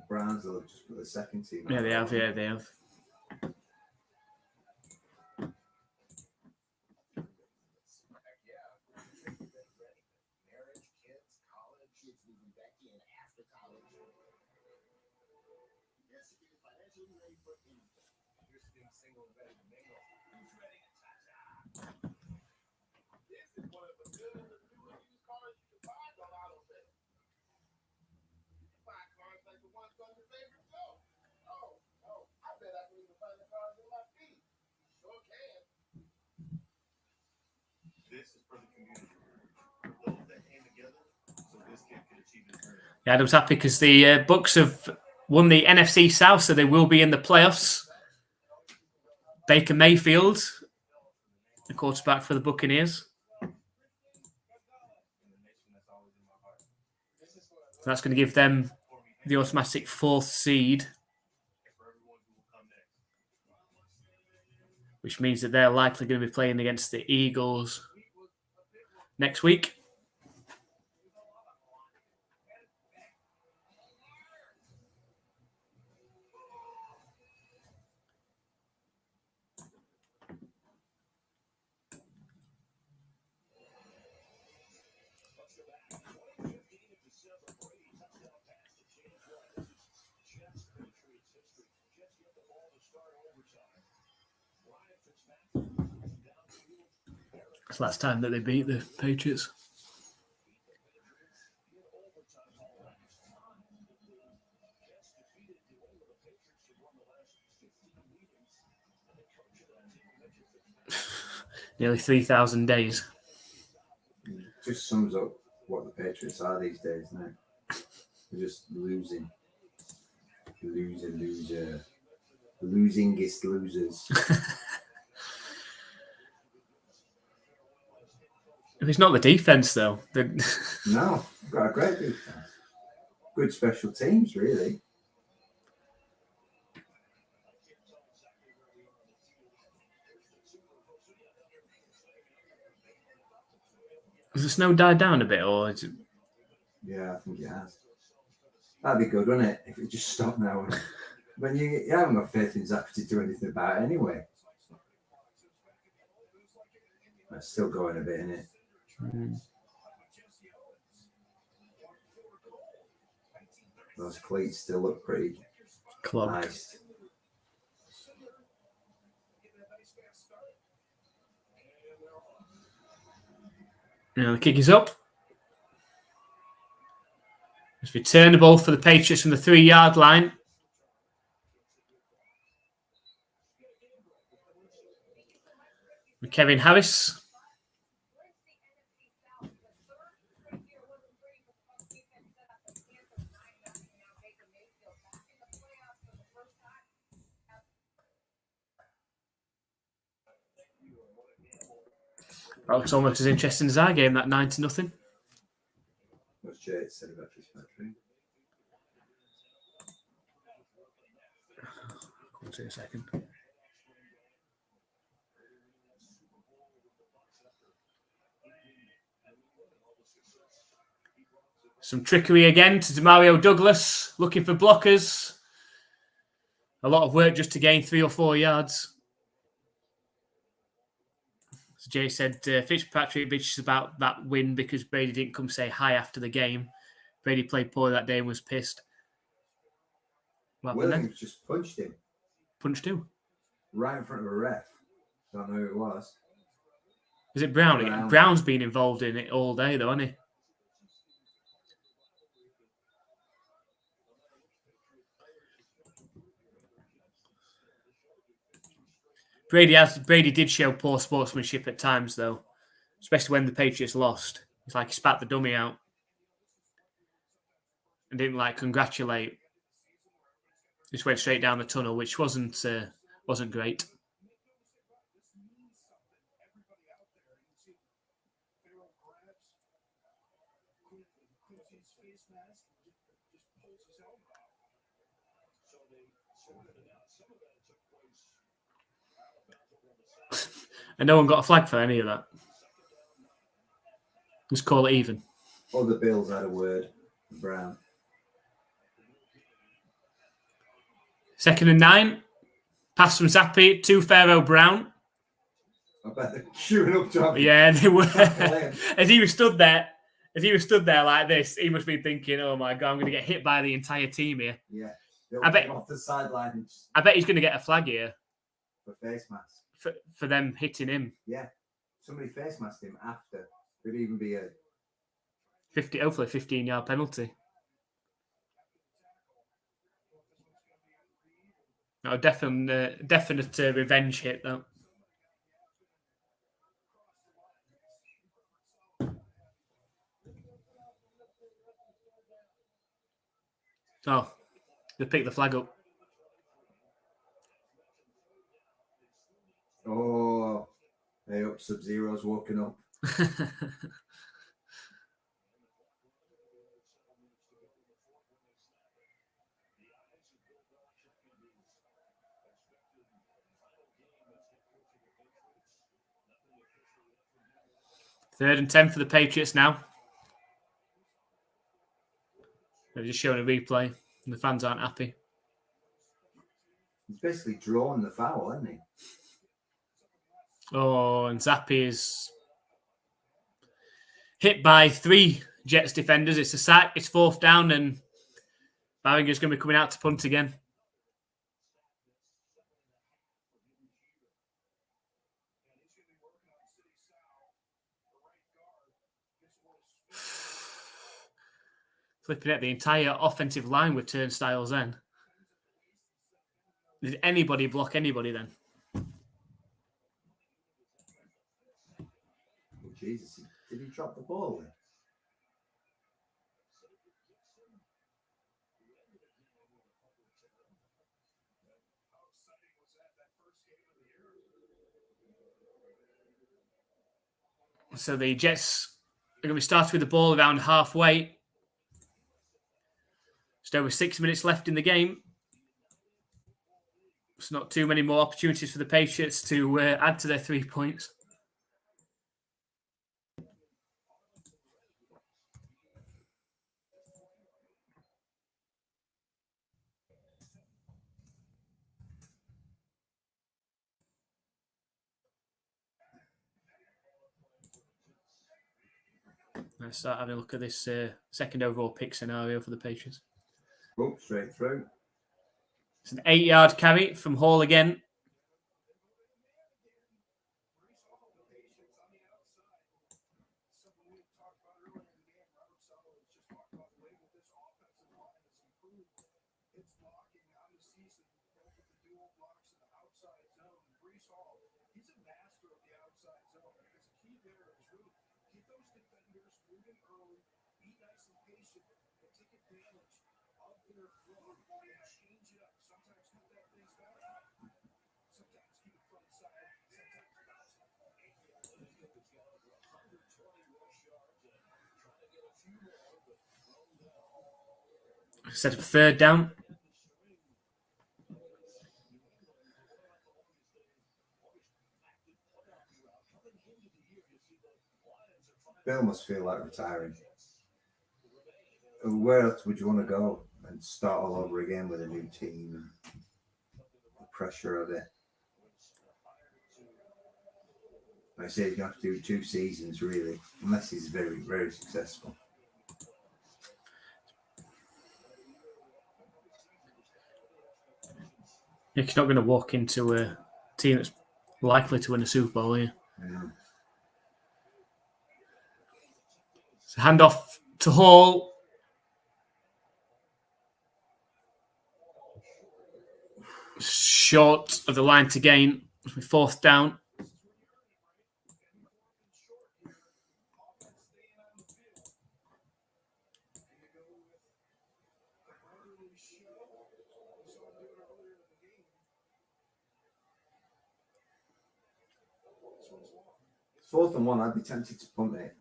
Browns will just put the second team out. Yeah, they have. Yeah, they have. Yeah, Adam's happy because the Bucks have won the NFC South, so they will be in the playoffs. Baker Mayfield, the quarterback for the Buccaneers. So that's going to give them the automatic 4th seed, which means that they're likely going to be playing against the Eagles next week. It's the last time that they beat the Patriots. Nearly 3,000 days. Just sums up what the Patriots are these days now. They're just losing. Loser. Losingest losers. It's not the defense, though. No, got a great defense. Good special teams, really. Has the snow died down a bit, or is it... Yeah, I think it has. That'd be good, wouldn't it? If it just stopped now. When you haven't got faith in Zappi to do anything about it anyway. That's still going a bit, isn't it? Those cleats still look pretty Clogged. nice. Now the kick is up. It's returnable for the Patriots from the 3-yard line. With Kevin Harris. That looks almost as interesting as our game, that 9-0. What's Jay said about Fitzpatrick? Hold on a second. Some trickery again to Demario Douglas, looking for blockers. A lot of work just to gain 3 or 4 yards. As Jay said, Fitzpatrick bitches about that win because Brady didn't come say hi after the game. Brady played poorly that day and was pissed. What happened then? Williams just punched him Punched who? right in front of a ref. Don't know who it was. Is it Brown? Brown. Brown's been involved in it all day, though, hasn't he? Brady did show poor sportsmanship at times, though, especially when the Patriots lost. It's like he spat the dummy out and didn't congratulate. Just went straight down the tunnel, which wasn't great. And no one got a flag for any of that. Just call it even. All the Bills had a word. Brown. 2nd and 9. Pass from Zappi to Pharaoh Brown. I bet they're queuing up to have Yeah, they were. him. As he was stood there like this, he must be thinking, "Oh my God, I'm going to get hit by the entire team here." Yeah. They'll I bet- come off the sideline and just I bet he's going to get a flag here for face mask. for them hitting him. Yeah. Somebody face masked him after. There'd even be a 15-yard penalty. No, definite revenge hit though. Oh, they picked the flag up. oh, hey up Sub-Zero's walking up. Third and 10 for the Patriots now. They're just showing a replay, and the fans aren't happy. He's basically drawn the foul, hasn't he? Oh, and Zappi is hit by 3 Jets defenders. It's a sack. It's 4th down, and Barringer's going to be coming out to punt again. Flipping at the entire offensive line with turnstiles then. Did anybody block anybody then? Oh, Jesus. Did he drop the ball then? So the Jets are going to be starting with the ball around halfway. Just over 6 minutes left in the game. It's not too many more opportunities for the Patriots to add to their 3 points. Let's start having a look at this second overall pick scenario for the Patriots. Oh, straight through. It's an 8-yard carry from Hall again. Set up a third down. Bill must feel like retiring. Where else would you want to go and start all over again with a new team? The pressure of it. Like I say, you have to do 2 seasons really, unless he's very, very successful. You're not going to walk into a team that's likely to win a Super Bowl, are you? Yeah. So handoff to Hall. Short of the line to gain. Fourth down. Fourth and 1, I'd be tempted to punt it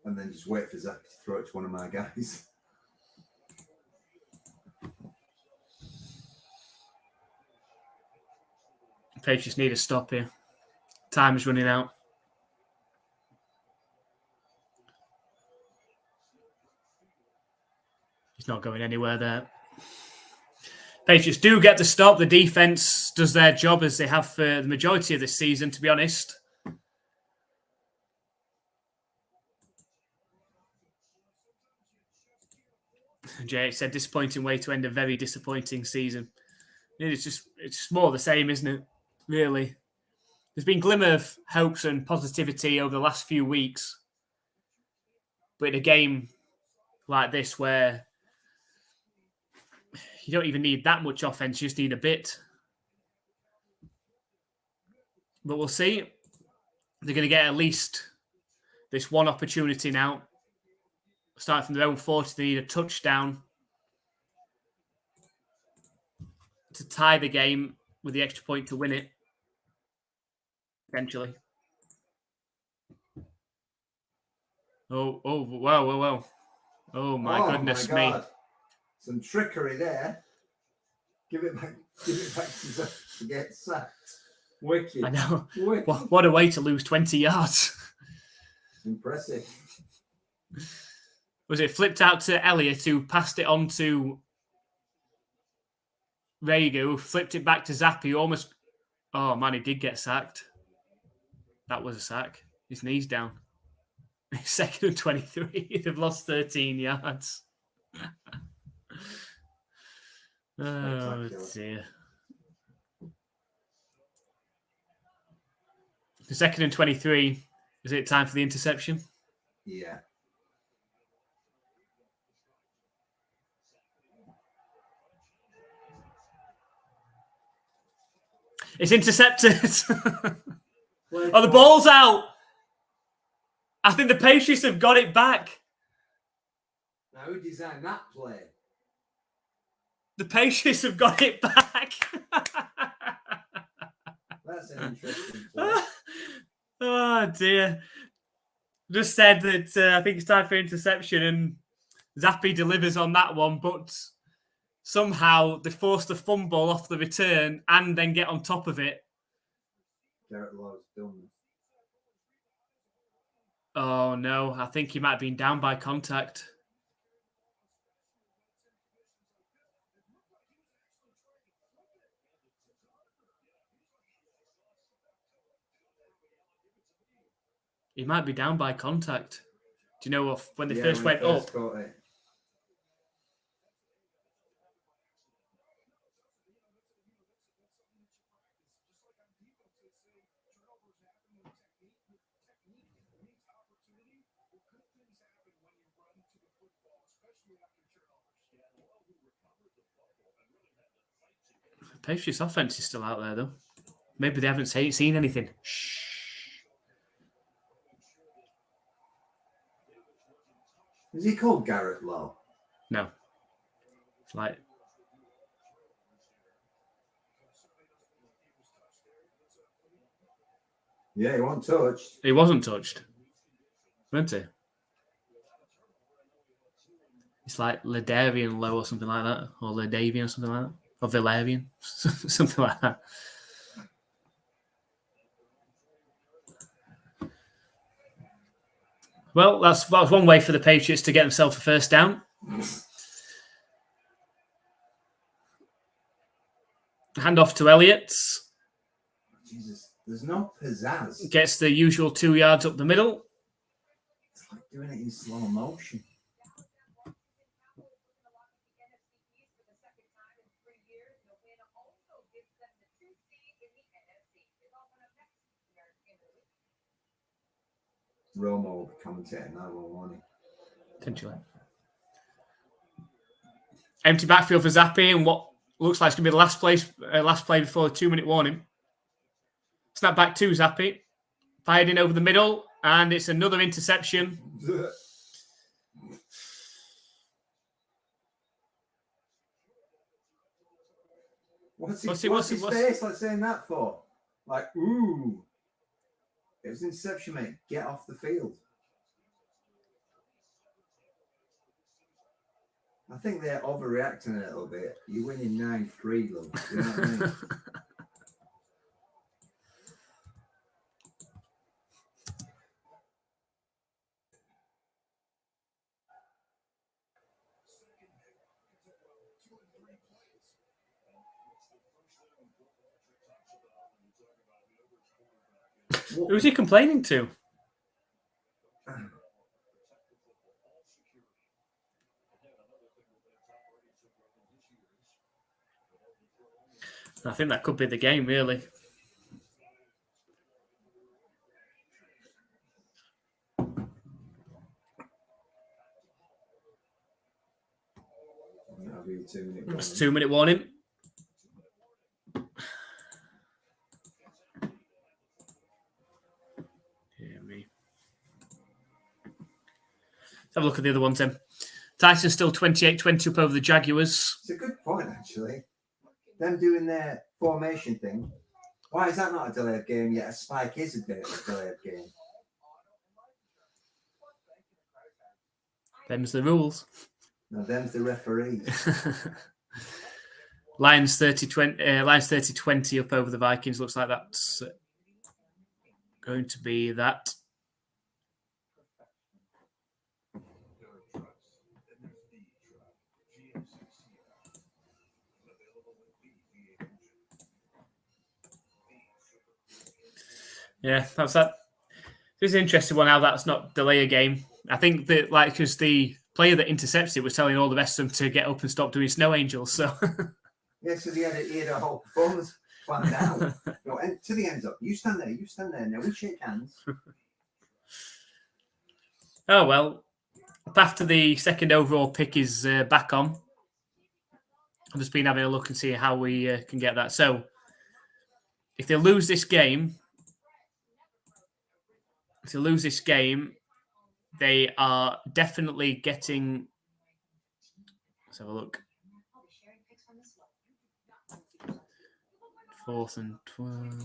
and then just wait for Zach to throw it to one of my guys. Patriots need a stop here. Time is running out. He's not going anywhere there. Patriots do get the stop. The defense does their job as they have for the majority of this season, to be honest. Jay said, disappointing way to end a very disappointing season. It's just more of the same, isn't it? Really. There's been glimmer of hopes and positivity over the last few weeks. But in a game like this where you don't even need that much offense, you just need a bit. But we'll see. They're going to get at least this one opportunity now. Starting from their own 40, they need a touchdown to tie the game with the extra point to win it. Potentially. Oh, wow. Oh, my goodness me. Some trickery there. Give it back to Zach to get sacked. Wicked. I know. Wicked. What a way to lose 20 yards. Impressive. Was it flipped out to Elliott, who passed it on to Rager, who flipped it back to Zappi, who almost... Oh, man, he did get sacked. That was a sack. His knee's down. 2nd and 23. They've lost 13 yards. Oh, dear. The 2nd and 23. Is it time for the interception? Yeah. It's intercepted. Oh, the ball's out. I think the Patriots have got it back. Now, who designed that play? The Patriots have got it back. That's an interesting play. Oh, dear. Just said that I think it's time for interception, and Zappi delivers on that one, but somehow they forced the fumble off the return and then get on top of it. Garrett Law's done. Oh, no. I think he might have been down by contact. He might be down by contact. Do you know when they Yeah, first when went he first up? got it. Patriots offense is still out there though. Maybe they haven't seen anything. Shh. Is he called Garrett Lowe? No. It's like Yeah, he wasn't touched. he wasn't touched. Wasn't he? It's like Ladarian Lowe or something like that. Or Ladavian or something like that. Or Valerian. Something like that. Well, that was one way for the Patriots to get themselves a first down. Hand off to Elliott. Jesus, there's no pizzazz. Gets the usual 2 yards up the middle. It's like doing it in slow motion. Romo commentating that one, wasn't he? Potentially. Empty backfield for Zappi, and what looks like it's going to be the last play before the 2-minute warning. Snap back to Zappi. Fired in over the middle, and it's another interception. What's his face like saying that for? Like, ooh. It was interception, mate. Get off the field. I think they're overreacting a little bit. You're winning 9-3, though. You know what I mean? Who's he complaining to? I think that could be the game, really. That'll be a 2-minute warning. It's a 2-minute warning. Dear me. Let's have a look at the other ones then. Titans still 28-20 up over the Jaguars. It's a good point, actually. Them doing their formation thing. Why is that not a delay of game, yet a spike is a delay of game? Them's the rules. No, them's the referees. Lions 30-20 up over the Vikings. Looks like that's going to be that. Yeah, that's that. It's an interesting one how that's not delay a game. I think that because the player that intercepts it was telling all the rest of them to get up and stop doing snow angels. So yeah, so he had a whole performance planned out. To the end zone. You stand there. Now we shake hands. Oh well. After the second overall pick is back on, I've just been having a look and see how we can get that. So if they lose this game, they are definitely getting. Let's have a look. 4th and 12.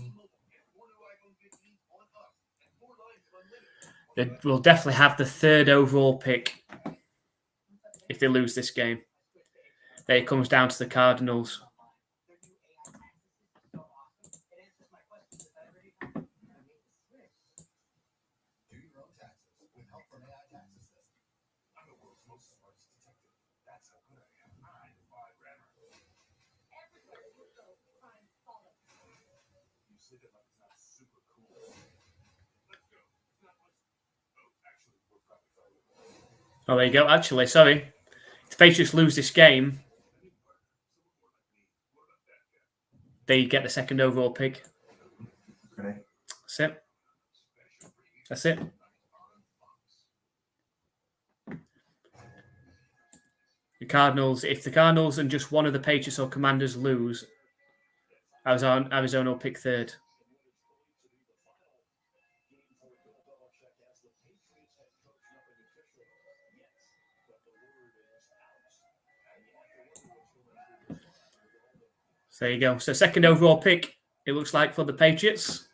They will definitely have the 3rd overall pick if they lose this game. Then it comes down to the Cardinals. Oh, there you go. Actually, sorry. If the Patriots lose this game, they get the second overall pick. Okay. That's it. That's it. The Cardinals, if the Cardinals and just one of the Patriots or Commanders lose, Arizona will pick third. So there you go. So second overall pick, it looks like, for the Patriots.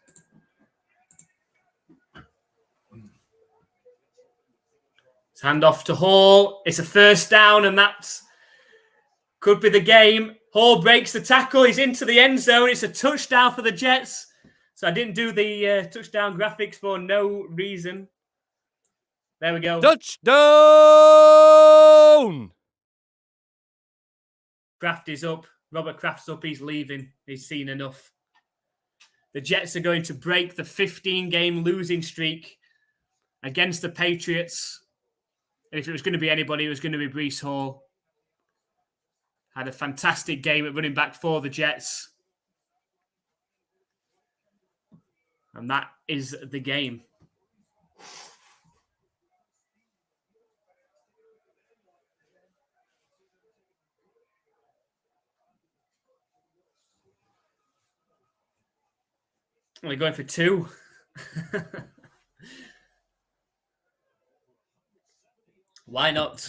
It's handoff to Hall. It's a first down, and that could be the game. Hall breaks the tackle. He's into the end zone. It's a touchdown for the Jets. So I didn't do the touchdown graphics for no reason. There we go. Touchdown! Kraft is up. Robert Kraft's up. He's leaving. He's seen enough. The Jets are going to break the 15-game losing streak against the Patriots. And if it was going to be anybody, it was going to be Breece Hall. Had a fantastic game at running back for the Jets. And that is the game. We're going for 2. Why not?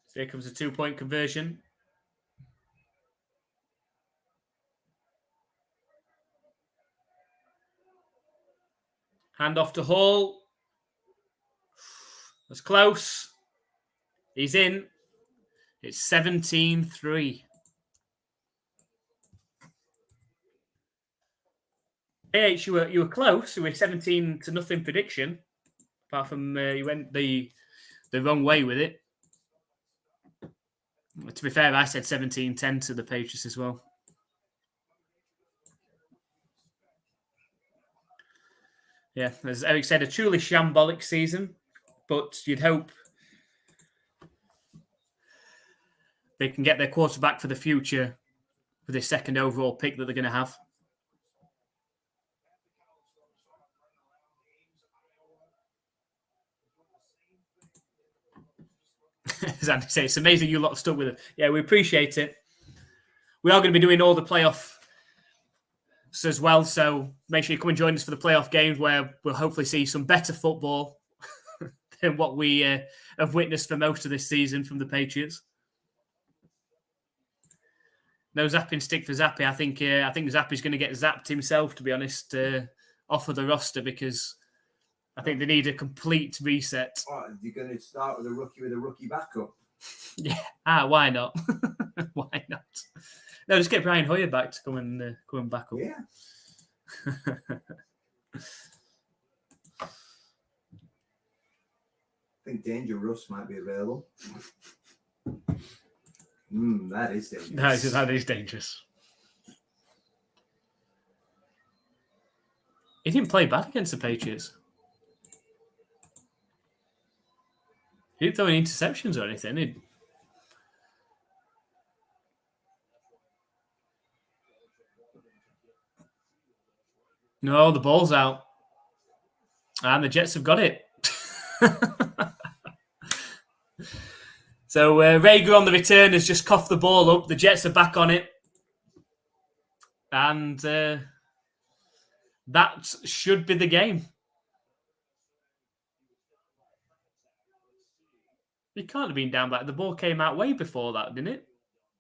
So here comes a 2-point conversion. Hand off to Hall. That's close. He's in. It's 17-3. AH, you were close. You were 17-0 prediction. Apart from you went the wrong way with it. To be fair, I said 17-10 to the Patriots as well. Yeah, as Eric said, a truly shambolic season, but you'd hope they can get their quarterback for the future with this second overall pick that they're going to have. As Andy said, it's amazing you lot stuck with it. Yeah, we appreciate it. We are going to be doing all the playoffs as well, so make sure you come and join us for the playoff games where we'll hopefully see some better football than what we have witnessed for most of this season from the Patriots. No zapping stick for Zappy. I think Zappy's going to get zapped himself, to be honest, off of the roster because I think they need a complete reset. Oh, you're going to start with a rookie backup? Yeah. Why not? Why not? No, just get Brian Hoyer back to come and back up. Yeah. I think Danger Russ might be available. That is dangerous. That is dangerous. He didn't play bad against the Patriots. He didn't throw any interceptions or anything. No, the ball's out. And the Jets have got it. So Rager on the return has just coughed the ball up. The Jets are back on it. And that should be the game. He can't have been down by... The ball came out way before that, didn't it?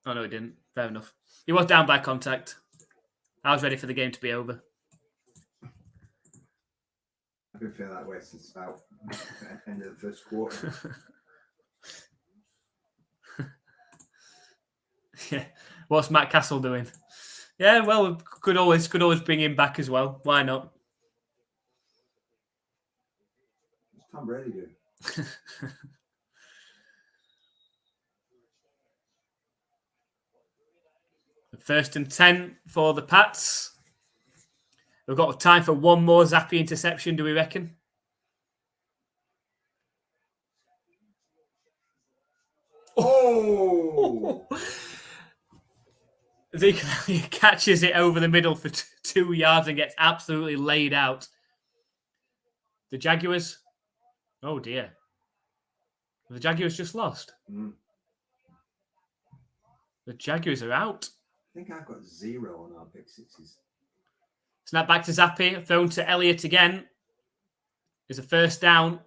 Oh, no, it didn't. Fair enough. He was down by contact. I was ready for the game to be over. I've been feeling that way since about the end of the first quarter. Yeah. What's Matt Castle doing? Yeah, well, could always bring him back as well. Why not? What's Tom Brady do? First and 10 for the Pats. We've got time for one more Zappy interception, do we reckon? Oh! He catches it over the middle for 2 yards and gets absolutely laid out. The Jaguars. Oh dear. The Jaguars just lost. Mm. The Jaguars are out. I think I've got 0 on our pick sixes. Snap back to Zappy. Thrown to Elliott again. There's a first down.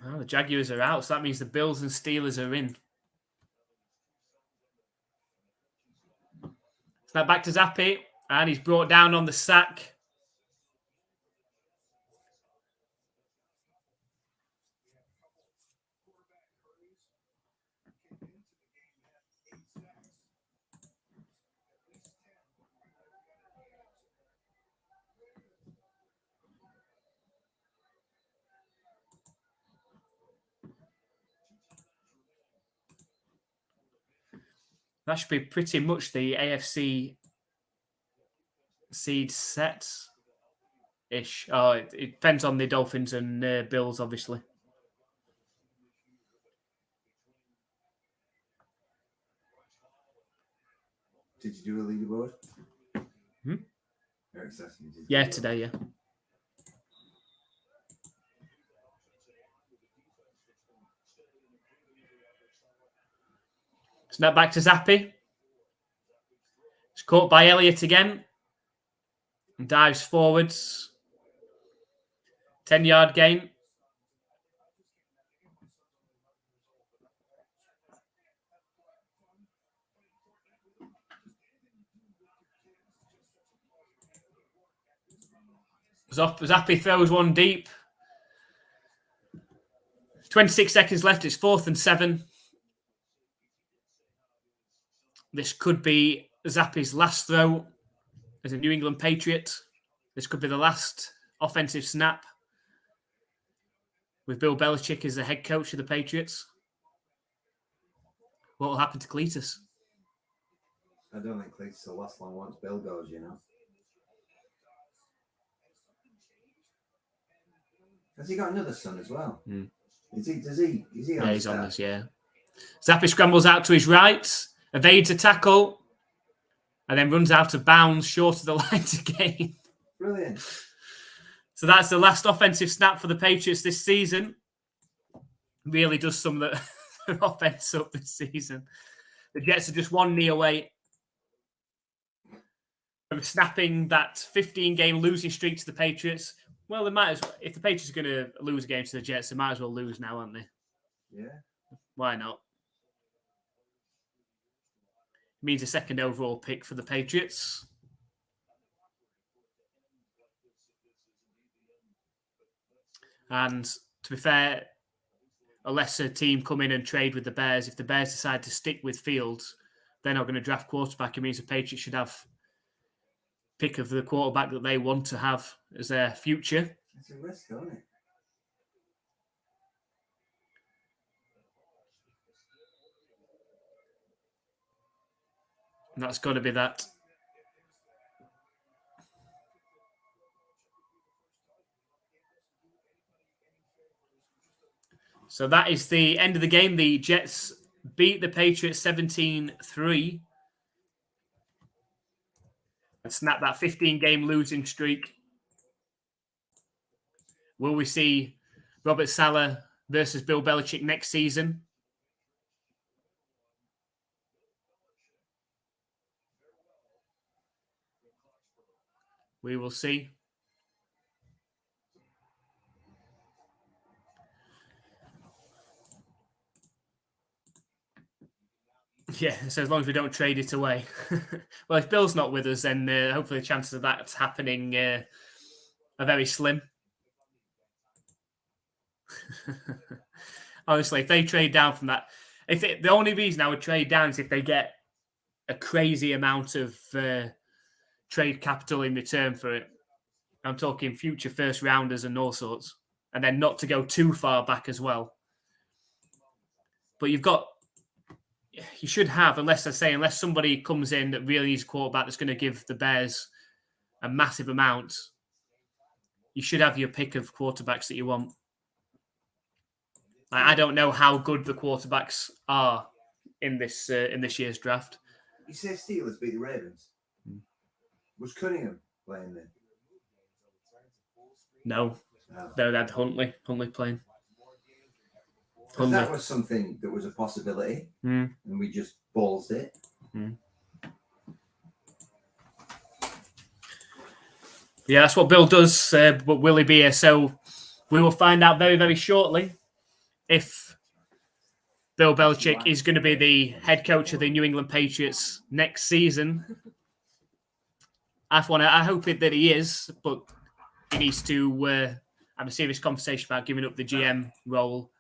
Oh, the Jaguars are out, so that means the Bills and Steelers are in. Snap back to Zappy, and he's brought down on the sack. That should be pretty much the AFC seed set-ish. Oh, it depends on the Dolphins and Bills, obviously. Did you do a leaderboard? Eric's asking, did you Yeah, do it? today, yeah. Snap back to Zappy. It's caught by Elliott again. And dives forwards. 10-yard gain. Zappy throws one deep. 26 seconds left. It's 4th and 7. This could be Zappy's last throw as a New England Patriot. This could be the last offensive snap with Bill Belichick as the head coach of the Patriots. What will happen to Cletus? I don't think Cletus will last long once Bill goes, you know. Has he got another son as well? Mm. Is he on Yeah, he's staff? on this, yeah. Zappy scrambles out to his right, evades a tackle, and then runs out of bounds short of the line to gain. Brilliant. So that's the last offensive snap for the Patriots this season. Really does sum the offense up this season. The Jets are just one knee away from snapping that 15-game losing streak to the Patriots. Well, they might as well. If the Patriots are going to lose a game to the Jets, they might as well lose now, aren't they? Yeah. Why not? It means a second overall pick for the Patriots. And to be fair, unless a team come in and trade with the Bears, if the Bears decide to stick with Fields, they're not going to draft quarterback. It means the Patriots should have pick of the quarterback that they want to have as their future. It's a risk, isn't it? And that's got to be that. So that is the end of the game. The Jets beat the Patriots 17-3 and snap that 15-game losing streak. Will we see Robert Saleh versus Bill Belichick next season? We will see. Yeah, so as long as we don't trade it away. Well, if Bill's not with us, then hopefully the chances of that happening are very slim. Honestly, if they trade down from that, the only reason I would trade down is if they get a crazy amount of trade capital in return for it. I'm talking future first rounders and all sorts, and then not to go too far back as well. But you should have, unless somebody comes in that really needs a quarterback that's going to give the Bears a massive amount, you should have your pick of quarterbacks that you want. I don't know how good the quarterbacks are in this year's draft. You say Steelers beat the Ravens. Was Cunningham playing then? No. They had Huntley playing. That was something that was a possibility, and we just ballsed it. Yeah, that's what Bill does. But will he be here? So we will find out very, very shortly if Bill Belichick is going to be the head coach of the New England Patriots next season. I hope that he is, but he needs to have a serious conversation about giving up the GM role.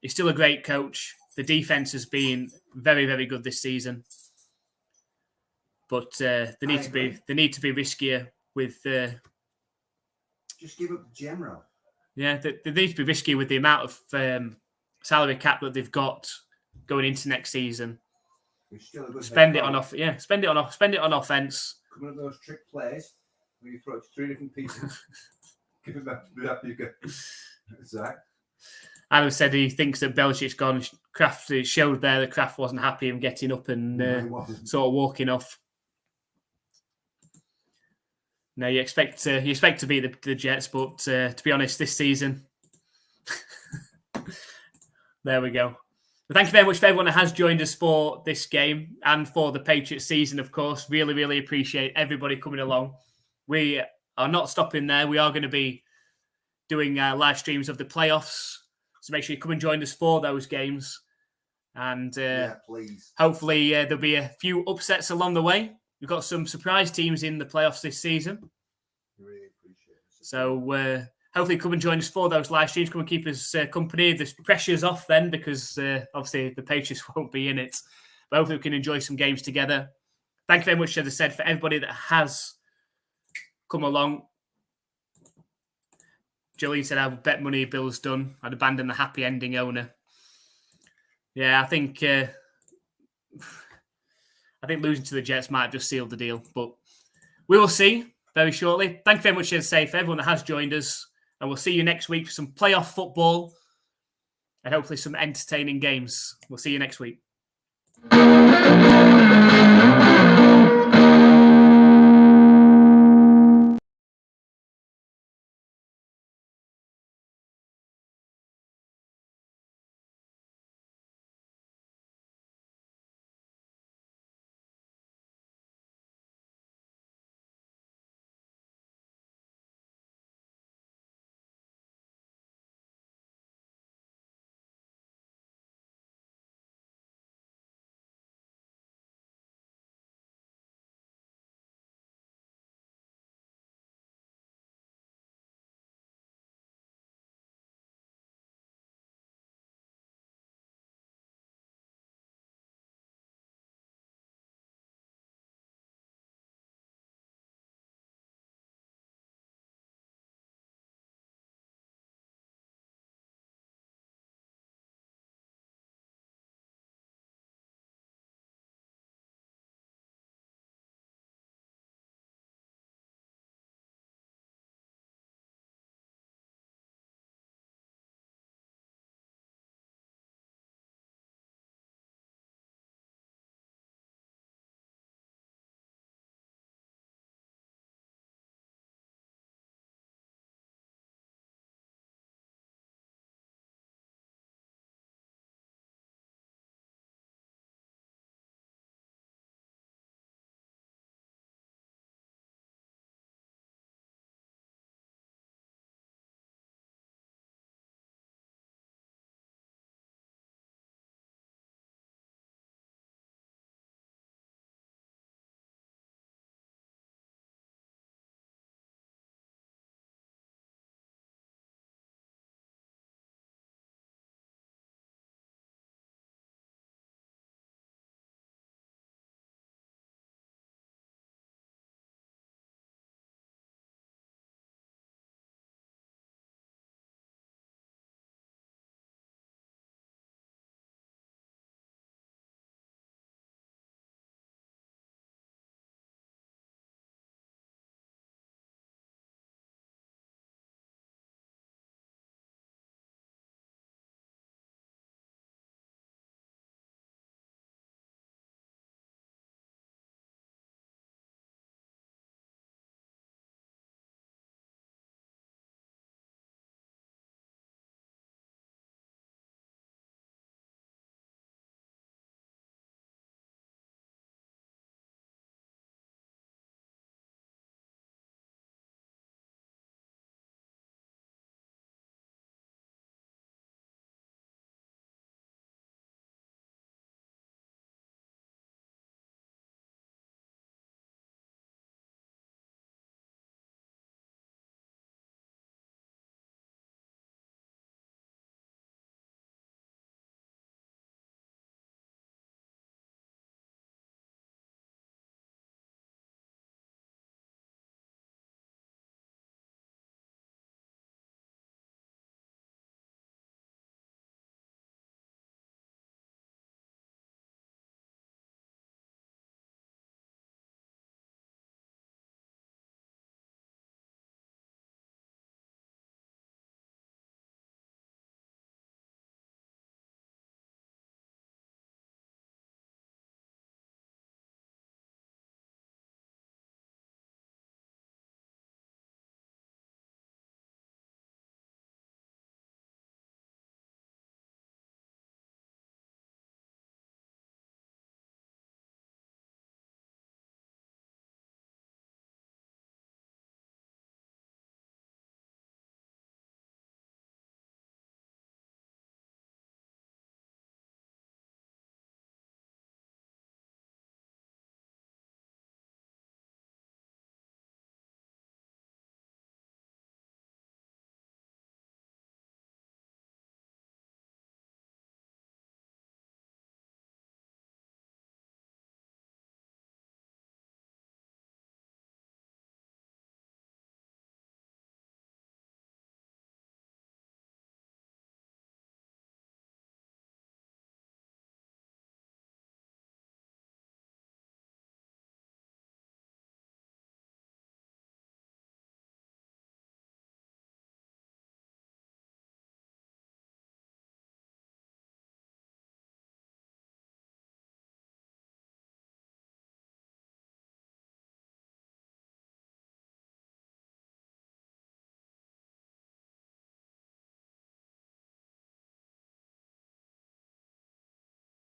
He's still a great coach. The defense has been very, very good this season, but they need to be riskier with. Just give up the GM role. Yeah, they need to be riskier with the amount of salary cap that they've got going into next season. Spend it on offense. Come on, those trick plays where you throw it to 3 different people. Give it back to that you go. Zach. Adam said he thinks that Belichick's gone. Kraft showed there that Kraft wasn't happy him getting up and sort of walking off. No, you expect to beat the Jets, but to be honest, this season, there we go. But thank you very much for everyone that has joined us for this game and for the Patriots season, of course. Really, really appreciate everybody coming along. We are not stopping there. We are going to be doing live streams of the playoffs. So make sure you come and join us for those games. And please. Hopefully there'll be a few upsets along the way. We've got some surprise teams in the playoffs this season. Really appreciate it. So hopefully come and join us for those live streams. Come and keep us company. The pressure's off then because obviously the Patriots won't be in it. But hopefully we can enjoy some games together. Thank you very much, as I said, for everybody that has come along. Jolene said, "I bet money Bill's done. I'd abandon the happy ending owner." Yeah, I think losing to the Jets might have just sealed the deal, but we will see very shortly. Thank you very much, as I say, for everyone that has joined us, and we'll see you next week for some playoff football and hopefully some entertaining games. We'll see you next week.